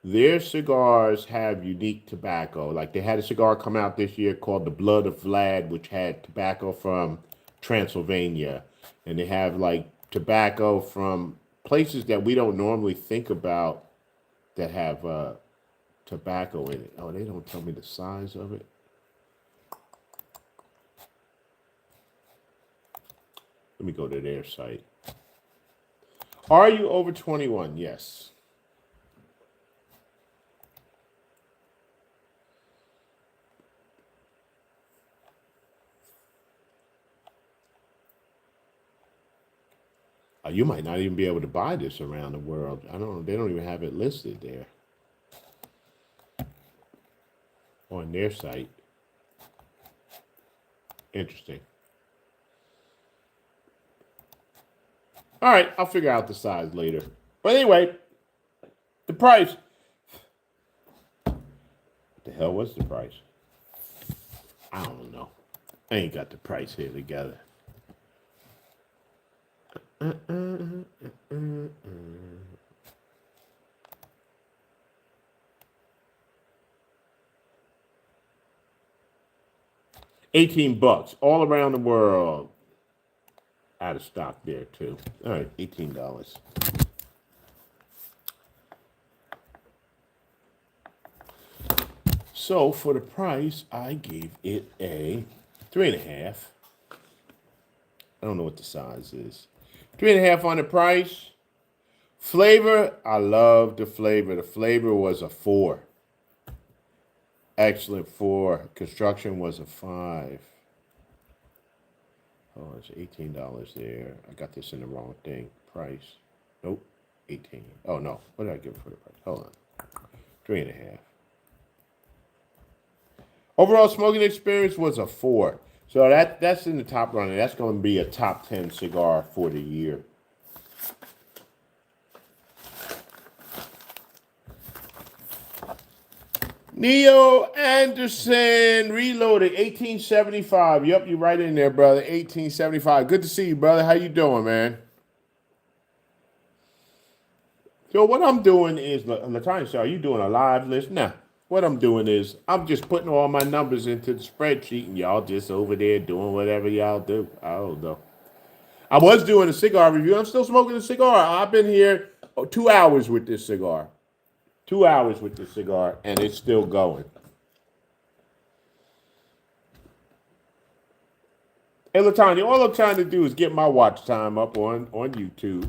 their cigars have unique tobacco. Like they had a cigar come out this year called the Blood of Vlad, which had tobacco from Transylvania. And they have like tobacco from places that we don't normally think about that have tobacco in it. Oh, they don't tell me the size of it. Let me go to their site. Are you over 21? Yes. You might not even be able to buy this around the world. I don't know. They don't even have it listed there on their site. Interesting. All right, I'll figure out the size later. But anyway, the price. What the hell was the price? I don't know. I ain't got the price here together. $18 all around the world. Out of stock there too. All right, $18. So for the price, I gave it a 3.5. I don't know what the size is. 3.5 on the price. Flavor, I love the flavor. The flavor was a 4. Excellent 4. Construction was a 5. Oh, it's $18 there. I got this in the wrong thing. Price. Nope. 18. Oh no. What did I give it for the price? Hold on. 3.5. Overall smoking experience was a 4. So that's in the top running. That's going to be a top 10 cigar for the year. Neo Anderson Reloaded 1875. Yep, you're right in there, brother. 1875. Good to see you, brother. How you doing, man? So what I'm doing is, Latanya, are you doing a live list? Nah. What I'm doing is I'm just putting all my numbers into the spreadsheet, and y'all just over there doing whatever y'all do. I don't know. I was doing a cigar review. I'm still smoking a cigar. I've been here 2 hours with this cigar. 2 hours with this cigar, and it's still going. Hey, Latanya, all I'm trying to do is get my watch time up on YouTube.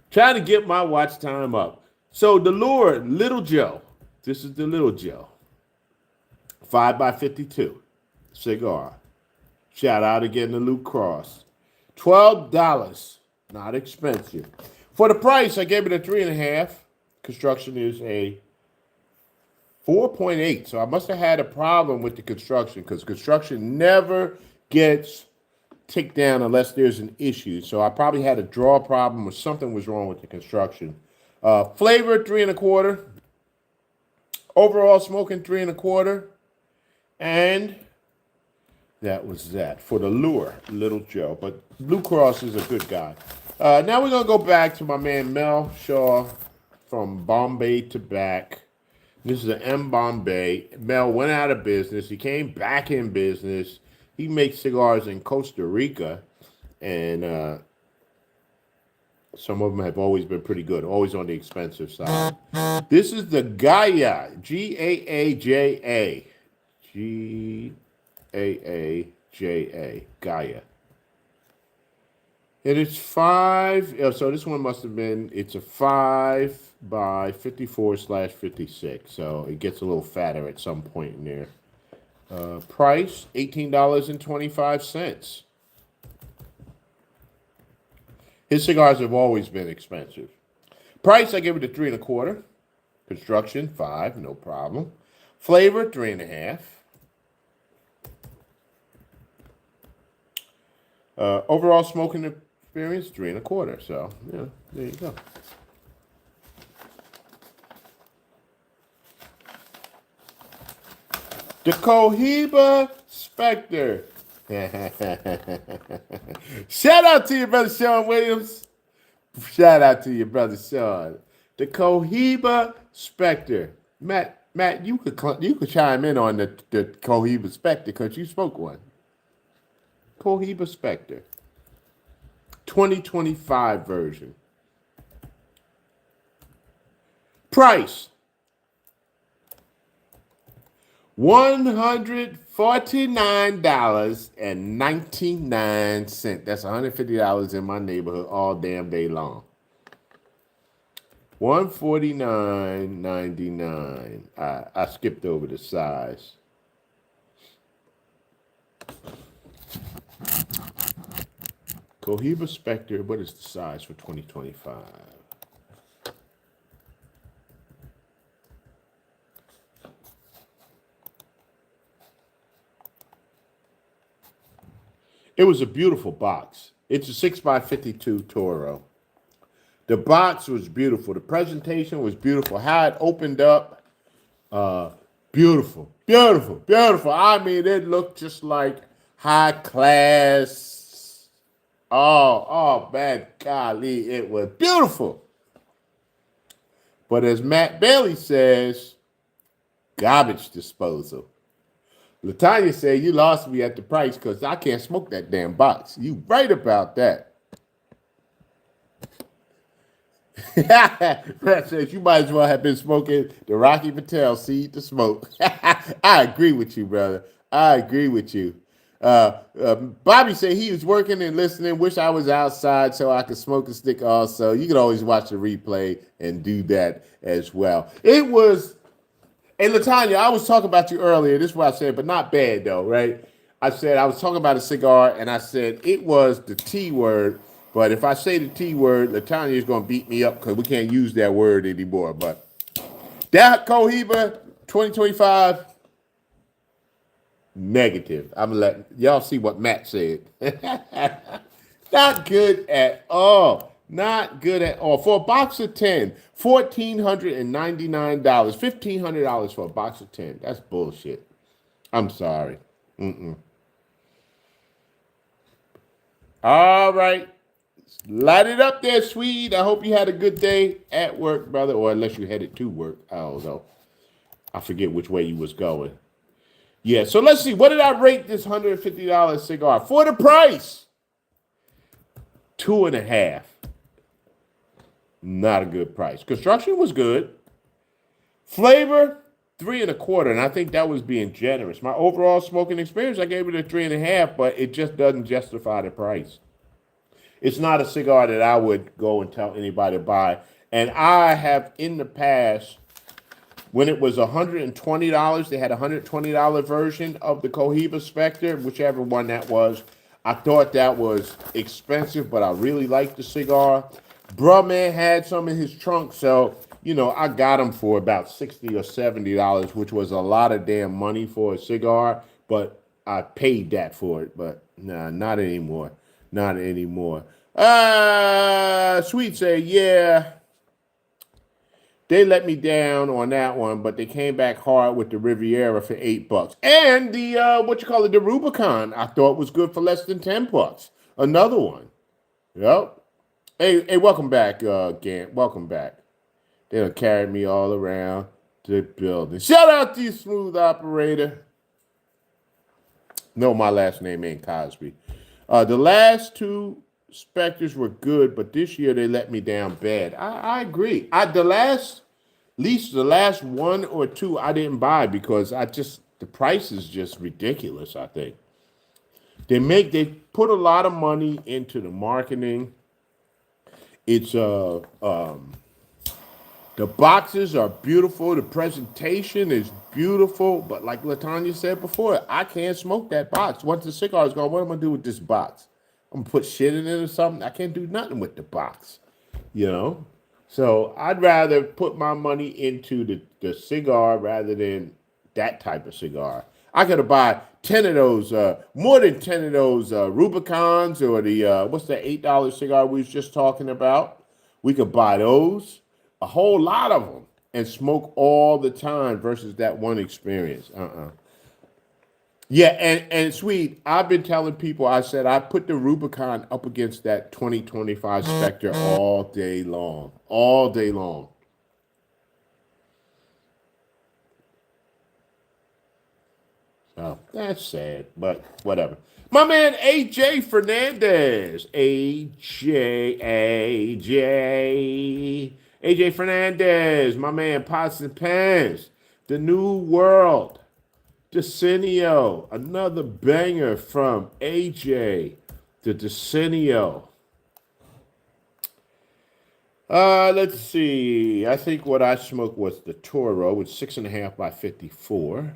Trying to get my watch time up. So the lure, Little Joe. This is the Little Joe. 5x52 cigar. Shout out again to Luke Cross. $12. Not expensive. For the price, I gave it a 3.5. Construction is a 4.8. So I must have had a problem with the construction because construction never gets ticked down unless there's an issue. So I probably had a draw problem or something was wrong with the construction. Flavor, 3.25. Overall smoking, 3.25. And that was that for the lure, Little Joe. But Blue Cross is a good guy. Now we're going to go back to my man Mel Shaw from Bombay to back. This is an M Bombay. Mel went out of business. He came back in business. He makes cigars in Costa Rica, and some of them have always been pretty good, always on the expensive side. This is the Gaia, G-A-A-J-A. G-A-A-J-A, Gaia. And it's 5, so this one must have been, it's a 5x54/56, so it gets a little fatter at some point in there. Price, $18.25. His cigars have always been expensive. Price, I give it a 3.25. Construction, 5, no problem. Flavor, 3.5. Overall smoking experience, 3.25. So, yeah, there you go. The Cohiba Spectre. Shout out to your brother Sean Williams. Shout out to your brother Sean. The Cohiba Spectre. Matt, you could chime in on the Cohiba Spectre because you spoke one. Cohiba Spectre. 2025 version. Price. $149.99. That's $150 in my neighborhood all damn day long. $149.99. I skipped over the size. Cohiba Spectre, what is the size for 2025? It was a beautiful box. It's a 6x52 Toro. The box was beautiful. The presentation was beautiful. How it opened up, beautiful, beautiful, beautiful. I mean, it looked just like high class. Oh, man, golly, it was beautiful. But as Matt Bailey says, garbage disposal. Latanya said, you lost me at the price because I can't smoke that damn box. You right about that. Brad says you might as well have been smoking the Rocky Patel seed to smoke. I agree with you, brother. I agree with you. Bobby said he was working and listening. Wish I was outside so I could smoke a stick also. You can always watch the replay and do that as well. It was, hey, Latanya, I was talking about you earlier. This is what I said, but not bad though, right? I said I was talking about a cigar, and I said it was the T word. But if I say the T word, Latanya is going to beat me up because we can't use that word anymore. But that Cohiba 2025, negative. I'm going to let y'all see what Matt said. Not good at all. Not good at all. For a box of 10, $1,499, $1,500 for a box of 10. That's bullshit. I'm sorry. All right. Light it up there, Swede. I hope you had a good day at work, brother, or unless you headed to work. I don't know. I forget which way you was going. Yeah, so let's see. What did I rate this $150 cigar? For the price, 2.5. Not a good price. Construction was good. Flavor, 3.25, and I think that was being generous. My overall smoking experience, I gave it a 3.5, but it just doesn't justify the price. It's not a cigar that I would go and tell anybody to buy. And I have in the past, when it was $120, they had a $120 version of the Cohiba Spectre, whichever one that was. I thought that was expensive, but I really liked the cigar. Bruh man had some in his trunk, so, you know, I got him for about $60 or $70, which was a lot of damn money for a cigar, but I paid that for it. But nah, not anymore. Not anymore. Sweet say, yeah, they let me down on that one, but they came back hard with the Riviera for $8. And the the Rubicon, I thought was good for less than $10. Another one. Yep. Hey, welcome back, Gant. Welcome back. They done carried me all around the building. Shout out to you, smooth operator. No, my last name ain't Cosby. The last two Spectres were good, but this year they let me down bad. I agree. The last one or two I didn't buy because the price is just ridiculous, I think. They put a lot of money into the marketing. It's the boxes are beautiful. The presentation is beautiful. But like Latanya said before, I can't smoke that box. Once the cigar is gone, what am I going to do with this box? I'm going to put shit in it or something? I can't do nothing with the box, you know? So I'd rather put my money into the cigar rather than that type of cigar. I could have bought 10 of those, more than 10 of those Rubicons or the, what's the $8 cigar we was just talking about? We could buy those, a whole lot of them, and smoke all the time versus that one experience. Yeah, and sweet, I've been telling people, I said I put the Rubicon up against that 2025 Spectre all day long. All day long. So that's sad, but whatever. My man AJ Fernandez. AJ Fernandez, my man Pots and Pans. The New World. Decenio, another banger from AJ, the Decenio. Let's see. I think what I smoked was the Toro with 6.5 by 54.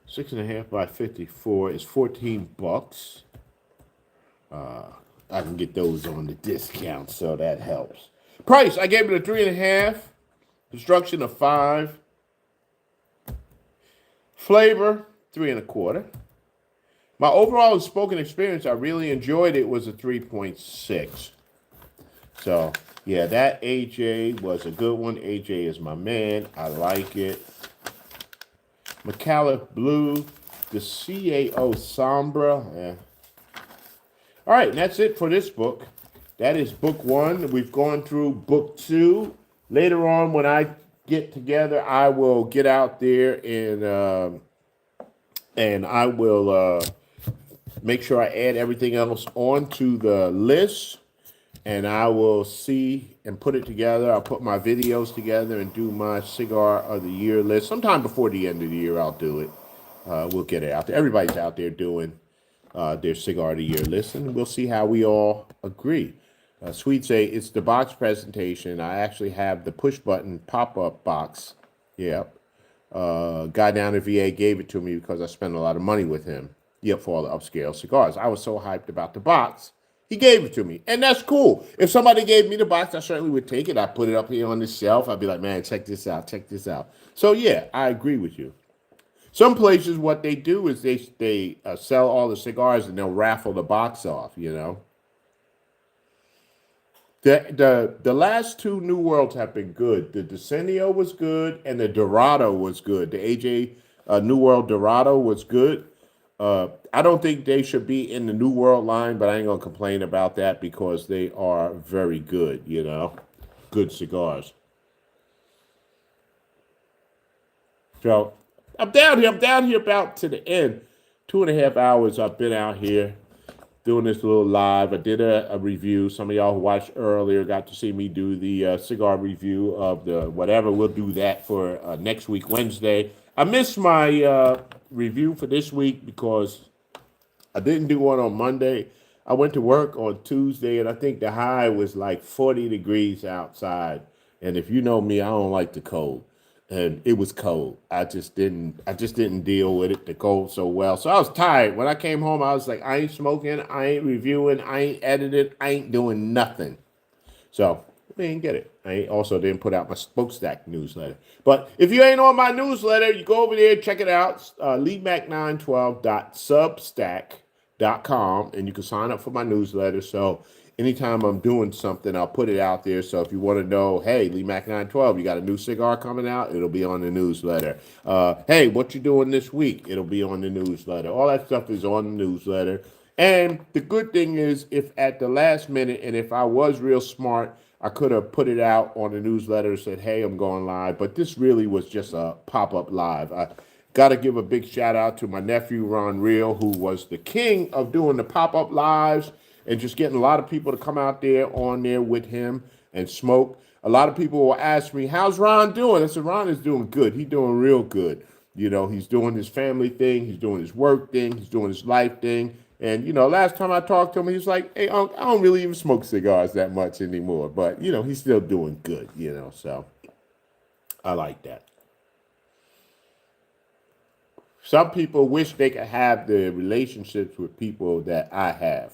6.5 by 54 is $14. I can get those on the discount, so that helps. Price, I gave it a 3.5. Construction of 5. Flavor, 3.25. My overall spoken experience, I really enjoyed it, was a 3.6. So, yeah, that AJ was a good one. AJ is my man. I like it. McAuliffe Blue, the CAO Sombra. Yeah. All right, and that's it for this book. That is book 1. We've gone through book 2. Later on, when I get together, I will get out there and I will make sure I add everything else onto the list. and I will see and put it together. I'll put my videos together and do my cigar of the year list. Sometime before the end of the year, I'll do it. We'll get it out there. Everybody's out there doing their cigar of the year list, and we'll see how we all agree. Sweet say it's the box presentation. I actually have the push button pop up box. Yep. Guy down at VA gave it to me because I spent a lot of money with him. Yep, for all the upscale cigars. I was so hyped about the box. He gave it to me, and that's cool. If somebody gave me the box, I certainly would take it. I'd put it up here on the shelf. I'd be like, man, check this out, check this out. So yeah, I agree with you. Some places, what they do is they sell all the cigars and they'll raffle the box off. You know, the last two New Worlds have been good. The Decennial was good, and the Dorado was good. The AJ New World Dorado was good. I don't think they should be in the New World line, but I ain't gonna complain about that because they are very good. You know, good cigars. So I'm down here. I'm down here about to the end. 2.5 hours I've been out here doing this little live. I did a review. Some of y'all who watched earlier got to see me do the cigar review of the whatever. We'll do that for next week, Wednesday. I missed my review for this week because I didn't do one on Monday. I went to work on Tuesday, and I think the high was like 40 degrees outside. And if you know me, I don't like the cold. And it was cold. I just didn't deal with it, the cold, so well. So I was tired. When I came home, I was like, I ain't smoking, I ain't reviewing, I ain't editing, I ain't doing nothing. So I didn't get it. I also didn't put out my Smokestack newsletter. But if you ain't on my newsletter, you go over there, check it out. LeeMack912.substack.com, and you can sign up for my newsletter. So anytime I'm doing something, I'll put it out there. So if you want to know, hey, LeeMack912, you got a new cigar coming out? It'll be on the newsletter. Hey, what you doing this week? It'll be on the newsletter. All that stuff is on the newsletter. And the good thing is, if at the last minute, and if I was real smart, I could have put it out on the newsletter and said, hey, I'm going live. But this really was just a pop-up live. I got to give a big shout out to my nephew, Ron Real, who was the king of doing the pop-up lives and just getting a lot of people to come out there on there with him and smoke. A lot of people will ask me, how's Ron doing? I said, Ron is doing good. He's doing real good. You know, he's doing his family thing. He's doing his work thing. He's doing his life thing. And, you know, last time I talked to him, he was like, hey, I don't really even smoke cigars that much anymore. But, you know, he's still doing good, you know, so I like that. Some people wish they could have the relationships with people that I have.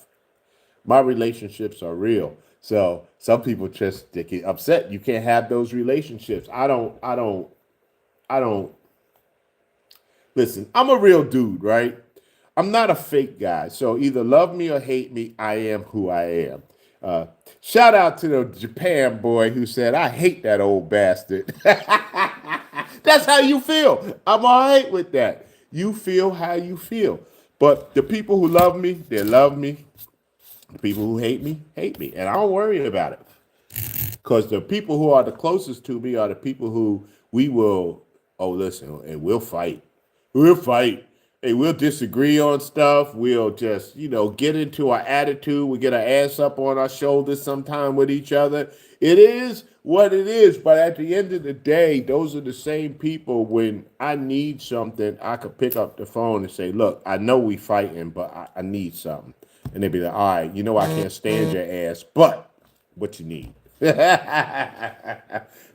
My relationships are real. So some people just they get upset. You can't have those relationships. I don't listen, I'm a real dude, right? I'm not a fake guy. So either love me or hate me, I am who I am. Shout out to the Japan boy who said, I hate that old bastard. That's how you feel. I'm all right with that. You feel how you feel. But the people who love me, they love me. The people who hate me, hate me. And I don't worry about it. Because the people who are the closest to me are the people who we will, oh, listen, and we'll fight. We'll fight. Hey, we'll disagree on stuff. We'll just, you know, get into our attitude. We get our ass up on our shoulders sometime with each other. It is what it is. But at the end of the day, those are the same people when I need something, I could pick up the phone and say, look, I know we fighting, but I need something. And they'd be like, all right, you know I can't stand your ass, but what you need?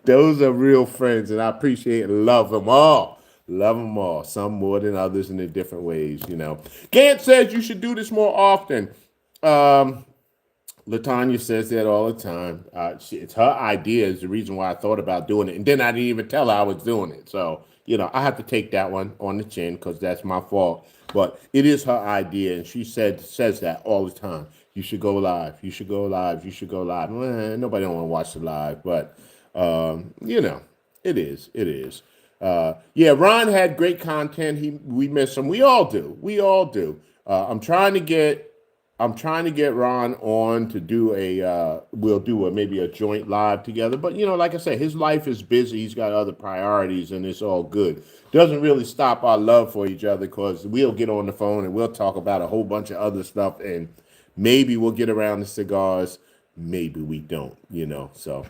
Those are real friends, and I appreciate and love them all. Love them all, some more than others in their different ways, you know. Gant says you should do this more often. LaTanya says that all the time. It's her idea is the reason why I thought about doing it. And then I didn't even tell her I was doing it. So, you know, I have to take that one on the chin because that's my fault. But it is her idea, and she says that all the time. You should go live. You should go live. You should go live. Nobody don't want to watch the live, but, you know, it is. It is. Yeah, Ron had great content. We miss him. We all do. We all do. I'm trying to get Ron on to do we'll do maybe a joint live together. But, you know, like I said, his life is busy. He's got other priorities, and it's all good. Doesn't really stop our love for each other because we'll get on the phone and we'll talk about a whole bunch of other stuff, and maybe we'll get around the cigars. maybe we don't, So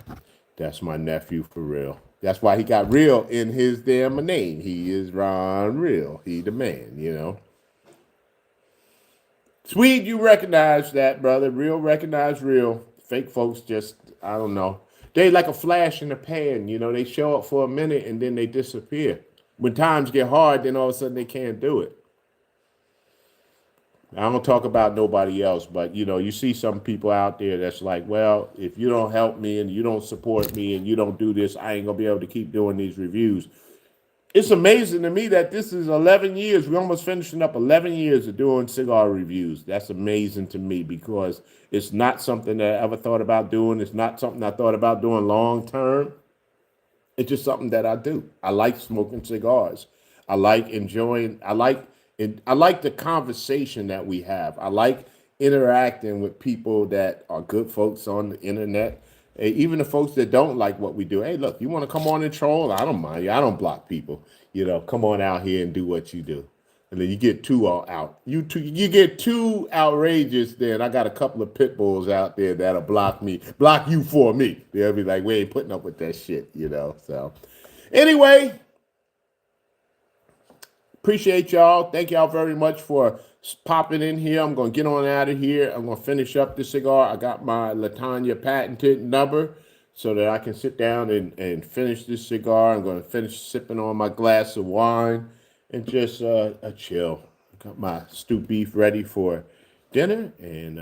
that's my nephew for real. That's why he got real in his damn name. He is Ron Real. He the man. Swede, you recognize that, brother. Real recognize real. Fake folks just, I don't know. They like a flash in the pan, They show up for a minute and then they disappear. When times get hard, then all of a sudden they can't do it. I don't talk about nobody else, but you see some people out there that's like, well, if you don't help me and you don't support me and you don't do this, I ain't gonna be able to keep doing these reviews. It's amazing to me that this is 11 years. We're almost finishing up 11 years of doing cigar reviews. That's amazing to me because it's not something that I ever thought about doing. It's not something I thought about doing long term. It's just something that I do. I like smoking cigars. I like enjoying. I like the conversation that we have. I like interacting with people that are good folks on the internet. Even the folks that don't like what we do. Hey, look, you want to come on and troll? I don't mind you. I don't block people. Come on out here and do what you do. And then you get two all out. You get too outrageous. Then I got a couple of pit bulls out there that'll block you for me. They'll be like, we ain't putting up with that shit, So anyway, appreciate y'all. Thank y'all very much for popping in here. I'm gonna get on out of here. I'm gonna finish up the cigar. I got my Latanya patented number so that I can sit down and finish this cigar. I'm gonna finish sipping on my glass of wine and just a chill. Got my stewed beef ready for dinner, and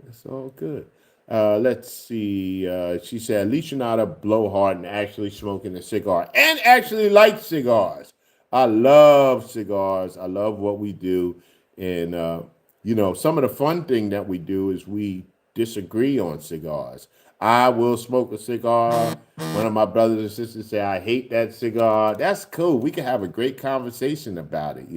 it's all good. Let's see. She said, at least you're not a blowhard and actually smoking a cigar and actually like cigars. I love cigars. I love what we do. And, some of the fun thing that we do is we disagree on cigars. I will smoke a cigar. One of my brothers and sisters say, I hate that cigar. That's cool. We can have a great conversation about it,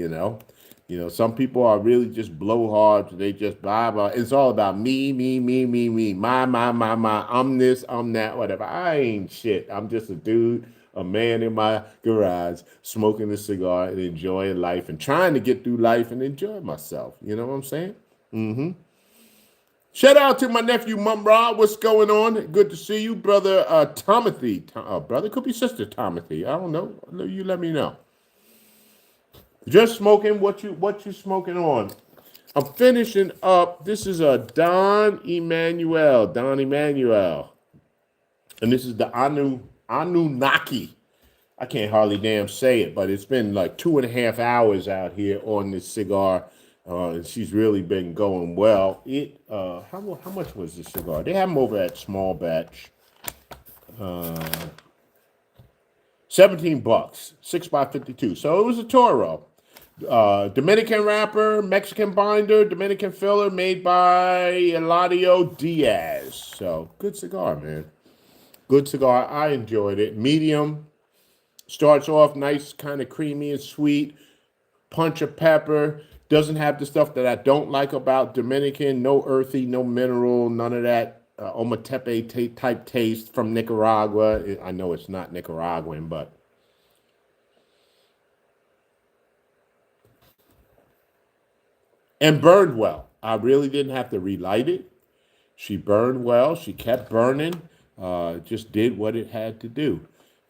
some people are really just blowhards. They just blah, blah. It's all about me, me, me, me, me, my. I'm this, I'm that, whatever. I ain't shit. I'm just a dude, a man in my garage, smoking a cigar and enjoying life and trying to get through life and enjoy myself. You know what I'm saying? Mm-hmm. Shout out to my nephew, Mumra. What's going on? Good to see you, brother Timothy. Brother, could be sister Timothy. I don't know. You let me know. Just smoking. What you smoking on? I'm finishing up. This is a Don Emmanuel. And this is the Anunnaki. I can't hardly damn say it, but it's been like 2.5 hours out here on this cigar. And she's really been going well. How much was this cigar? They have them over at Small Batch. $17, 6x52. So it was a Toro. Dominican wrapper, Mexican binder, Dominican filler, made by Eladio Diaz. So good cigar, man. Good cigar. I enjoyed it. Medium. Starts off nice, kind of creamy and sweet. Punch of pepper. Doesn't have the stuff that I don't like about Dominican. No earthy, no mineral, none of that ometepe type taste from Nicaragua. I know it's not Nicaraguan, but and burned well. I really didn't have to relight it. She burned well. She kept burning. Just did what it had to do.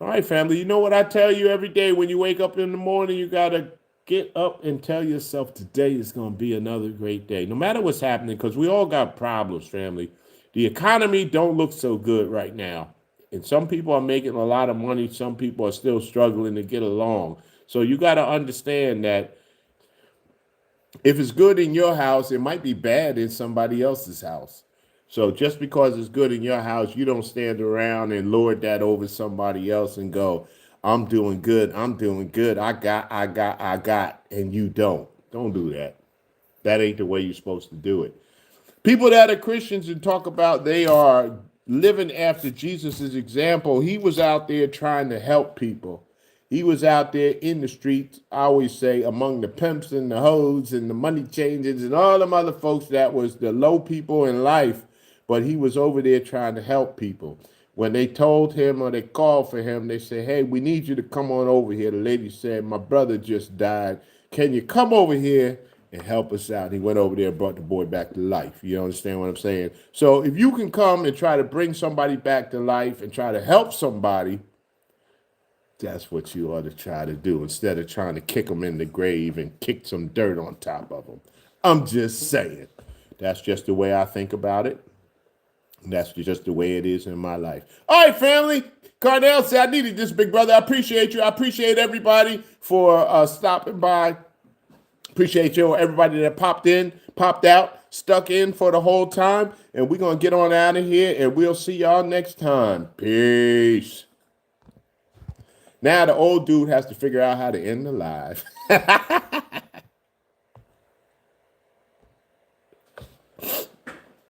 All right, family. You know what I tell you every day when you wake up in the morning? You got to get up and tell yourself today is going to be another great day. No matter what's happening, because we all got problems, family. The economy don't look so good right now. And some people are making a lot of money. Some people are still struggling to get along. So you got to understand that if it's good in your house, it might be bad in somebody else's house. So just because it's good in your house, you don't stand around and lord that over somebody else and go, I'm doing good. I got, and you don't. Don't do that. That ain't the way you're supposed to do it. People that are Christians and talk about they are living after Jesus' example, he was out there trying to help people. He was out there in the streets, I always say, among the pimps and the hoes and the money changers and all them other folks that was the low people in life. But he was over there trying to help people. When they told him or they called for him, they said, hey, we need you to come on over here. The lady said, my brother just died. Can you come over here and help us out. He went over there and brought the boy back to life. You understand what I'm saying? So if you can come and try to bring somebody back to life and try to help somebody, that's what you ought to try to do instead of trying to kick them in the grave and kick some dirt on top of them. I'm just saying. That's just the way I think about it. That's just the way it is in my life. All right, family. Cardell said, I needed this, big brother. I appreciate you. I appreciate everybody for stopping by. Appreciate you, everybody that popped in, popped out, stuck in for the whole time. And we're going to get on out of here, and we'll see y'all next time. Peace. Now the old dude has to figure out how to end the live.